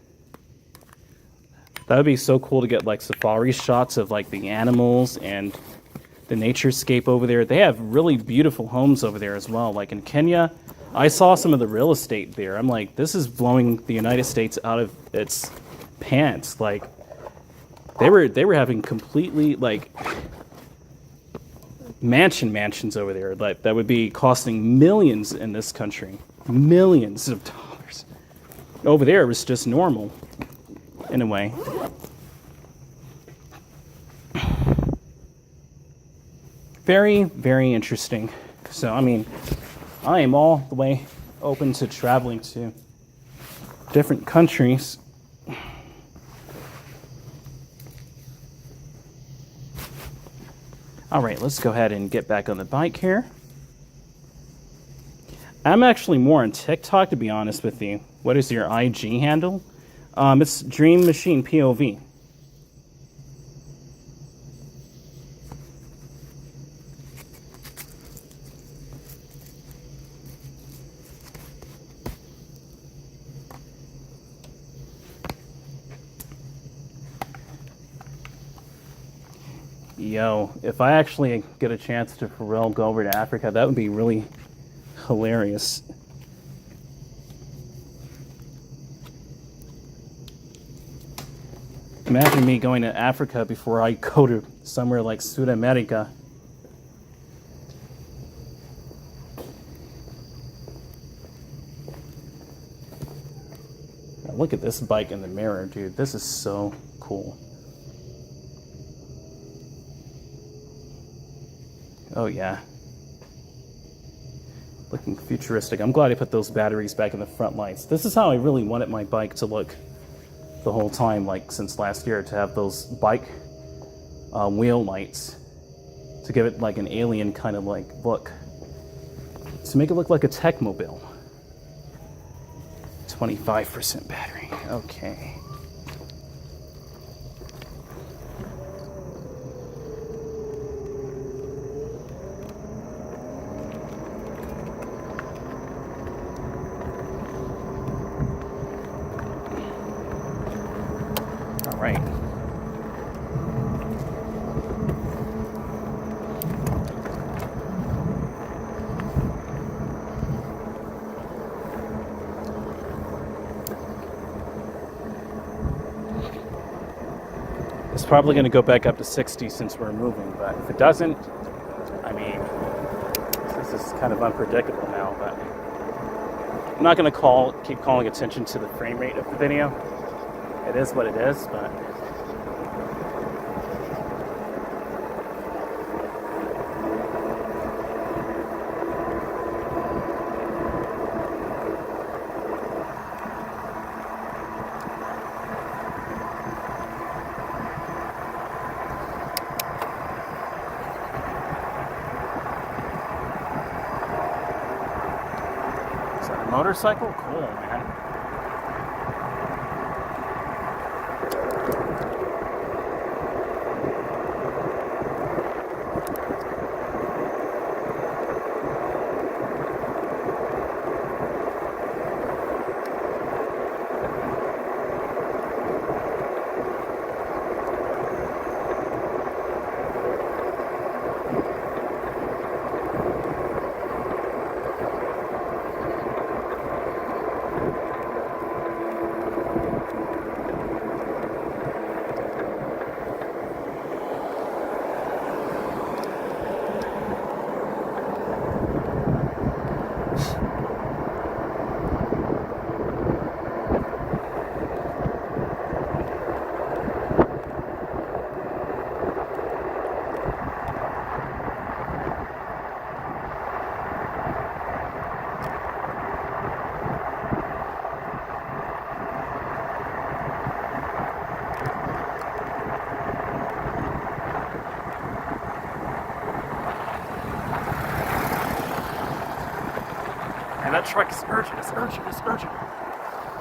That would be so cool to get, like, safari shots of, like, the animals and the naturescape over there. They have really beautiful homes over there as well. Like, in Kenya, I saw some of the real estate there. I'm like, this is blowing the United States out of its pants. Like, they were having completely, like, mansions over there that would be costing millions in this country. Millions of dollars. Over there, it was just normal, in a way. Very, very interesting. So, I mean, I am all the way open to traveling to different countries. All right, let's go ahead and get back on the bike here. I'm actually more on TikTok, to be honest with you. What is your IG handle? It's DreamMachine POV. Yo, if I actually get a chance to for real go over to Africa, that would be really hilarious. Imagine me going to Africa before I go to somewhere like South America. Now look at this bike in the mirror, dude. This is so cool. Oh yeah. Looking futuristic. I'm glad I put those batteries back in the front lights. This is how I really wanted my bike to look the whole time, like since last year, to have those bike wheel lights to give it like an alien kind of like look. To make it look like a Techmobile. 25% battery. Okay. Right. It's probably going to go back up to 60 since we're moving, but if it doesn't, I mean, this is kind of unpredictable now, but I'm not going to keep calling attention to the frame rate of the video. It is what it is, but is that a motorcycle? Cool, man. that truck is urgent. It's urgent. It's urgent.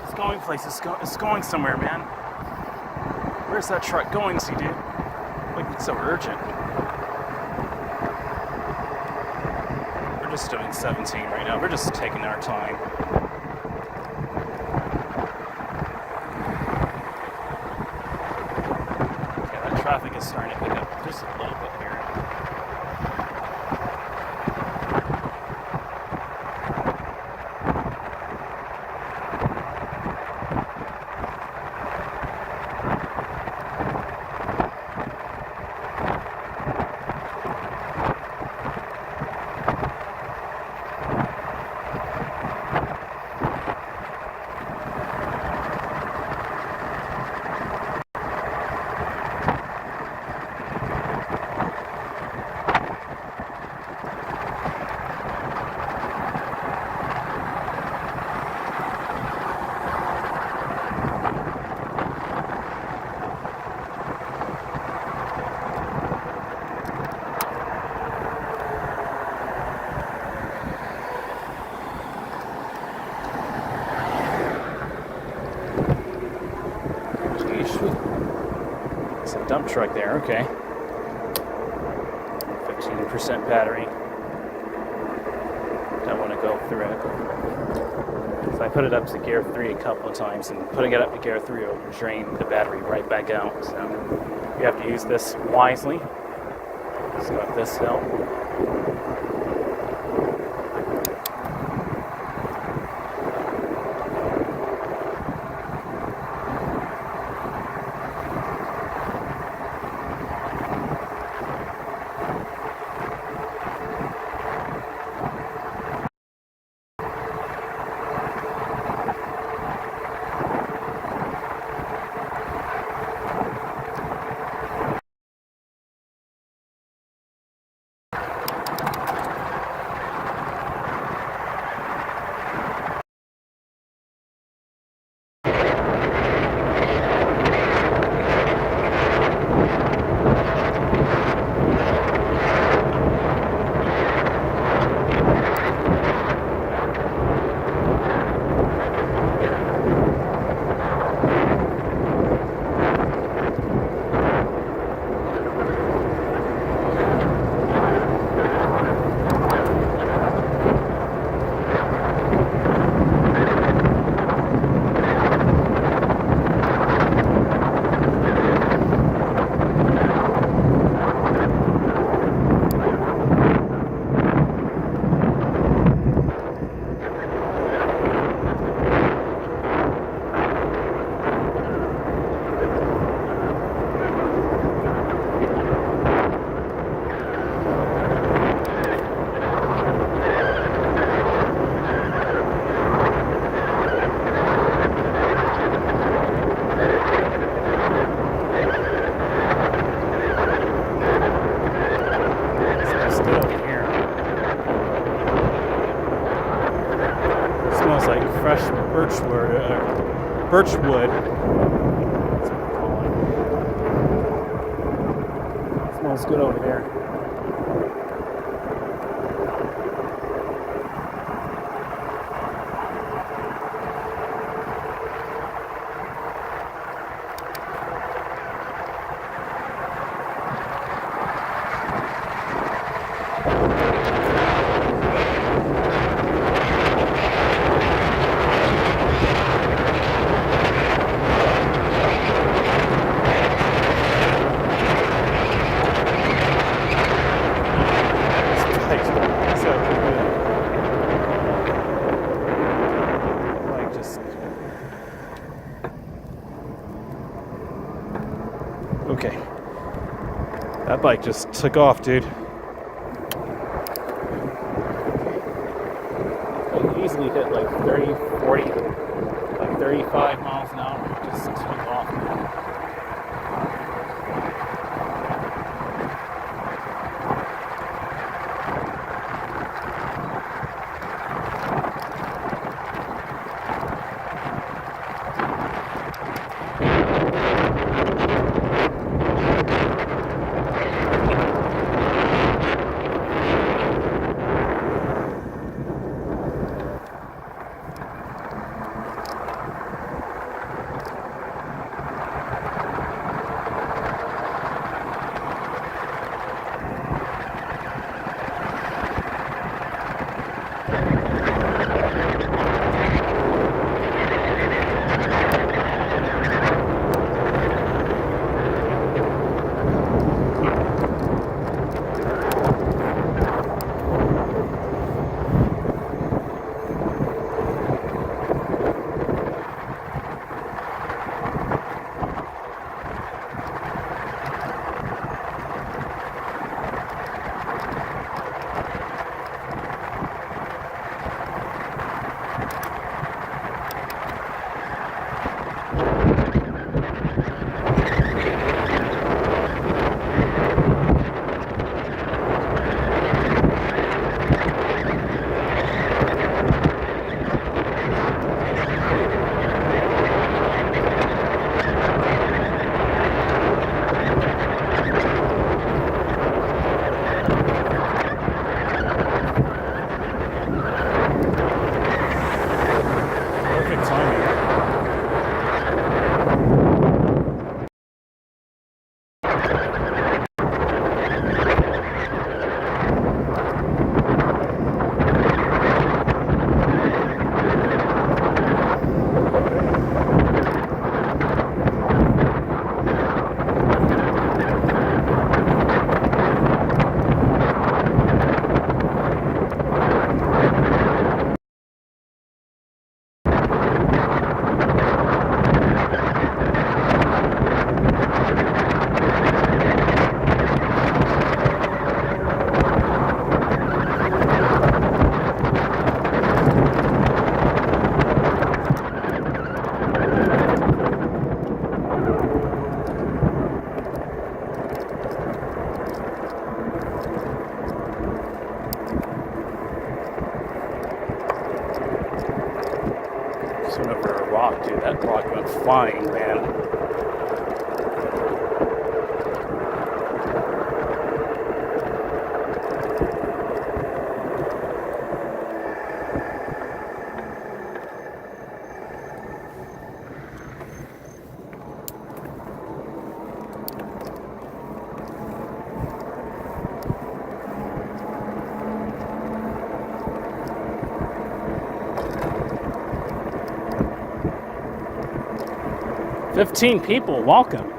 It's going places. It's going somewhere, man. Where's that truck going to, dude? Like, it's so urgent. We're just doing 17 right now. We're just taking our time. Yeah, that traffic is starting to pick up just a little bit here. It's a dump truck there, okay. 15% battery. Don't want to go through it. So I put it up to gear 3 a couple of times, and putting it up to gear 3 will drain the battery right back out. So you have to use this wisely. Let's go up this hill. Fresh birchwood. That's what we call it. It smells good over there. Okay. That bike just took off, dude. I can easily hit like 30, 40, like 35 miles an hour. Just took off, man. like flying, man. "15 people, welcome."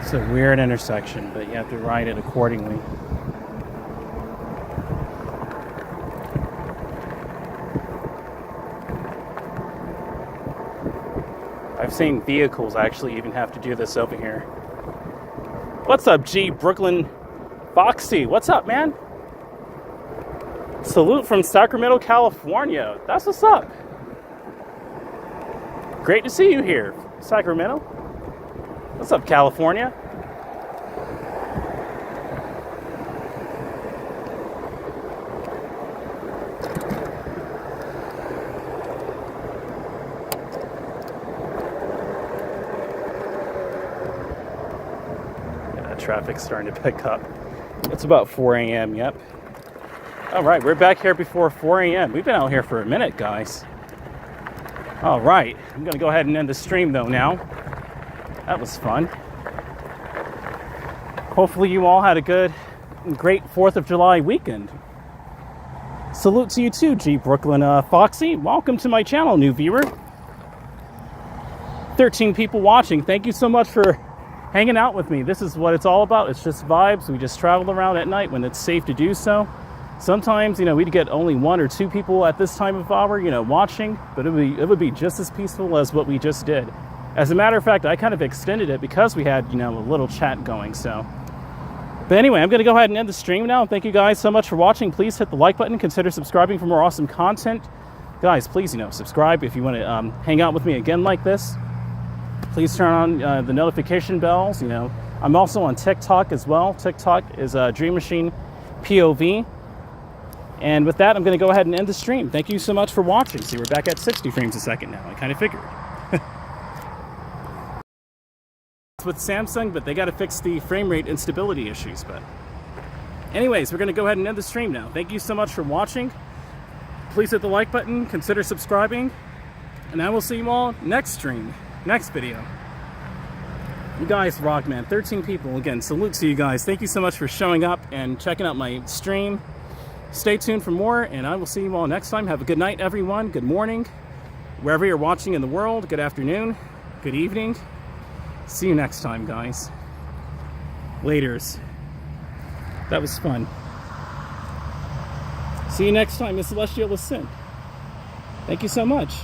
It's a weird intersection, but you have to ride it accordingly. I've seen vehicles actually even have to do this over here. What's up, G Brooklyn Foxy? What's up, man? Salute from Sacramento, California. That's what's up. Great to see you here, Sacramento. What's up, California? Yeah, traffic's starting to pick up. It's about 4 a.m., yep. All right, we're back here before 4 a.m. We've been out here for a minute, guys. All right, I'm going to go ahead and end the stream, though, now. That was fun. Hopefully you all had a good and great 4th of July weekend. Salute to you too, G Brooklyn Foxy. Welcome to my channel, new viewer. 13 people watching. Thank you so much for hanging out with me. This is what it's all about. It's just vibes. We just travel around at night when it's safe to do so. Sometimes, we'd get only 1 or 2 people at this time of hour, watching, but it would be just as peaceful as what we just did. As a matter of fact, I kind of extended it because we had, a little chat going, so. But anyway, I'm going to go ahead and end the stream now. Thank you guys so much for watching. Please hit the like button. Consider subscribing for more awesome content. Guys, please, subscribe if you want to hang out with me again like this. Please turn on the notification bells. I'm also on TikTok as well. TikTok is DreamMachine POV. And with that, I'm going to go ahead and end the stream. Thank you so much for watching. See, we're back at 60 frames a second now. I kind of figured. With Samsung, but they got to fix the frame rate instability issues. But anyways, we're going to go ahead and end the stream now. Thank you so much for watching. Please hit the like button, consider subscribing, and I will see you all next stream, next video. You guys rock, man. 13 people. Again, salute to you guys. Thank you so much for showing up and checking out my stream. Stay tuned for more, and I will see you all next time. Have a good night, everyone. Good morning, wherever you're watching in the world. Good afternoon. Good evening. See you next time, guys. Laters. That was fun. See you next time, Miss Celestial Ascent. Thank you so much.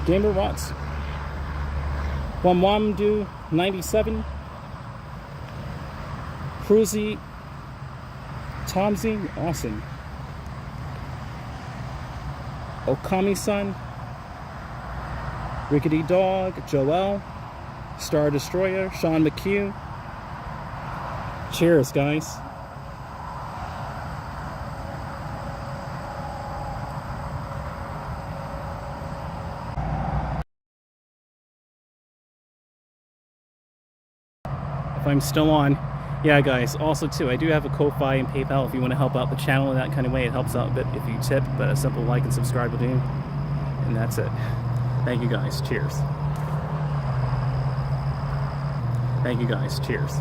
Gamer Watts. Wamwamdu 97. Cruzy. Tomsy. Awesome. Okami-san. Rickety Dog, Joel, Star Destroyer, Sean McHugh. Cheers, guys. If I'm still on, yeah, guys, also too, I do have a Ko-Fi and PayPal if you want to help out the channel in that kind of way. It helps out a bit if you tip, but a simple like and subscribe will do. And that's it. Thank you guys. Cheers. Thank you guys. Cheers.